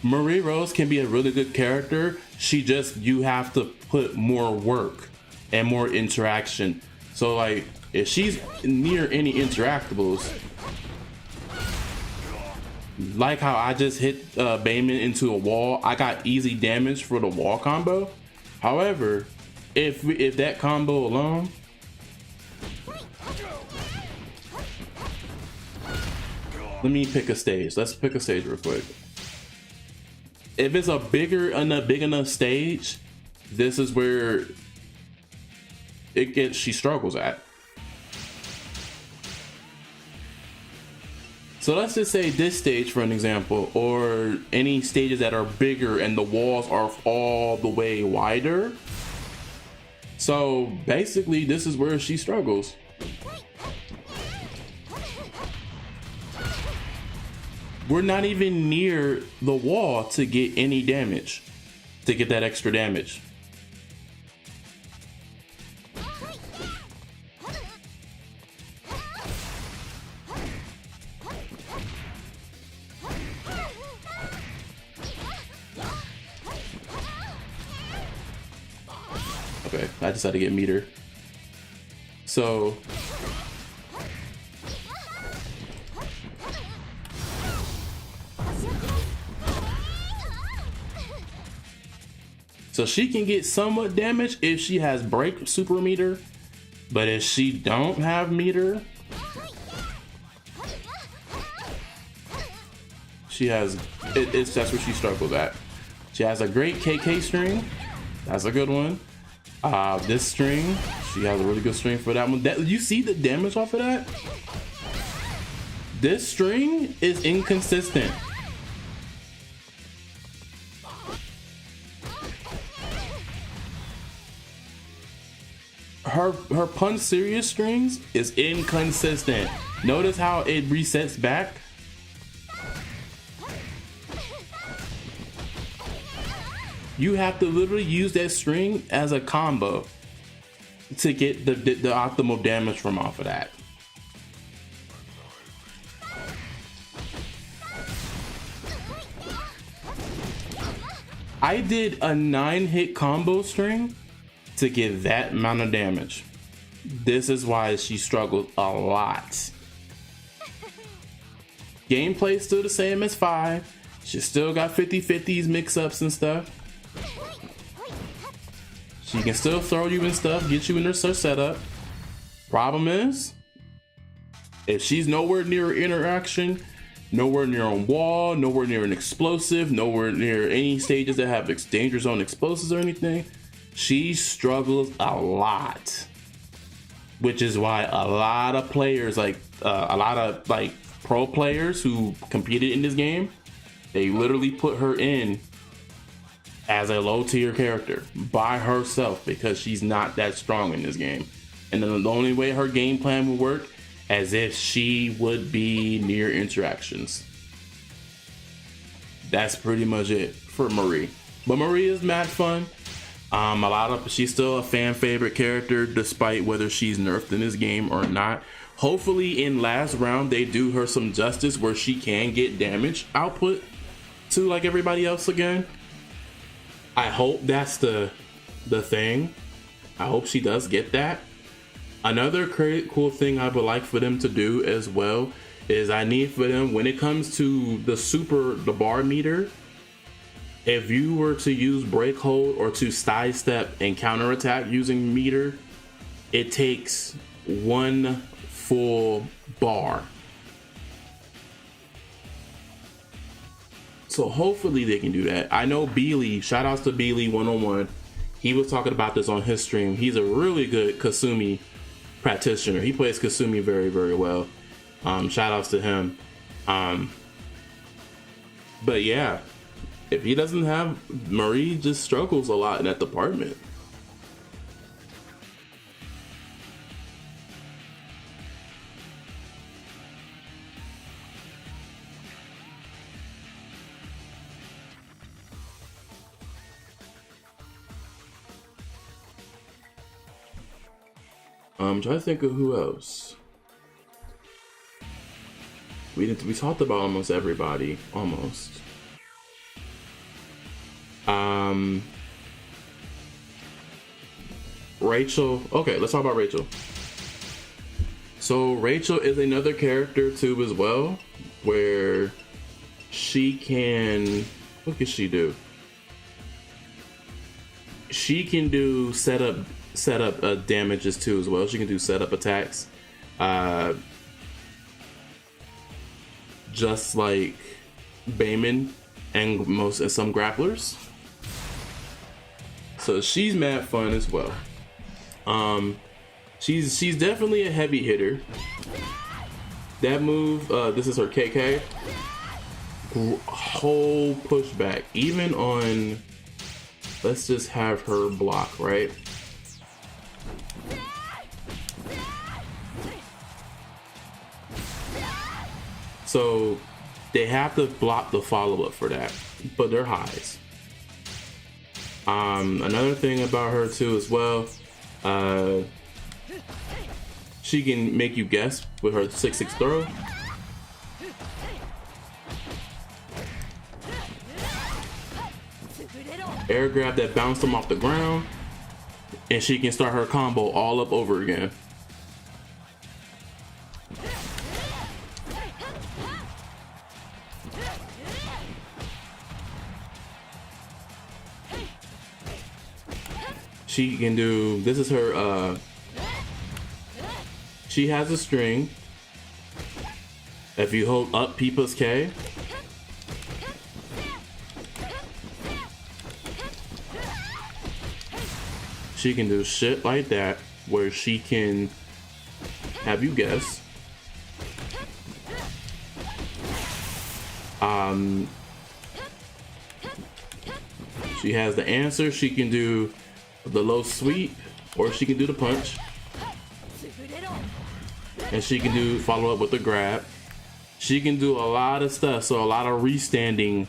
Marie Rose can be a really good character. You have to put more work and more interaction. So like, if she's near any interactables, like how I just hit Bayman into a wall, I got easy damage for the wall combo. However, if that combo alone, let me pick a stage. Let's pick a stage real quick. If it's a big enough stage, this is where she struggles at. So let's just say this stage for an example, or any stages that are bigger and the walls are all the way wider. So basically this is where she struggles. We're not even near the wall to get any damage, to get that extra damage. Okay, I just had to get meter. So she can get somewhat damage if she has break super meter, but if she don't have meter, that's where she struggles at. She has a great KK string. That's a good one. This string, she has a really good string for that one. You see the damage off of that? This string is inconsistent. her punch serious strings is inconsistent. Notice how it resets back. You have to literally use that string as a combo to get the optimal damage from off of that. I did a 9-hit combo string to get that amount of damage. This is why she struggled a lot. Gameplay still the same as 5. She still got 50-50s mix-ups and stuff. She can still throw you and stuff, get you in her setup. Problem is, if she's nowhere near interaction, nowhere near a wall, nowhere near an explosive, nowhere near any stages that have danger zone explosives or anything, she struggles a lot. Which is why a lot of players, like a lot of like pro players who competed in this game, they literally put her in as a low tier character by herself because she's not that strong in this game. And then the only way her game plan would work as if she would be near interactions. That's pretty much it for Marie. But Marie is mad fun. She's still a fan favorite character despite whether she's nerfed in this game or not. Hopefully in last round they do her some justice where she can get damage output to like everybody else again. I hope that's the thing. I hope she does get that. Another cool thing I would like for them to do as well is I need for them, when it comes to the bar meter, if you were to use break hold or to sidestep and counterattack using meter, it takes 1 full bar. So hopefully they can do that. I know Beely, shout outs to Beely 101. He was talking about this on his stream. He's a really good Kasumi practitioner. He plays Kasumi very, very well. Shout outs to him. But yeah, if he doesn't have, Marie just struggles a lot in that department. I'm trying to think of who else. We talked about almost everybody, almost. Rachel. Okay, let's talk about Rachel. So Rachel is another character too as well, where she can. What can she do? She can do setup damages too as well. She can do setup attacks, just like Bayman and some grapplers. So she's mad fun as well. She's definitely a heavy hitter. That move, this is her KK. Whole pushback, even on. Let's just have her block, right? So they have to block the follow-up for that, but they're highs. Another thing about her too as well, she can make you guess with her 6-6 throw. Air grab that bounced them off the ground, and she can start her combo all up over again. She can do, this is her, she has a string. If you hold up P plus K, she can do shit like that where she can have you guess. She has the answer. She can do the low sweep or she can do the punch, and she can do follow up with the grab. She can do a lot of stuff, so a lot of restanding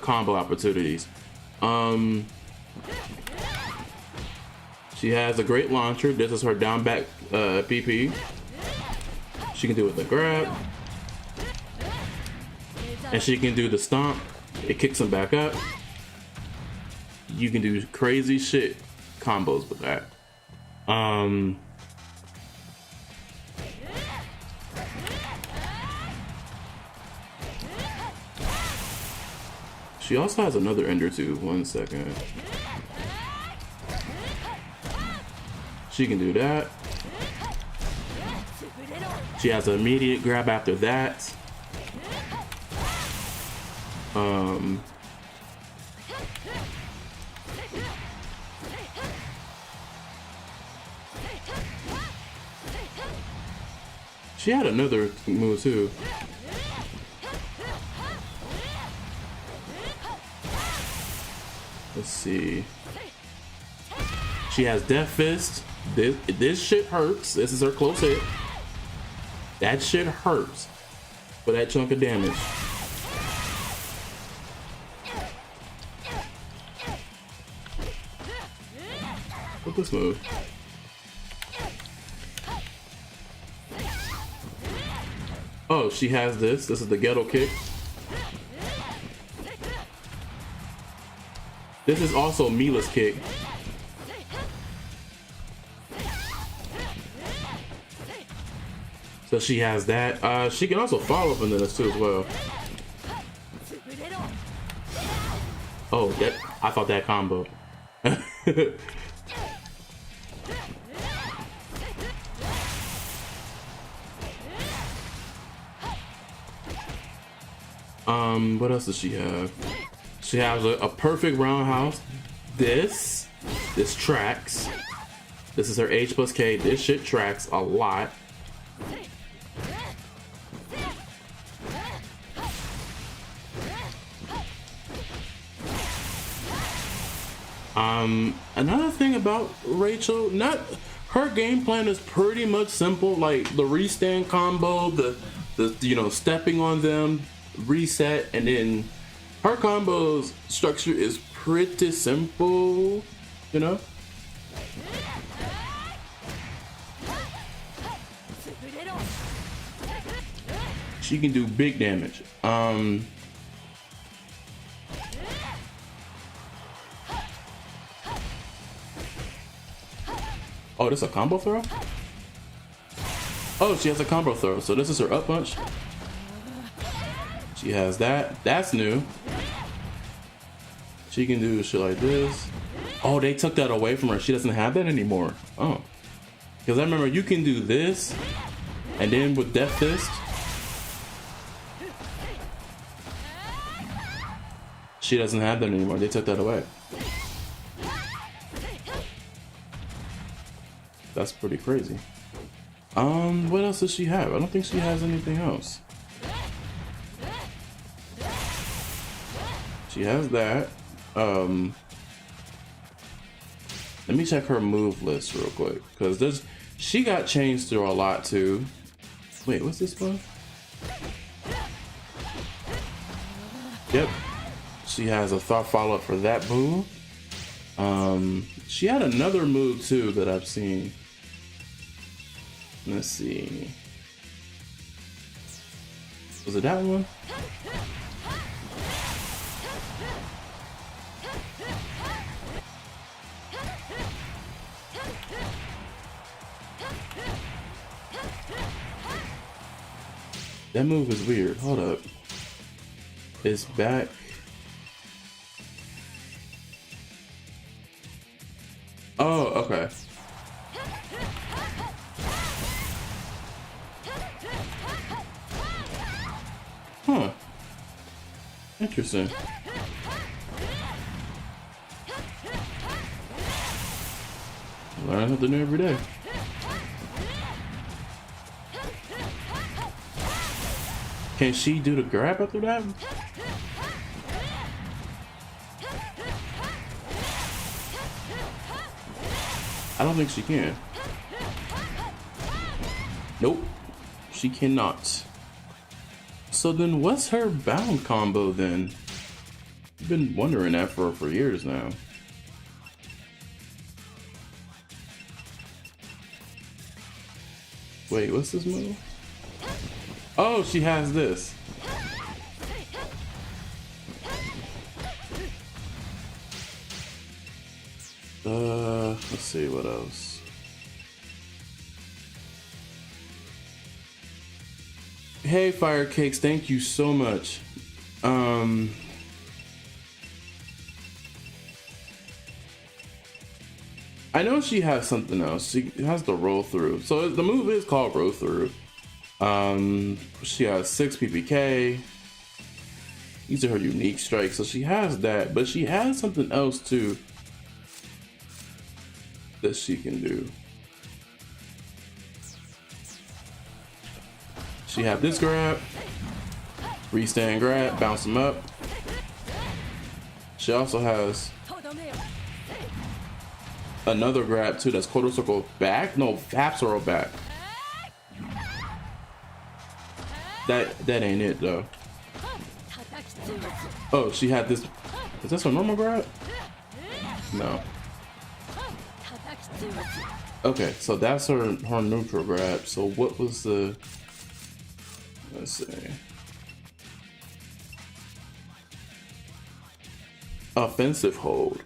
combo opportunities. She has a great launcher. This is her down back PP. She can do it with the grab, and she can do the stomp. It kicks them back up. You can do crazy shit combos with that. She also has another ender too. 1 second. She can do that. She has an immediate grab after that. She had another move too. Let's see. She has Death Fist. This shit hurts. This is her close hit. That shit hurts for that chunk of damage. What's this move? Oh, she has this. This is the ghetto kick. This is also Mila's kick. So she has that. She can also follow up into this too as well. Oh, that I thought that combo. What else does she have? She has a perfect roundhouse. This tracks. This is her H plus K. This shit tracks a lot. Another thing about Rachel, her game plan is pretty much simple, like the restand combo, the you know, stepping on them, reset, and then her combos structure is pretty simple, you know? She can do big damage. Oh, this is a combo throw? Oh, she has a combo throw. So this is her up punch. She has that. That's new. She can do shit like this. Oh, they took that away from her. She doesn't have that anymore. Oh. Because I remember you can do this. And then with Death Fist. She doesn't have that anymore. They took that away. That's pretty crazy. What else does she have? I don't think she has anything else. She has that. Let me check her move list real quick, because she got changed through a lot too. Wait, what's this one? Yep. She has a thought follow-up for that move. She had another move too that I've seen. Let's see. Was it that one? That move is weird. Hold up. It's back. Oh, okay. Huh. Interesting. Learn something new every day. Can she do the grab after that? I don't think she can. Nope, she cannot. So then what's her bound combo then? I've been wondering that for years now. Wait, what's this move? Oh, she has this. Let's see what else. Hey, Fire Cakes, thank you so much. I know she has something else. She has the roll through. So the move is called roll through. She has 6 PPK. These are her unique strikes. So she has that, but she has something else too that she can do. She have this grab, restand grab, bounce them up. She also has another grab too, that's quarter circle back. No, half circle back. That ain't it though. Oh, she had this. Is this a normal grab? No. Okay, so that's her neutral grab. So what was the? Let's see. Offensive hold.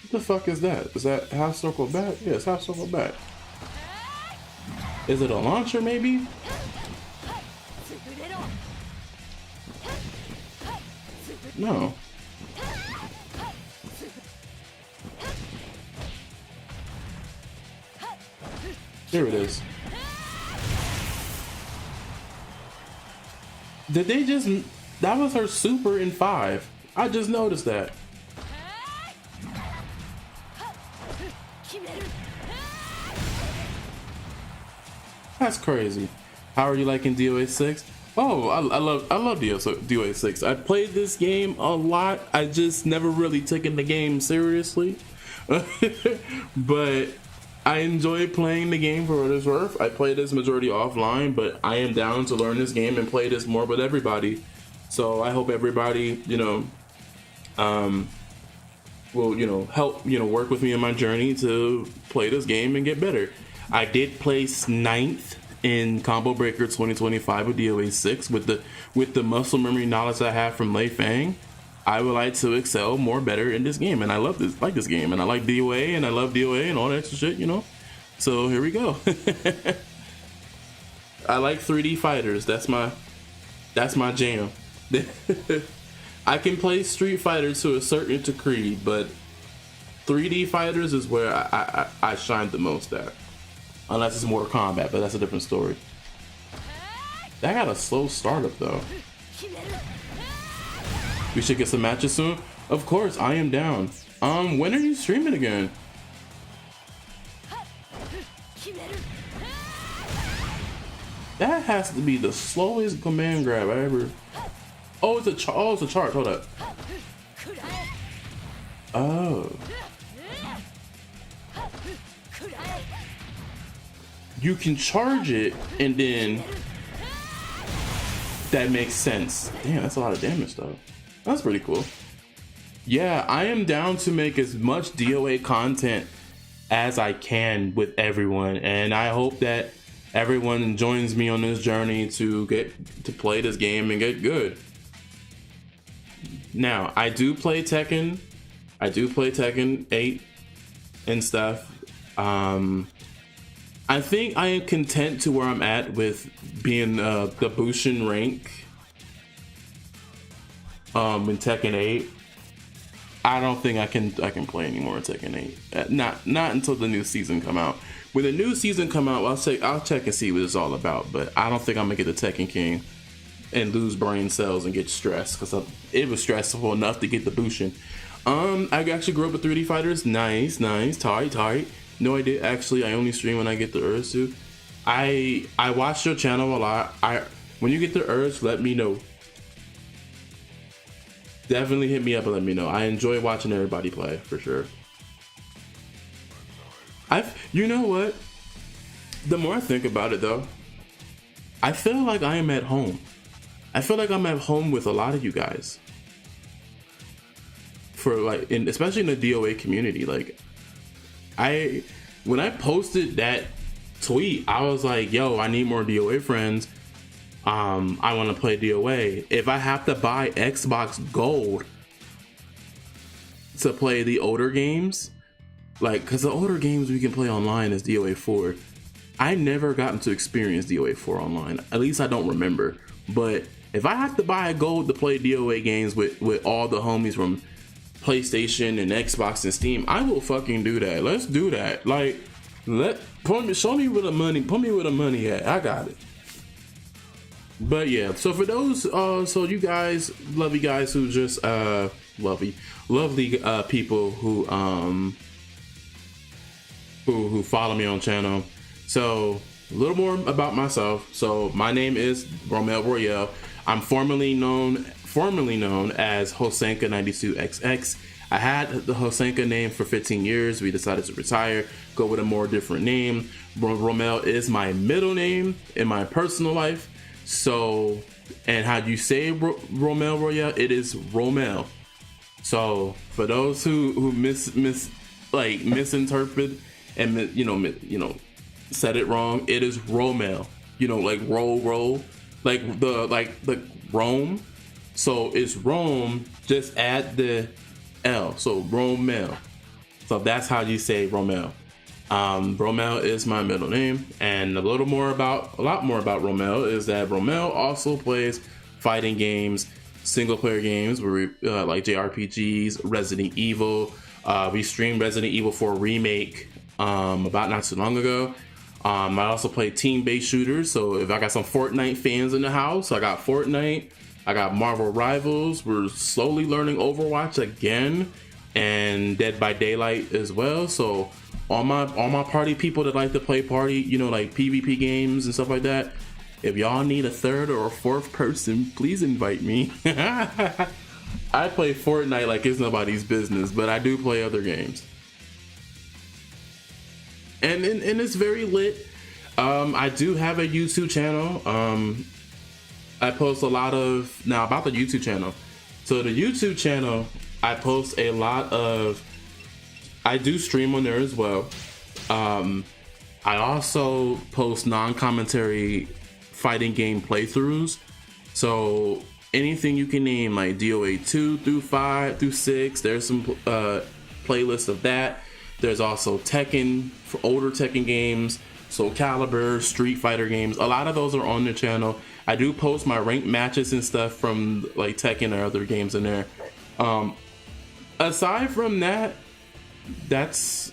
What the fuck is that? Is that half circle back? Yeah, it's half circle back. Is it a launcher maybe? No. Here it is. Did they just... That was her super in 5. I just noticed that. That's crazy. How are you liking DOA 6? Oh, I love DOA 6. I played this game a lot. I just never really taken the game seriously. But I enjoy playing the game for what it's worth. I play this majority offline, but I am down to learn this game and play this more with everybody. So I hope everybody, will, help, work with me in my journey to play this game and get better. I did place 9th in Combo Breaker 2025 with DOA 6 with the muscle memory knowledge I have from Lei Fang. I would like to excel more better in this game, and I like this game, and I like DOA, and I love DOA and all that extra shit, So here we go. I like 3D fighters. That's my jam. I can play Street Fighter to a certain degree, but 3D fighters is where I shine the most at. Unless it's Mortal Kombat, but that's a different story. That got a slow startup though. We should get some matches soon. Of course, I am down. When are you streaming again? That has to be the slowest command grab I ever. Oh, it's a charge. Hold up. Oh. You can charge it, and then that makes sense. Damn, that's a lot of damage though. That's pretty cool. Yeah, I am down to make as much DOA content as I can with everyone, and I hope that everyone joins me on this journey to get to play this game and get good. Now, I do play Tekken 8 and stuff. I think I am content to where I'm at with being the Bushin rank in Tekken 8. I don't think I can play anymore in Tekken 8. Not until the new season come out. When the new season come out, I'll check and see what it's all about. But I don't think I'm gonna get the Tekken King and lose brain cells and get stressed, because it was stressful enough to get the Bushin. I actually grew up with 3D fighters. Nice, tight. No, I did actually. I only stream when I get the Ursu. I watch your channel a lot. When you get the urge, let me know. Definitely hit me up and let me know. I enjoy watching everybody play for sure. You know what? The more I think about it though, I feel like I am at home. I feel like I'm at home with a lot of you guys. For like, especially in the DOA community. Like, when I posted that tweet, I was like, yo, I need more DOA friends. I want to play DOA. If I have to buy Xbox Gold to play the older games, like, because the older games we can play online is DOA 4. I never gotten to experience DOA 4 online. At least I don't remember. But if I have to buy a Gold to play DOA games with all the homies from PlayStation and Xbox and Steam, I will fucking do that. Let's do that. Like, show me where the money, put me where the money at. I got it. But yeah, so for those, so you guys, lovely guys who just, lovely people who follow me on channel. So a little more about myself. So my name is Romel Royale. I'm formerly known as Hosenka92XX. I had the Hosenka name for 15 years. We decided to retire, go with a more different name. Romel is my middle name in my personal life. So, and how do you say Romel Royale? It is Romel. So for those who misinterpret and said it wrong, it is Romel. Like roll, like the Rome. So it's Rome. Just add the L. So Romel. So that's how you say Romel. Romel is my middle name, and a lot more about Romel is that Romel also plays fighting games, single player games where we like JRPGs, Resident Evil. We streamed Resident Evil 4 Remake about not too long ago. I also play team-based shooters, so if I got some Fortnite fans in the house, I got Fortnite. I got Marvel Rivals. We're slowly learning Overwatch again, and Dead by Daylight as well. So all my party people that like to play party, like PvP games and stuff like that, if y'all need a third or a fourth person, please invite me. I play Fortnite like it's nobody's business, but I do play other games. And it's very lit. I do have a YouTube channel. I post a lot of, now about the YouTube channel. So the YouTube channel, I post a lot of, I do stream on there as well. I also post non-commentary fighting game playthroughs. So anything you can name, like DOA 2 through 5 through 6, there's some playlists of that. There's also Tekken, for older Tekken games, Soul Calibur, Street Fighter games. A lot of those are on the channel. I do post my ranked matches and stuff from like Tekken or other games in there. Aside from that,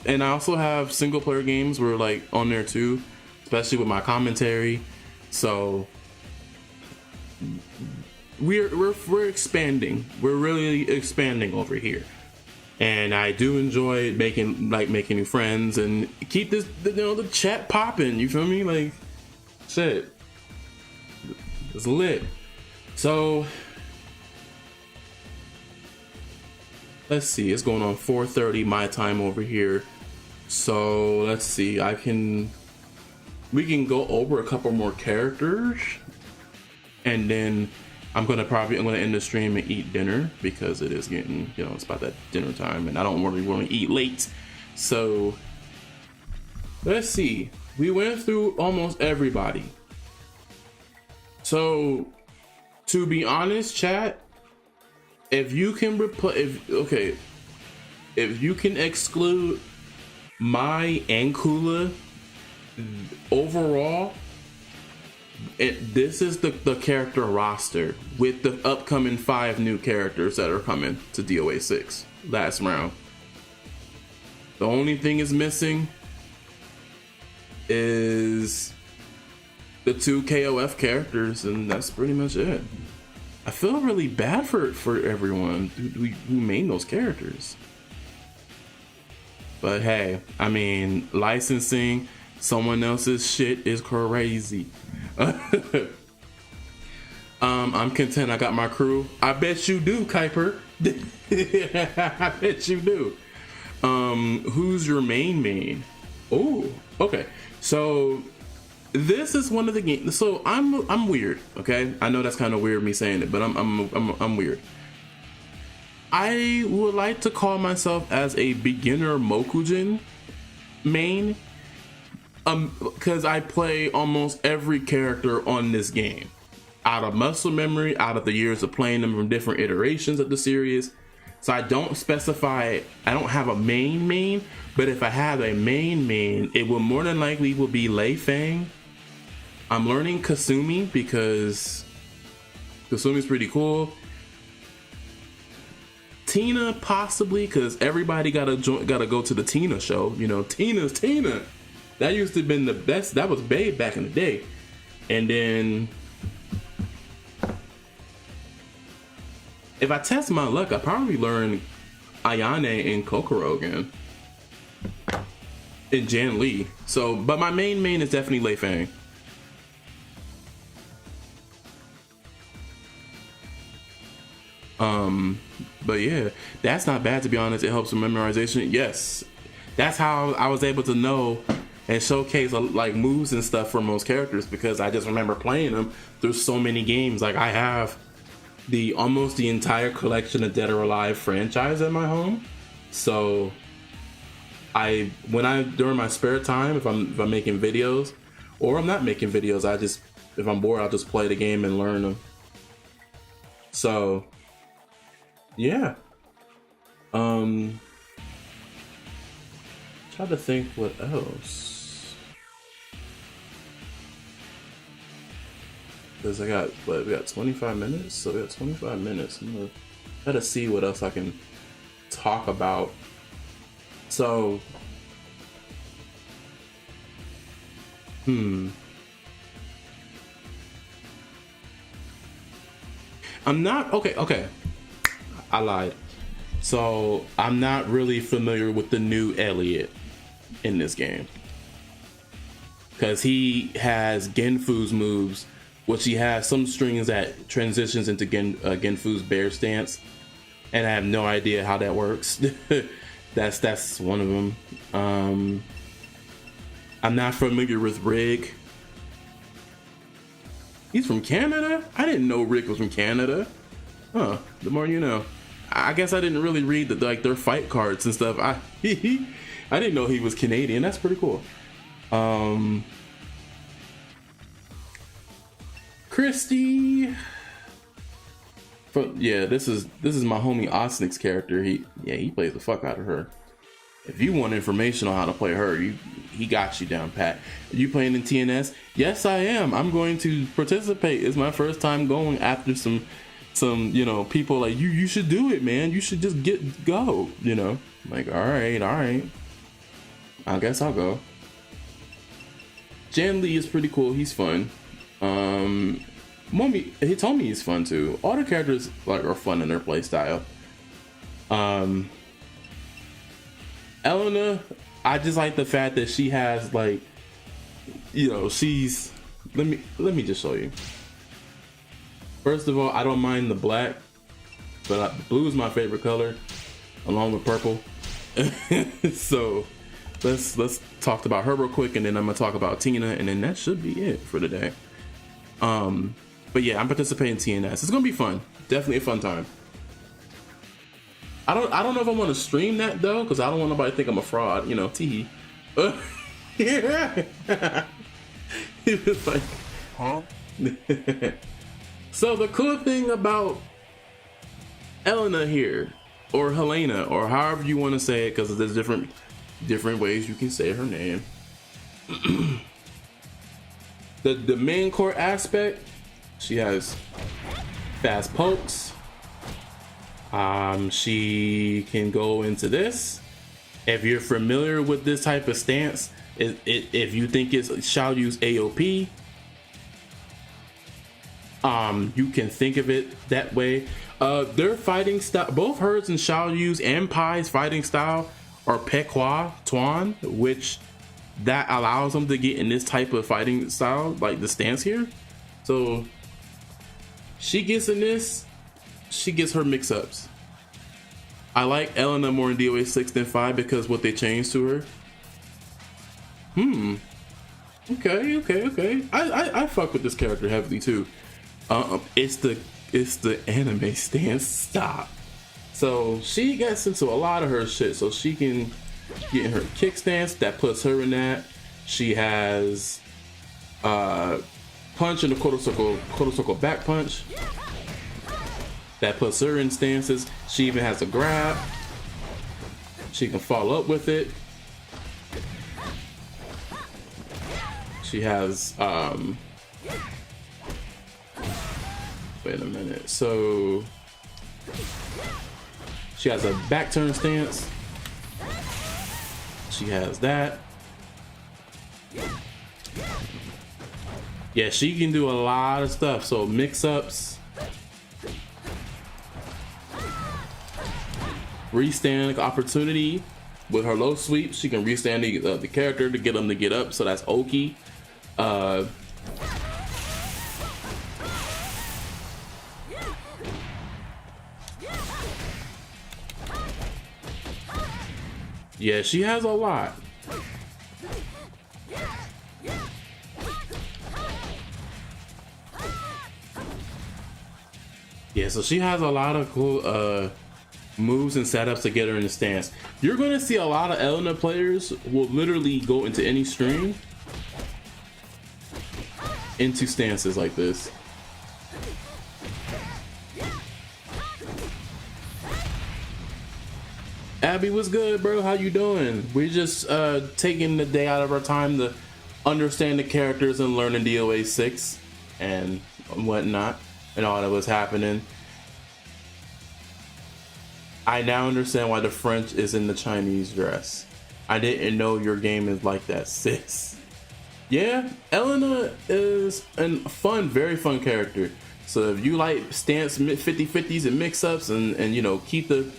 and I also have single player games where like on there too, especially with my commentary. So we're expanding. We're really expanding over here. And I do enjoy making new friends and keep this, the chat popping. You feel me? Like, shit, it's lit. So let's see. It's going on 4:30 my time over here. So let's see. We can go over a couple more characters, and then I'm gonna end the stream and eat dinner because it is getting, it's about that dinner time, and I don't really want to eat late. So let's see. We went through almost everybody. So to be honest, chat, if you can exclude Mai and Kula overall, this is the character roster with the upcoming 5 new characters that are coming to DOA 6 last round. The only thing is missing is the 2 KOF characters, and that's pretty much it. I feel really bad for everyone who made those characters. But hey, I mean, licensing, Someone else's shit is crazy. I'm content. I got my crew. I bet you do, Kuiper. I bet you do. Who's your main? Oh, okay. So this is one of the games. So I'm weird. Okay, I know that's kind of weird me saying it, but I'm weird. I would like to call myself as a beginner Mokujin main, because I play almost every character on this game out of muscle memory, out of the years of playing them from different iterations of the series. So I don't specify, I don't have a main, but if I have a main, it will more than likely will be Lei Fang. I'm learning Kasumi because Kasumi's pretty cool. Tina possibly, because everybody gotta go to the Tina show. You know, Tina. That used to have been the best. That was Babe back in the day. And then if I test my luck, I probably learn Ayane and Kokoro again. And Jan Lee. So, but my main is definitely Lei Fang. But yeah, that's not bad, to be honest. It helps with memorization. Yes, that's how I was able to know and showcase like moves and stuff for most characters, because I just remember playing them through so many games. Like I have almost the entire collection of Dead or Alive franchise at my home. So during my spare time, if I'm making videos, or I'm not making videos, if I'm bored, I'll just play the game and learn them. So yeah. Try to think what else. Because we got 25 minutes, so we got 25 minutes. I'm gonna try to see what else I can talk about. So, I'm not okay. I lied. So I'm not really familiar with the new Elliot in this game, because he has Genfu's moves, which he has some strings that transitions into Genfu's bear stance, and I have no idea how that works. that's one of them. I'm not familiar with Rig. He's from Canada? I didn't know Rig was from Canada. Huh, the more you know. I guess I didn't really read their fight cards and stuff. I didn't know he was Canadian. That's pretty cool. Christy. This is my homie Osnick's character. He plays the fuck out of her. If you want information on how to play her, he got you down pat. Are you playing in TNS? Yes, I am. I'm going to participate. It's my first time going after some people like you should do it, man. You should just go, I'm like, all right. I guess I'll go. Jan Lee is pretty cool. He's fun. Momi, he told me he's fun too. All the characters are fun in their play style. Elena, I just like the fact that she has she's. Let me just show you. First of all, I don't mind the black, but blue is my favorite color, along with purple. So let's talk about her real quick, and then I'm gonna talk about Tina, and then that should be it for today. But yeah, I'm participating in TNS. It's gonna be fun. Definitely a fun time. I don't know if I want to stream that though, because I don't want nobody to think I'm a fraud. Tee. Yeah. He was like, huh? So the cool thing about Elena here, or Helena, or however you want to say it, because there's different ways you can say her name. The main core aspect, she has fast pokes. She can go into this. If you're familiar with this type of stance, if you think it's Xiaoyu's AOP, you can think of it that way. Their fighting style, both hers and Xiaoyu's and Pai's fighting style are Pei Hua Tuan, which that allows them to get in this type of fighting style, like the stance here. So she gets in this, she gets her mix-ups. I like Elena more in DOA 6 than 5 because what they changed to her. Okay. I fuck with this character heavily too. It's the anime stance. Stop. So she gets into a lot of her shit. So she can get in her kick stance. That puts her in that. She has punch in the quarter circle back punch. That puts her in stances. She even has a grab. She can follow up with it. She has wait a minute. So she has a back turn stance. She has that. Yeah, she can do a lot of stuff. So mix-ups. Restand opportunity with her low sweep. She can restand the character to get them to get up. So that's Oki. Yeah, she has a lot. Yeah, so she has a lot of cool moves and setups to get her in the stance. You're going to see a lot of Elena players will literally go into any stream into stances like this. Abby, what's good, bro? How you doing? We're just taking the day out of our time to understand the characters and learning DOA 6 and whatnot and all that was happening. I now understand why the French is in the Chinese dress. I didn't know your game is like that, sis. Yeah, Elena is a fun, very fun character. So if you like stance 50-50s and mix-ups and you know, keep the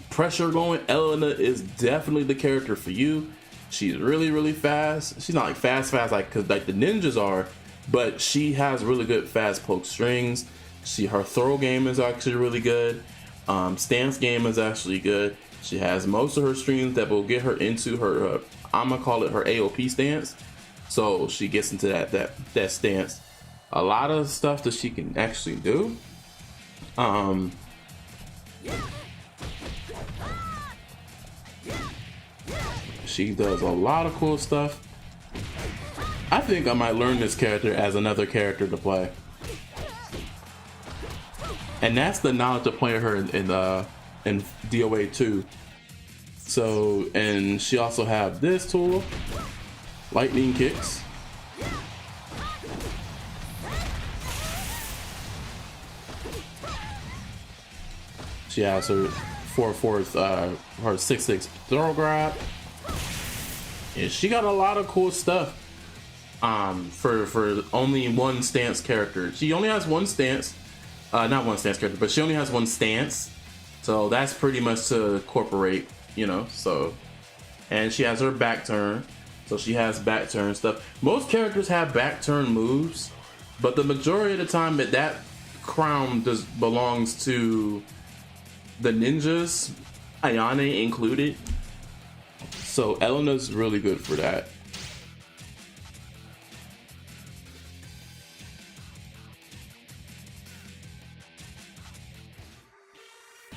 pressure going, Elena is definitely the character for you. She's really fast. She's not like fast like the ninjas are, but she has really good fast poke strings. Her throw game is actually really good. Stance game is actually good. She has most of her strings that will get her into her I'm gonna call it her AOP stance. So she gets into that stance. A lot of stuff that she can actually do. She does a lot of cool stuff. I think I might learn this character as another character to play. And that's the knowledge of playing her in DOA 2. So, and she also have this tool, lightning kicks. She has her 4/4, her 6/6 throw grab. And she got a lot of cool stuff. For only one stance character. She only has one stance. Not one stance character, but she only has one stance. So that's pretty much to incorporate, you know, so. And she has her back turn. So she has back turn stuff. Most characters have back turn moves, but the majority of the time that crown belongs to the ninjas, Ayane included. So Elena's really good for that.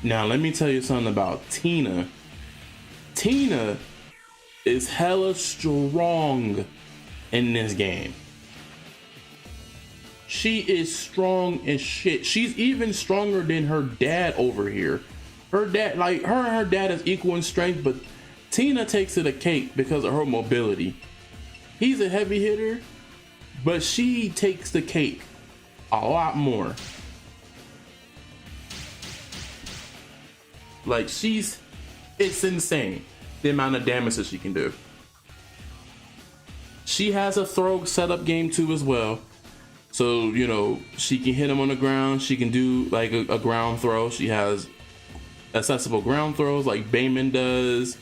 Now, let me tell you something about Tina. Tina is hella strong in this game. She is strong as shit. She's even stronger than her dad over here. Her dad, like her and her dad is equal in strength, but Tina takes it a cake because of her mobility. He's a heavy hitter, but she takes the cake a lot more. Like it's insane the amount of damage that she can do. She has a throw setup game too as well. So, you know, she can hit him on the ground. She can do like a ground throw. She has accessible ground throws like Bayman does.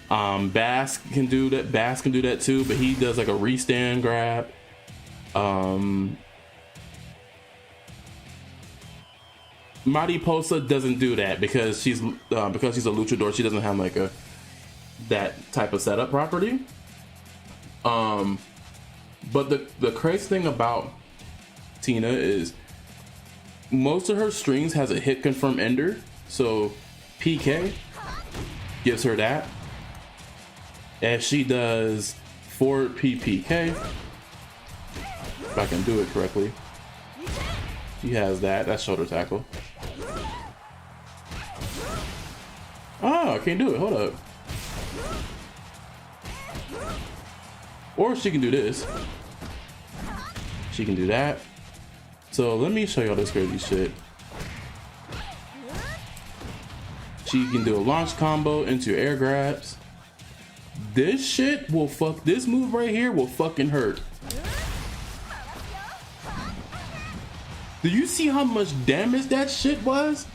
Bass can do that. Bass can do that too, but he does like a restand grab. Mariposa doesn't do that because she's a luchador. She doesn't have like that type of setup property. But the crazy thing about Tina is most of her strings has a hit confirm ender, so PK gives her that. As she does forward PPK, if I can do it correctly, she has that. That's shoulder tackle. Oh, I can't do it. Hold up. Or she can do this. She can do that. So let me show y'all this crazy shit. She can do a launch combo into air grabs. This shit will this move right here will fucking hurt. Do you see how much damage that shit was?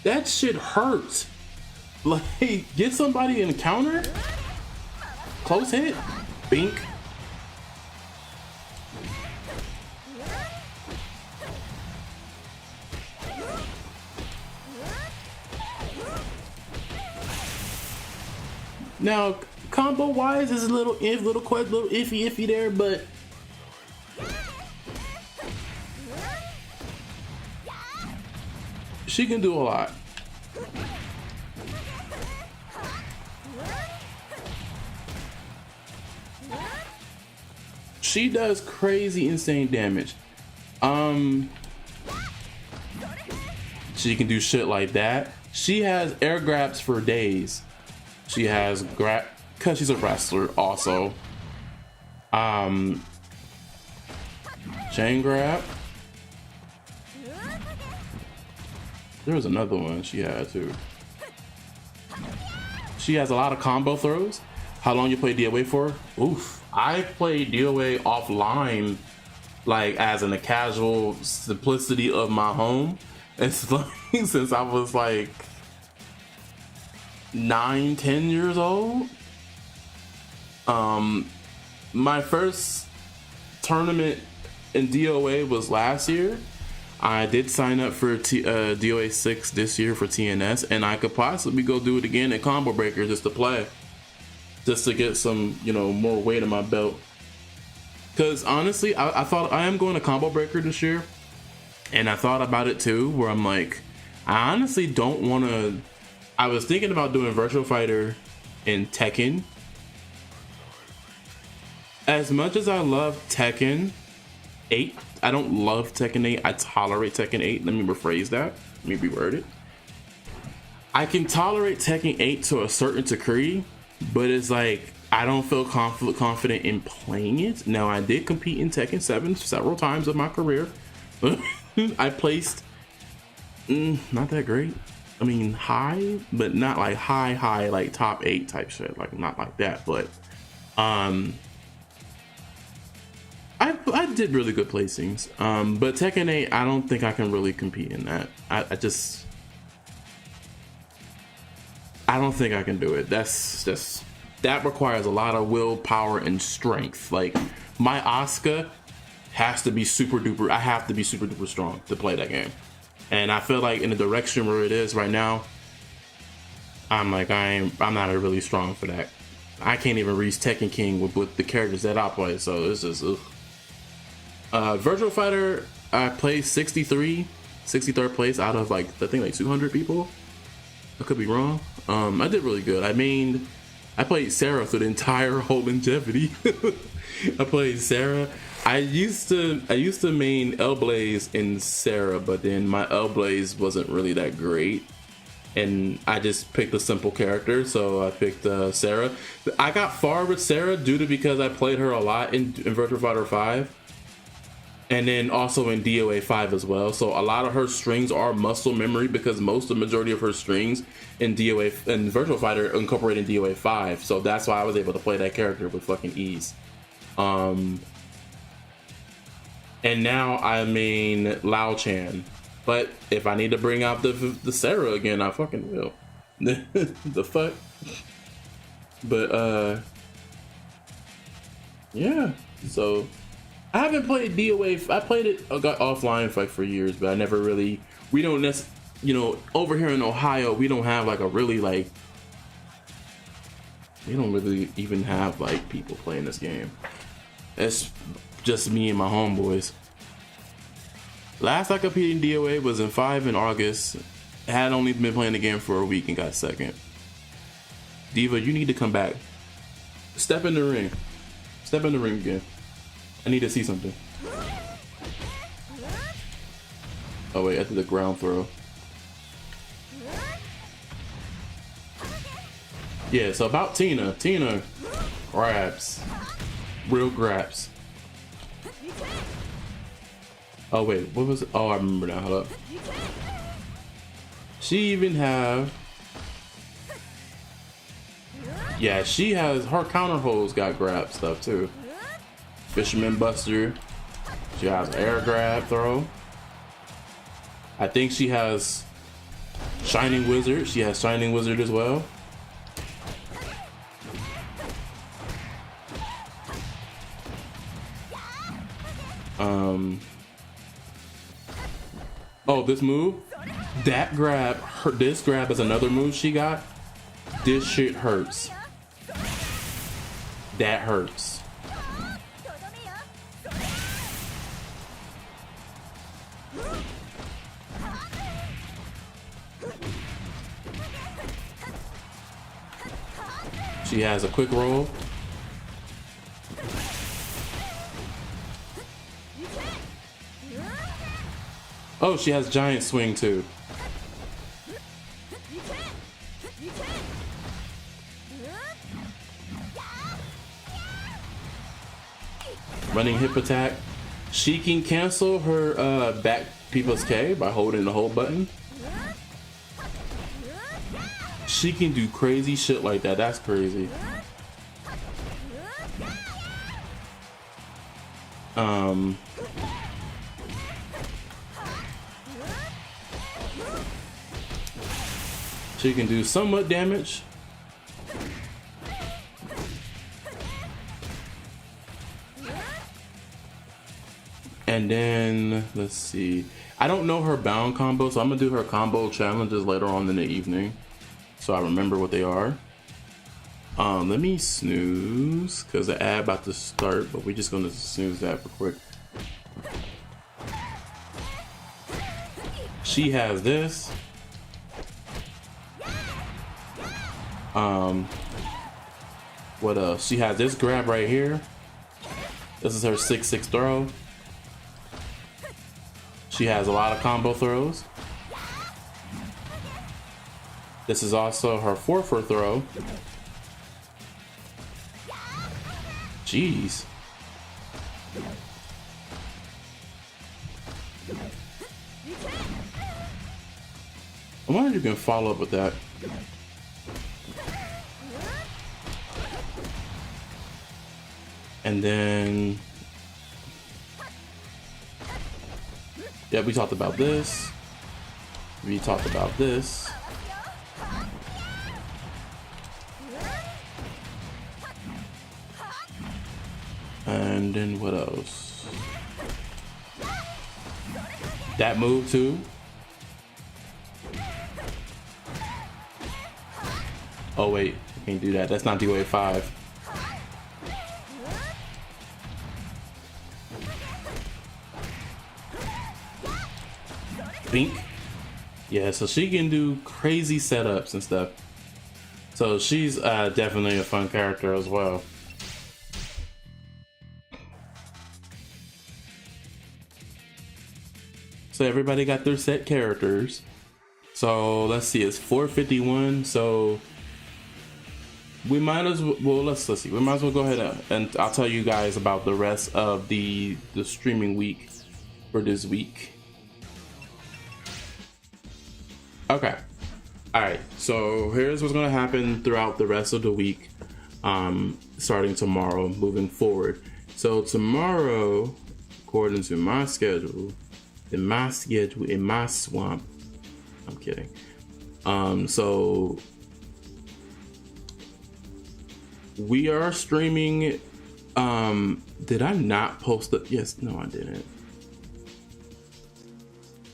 That shit hurts. Like, get somebody in a counter. Close hit. Bink. Now, combo wise is a little iffy there, but she can do a lot. She does crazy insane damage. She can do shit like that. She has air grabs for days. She has grab because she's a wrestler also. Chain grab. There was another one she had too. She has a lot of combo throws. How long you play DOA for? Oof. I played DOA offline, like as in the casual simplicity of my home. It's like since I was like 9-10 years old. My first tournament in DOA was last year. I did sign up for DOA 6 this year for TNS, and I could possibly go do it again at Combo Breaker just to play, just to get some, you know, more weight in my belt. Because honestly, I thought I am going to Combo Breaker this year, and I thought about it too, where I'm like, I honestly don't want to. I was thinking about doing Virtual Fighter in Tekken. As much as I love Tekken 8, I don't love Tekken 8. I tolerate Tekken 8. Let me rephrase that. Let me reword it. I can tolerate Tekken 8 to a certain degree, but it's like I don't feel confident in playing it. Now, I did compete in Tekken 7 several times in my career. I placed not that great. I mean, high, but not like high, like top 8 type shit. Like not like that, but I did really good placings. But Tekken 8, I don't think I can really compete in that. I don't think I can do it. That requires a lot of willpower and strength. Like my Asuka has to be super duper. I have to be super duper strong to play that game. And I feel like in the direction where it is right now, I'm like I'm not really strong for that. I can't even reach Tekken King with the characters that I play. So it's just Virtual Fighter. I played 63rd place out of like I think like 200 people. I could be wrong. I did really good. I played Sarah through the entire whole longevity. I played Sarah. I used to main L-Blaze in Sarah, but then my L-Blaze wasn't really that great, and I just picked a simple character, so I picked Sarah. I got far with Sarah because I played her a lot in Virtua Fighter 5, and then also in DOA 5 as well. So a lot of her strings are muscle memory because the majority of her strings in DOA and Virtua Fighter incorporate in DOA 5. So that's why I was able to play that character with fucking ease. And now I main Lao Chan. But if I need to bring out the Sarah again, I fucking will. The fuck. But yeah. So I haven't played DOA. I played it. I got offline for years, but I never really. We don't over here in Ohio, we don't have like a really like. We don't really even have like people playing this game. It's just me and my homeboys. Last I competed in DOA was in 5 in August. I had only been playing the game for a week and got second. Diva, you need to come back. Step in the ring. Step in the ring again. I need to see something. Oh wait, after the ground throw. Yeah, so about Tina. Tina grabs. Real grabs. Oh wait, what was it? Oh, I remember now. Hold up. She even have. Yeah, she has her counter holds got grab stuff too. Fisherman Buster. She has air grab throw. I think she has Shining Wizard. She has Shining Wizard as well. Oh, this move, that grab, this grab is another move she got. This shit hurts. That hurts. She has a quick roll. Oh, she has giant swing too. Running hip attack. She can cancel her back people's K by holding the hold button. She can do crazy shit like that. That's crazy. She can do somewhat damage. And then let's see. I don't know her bound combo, so I'm gonna do her combo challenges later on in the evening, so I remember what they are. Let me snooze because the ad about to start, but we're just gonna snooze that real quick. She has this. What else? She has this grab right here. This is her 6-6 throw. She has a lot of combo throws. This is also her 4-4 throw. Jeez. I wonder if you can follow up with that. And then, yeah, we talked about this. We talked about this. And then what else? That move too. Oh wait, I can't do that. That's not DOA 5. Bink. Yeah, so she can do crazy setups and stuff. So she's definitely a fun character as well. So everybody got their set characters. So let's see, it's 4:51. So we might as well, let's see. We might as well go ahead and I'll tell you guys about the rest of the streaming week for this week. Okay. All right. So here's what's going to happen throughout the rest of the week, starting tomorrow, moving forward. So tomorrow, according to my schedule, in my schedule, in my swamp. I'm kidding. So we are streaming. Did I not post it? Yes, no, I didn't.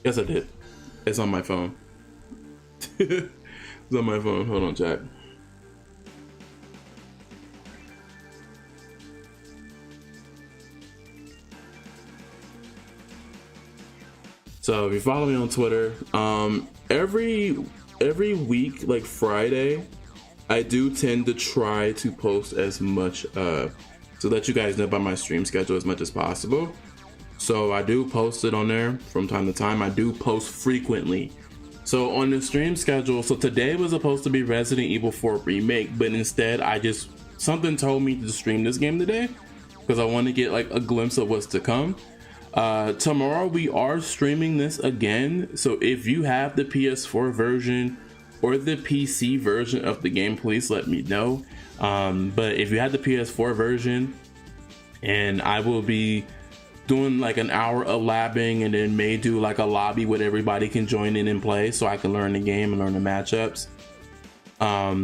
Yes, I did. It's on my phone. It's on my phone. Hold on, chat. So if you follow me on Twitter, every week, like Friday, I do tend to try to post as much to let you guys know about my stream schedule as much as possible. So I do post it on there from time to time. I do post frequently. So on the stream schedule, so today was supposed to be Resident Evil 4 Remake, but instead something told me to stream this game today because I want to get like a glimpse of what's to come. Tomorrow we are streaming this again, so if you have the PS4 version or the PC version of the game, please let me know. But if you have the PS4 version, and I will be doing like an hour of labbing and then may do like a lobby where everybody can join in and play so I can learn the game and learn the matchups.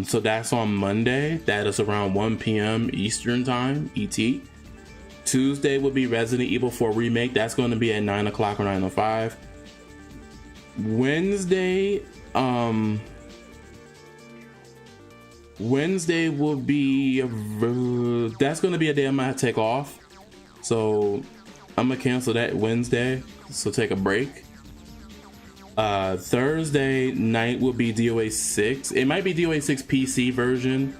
So that's on Monday. That is around 1 p.m. Eastern time, ET. Tuesday will be Resident Evil 4 Remake. That's going to be at 9 o'clock or 9:05. Wednesday will be that's going to be a day I might take off, so I'm gonna cancel that Wednesday, so take a break. Thursday night will be DOA 6. It might be DOA 6 PC version,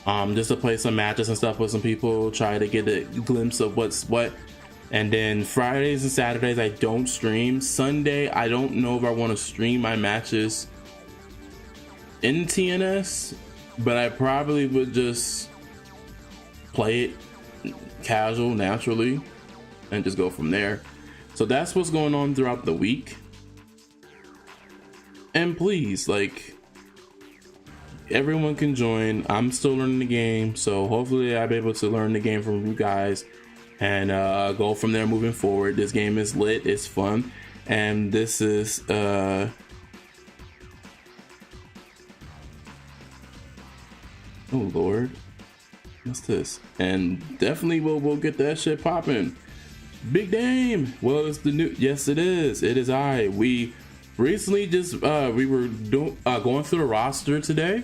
just to play some matches and stuff with some people, try to get a glimpse of what's what. And then Fridays and Saturdays I don't stream. Sunday I don't know if I want to stream my matches in TNS, but I probably would just play it casual, naturally, and just go from there. So that's what's going on throughout the week. And please, like, everyone can join. I'm still learning the game, so hopefully I'll be able to learn the game from you guys and go from there moving forward. This game is lit, it's fun, and this is oh Lord, what's this? And definitely we'll get that shit popping. Big Dame. Well, it's the new. Yes, it is. It is I. We recently just we were going through the roster today.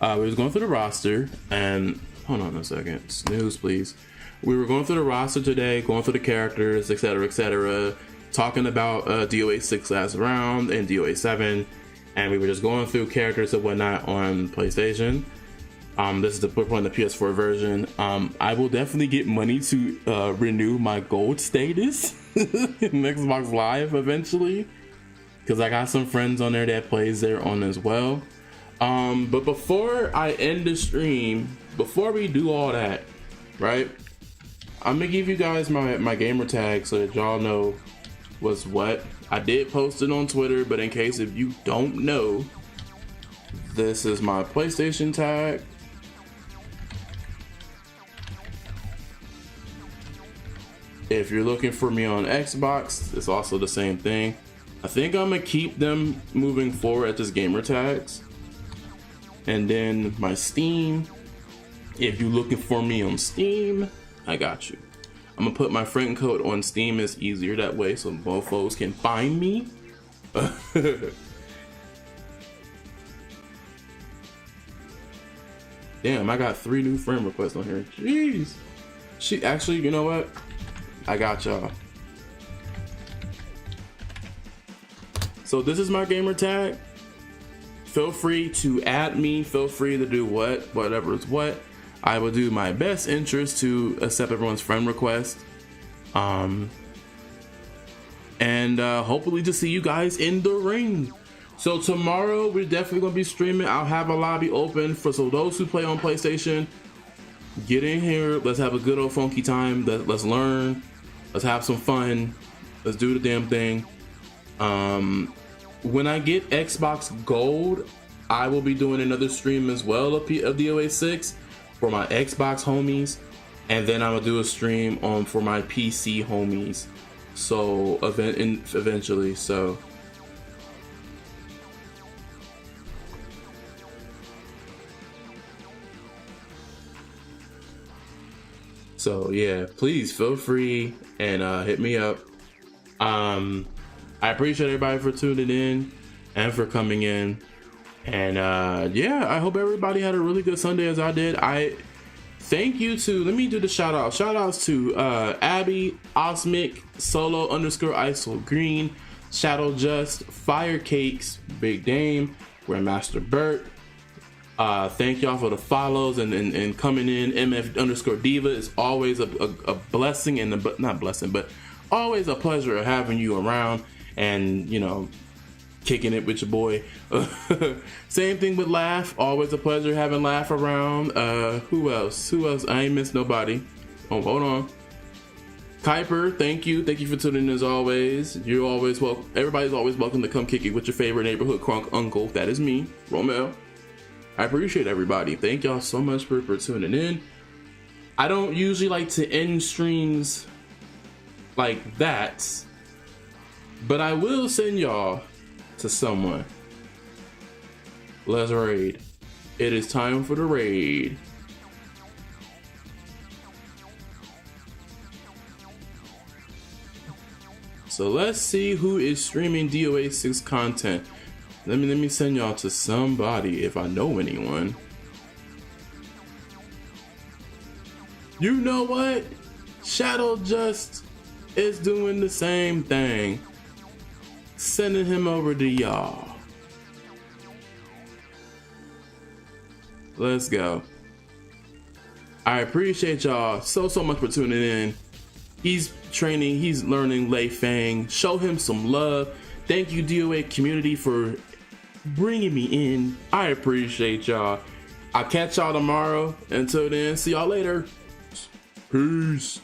We was going through the roster, and hold on a second. Snooze, please. We were going through the roster today, going through the characters, etc., talking about DOA 6 last round and DOA 7, and we were just going through characters and whatnot on PlayStation. This is we're playing the PS4 version. I will definitely get money to renew my gold status in Xbox Live eventually, because I got some friends on there that plays there on as well. But before I end the stream, before we do all that, right, I'm gonna give you guys my gamer tag so that y'all know what's what. I did post it on Twitter, but in case if you don't know, this is my PlayStation tag. If you're looking for me on Xbox, it's also the same thing. I think I'm gonna keep them moving forward at this gamer tags. And then my Steam, if you're looking for me on Steam, I got you. I'm gonna put my friend code on Steam, it's easier that way so both folks can find me. Damn, I got 3 new friend requests on here. Jeez. She actually, you know what? I got y'all. So this is my gamer tag. Feel free to add me. Feel free to do whatever is what. I will do my best interest to accept everyone's friend request. And hopefully to see you guys in the ring. So tomorrow we're definitely gonna be streaming. I'll have a lobby open for those who play on PlayStation. Get in here. Let's have a good old funky time. Let's learn. Let's have some fun. Let's do the damn thing. When I get Xbox Gold, I will be doing another stream as well of DOA 6 for my Xbox homies, and then I will do a stream for my PC homies. So eventually, so yeah, please feel free and hit me up. I appreciate everybody for tuning in and for coming in. And yeah, I hope everybody had a really good Sunday as I did. I thank you to, let me do the shout out. Shout outs to Abby, Osmic, Solo _ Isol Green, Shadow Just, Fire Cakes, Big Dame, Grandmaster Burt. Thank y'all for the follows and coming in. MF _ Diva is always a blessing and not blessing, but always a pleasure of having you around and, you know, kicking it with your boy. Same thing with Laugh. Always a pleasure having Laugh around. Who else? I ain't missed nobody. Oh, hold on. Kuiper, thank you for tuning in as always. You're always welcome. Everybody's always welcome to come kick it with your favorite neighborhood crunk uncle. That is me, Romel. I appreciate everybody. Thank y'all so much for tuning in. I don't usually like to end streams like that, but I will send y'all to someone. Let's raid. It is time for the raid. So let's see who is streaming DOA 6 content. Let me send y'all to somebody if I know anyone. You know what? Shadow Just is doing the same thing. Sending him over to y'all. Let's go. I appreciate y'all so much for tuning in. He's training, he's learning Lei Fang. Show him some love. Thank you, DOA community, for bringing me in. I appreciate y'all. I'll catch y'all tomorrow. Until then, see y'all later. Peace.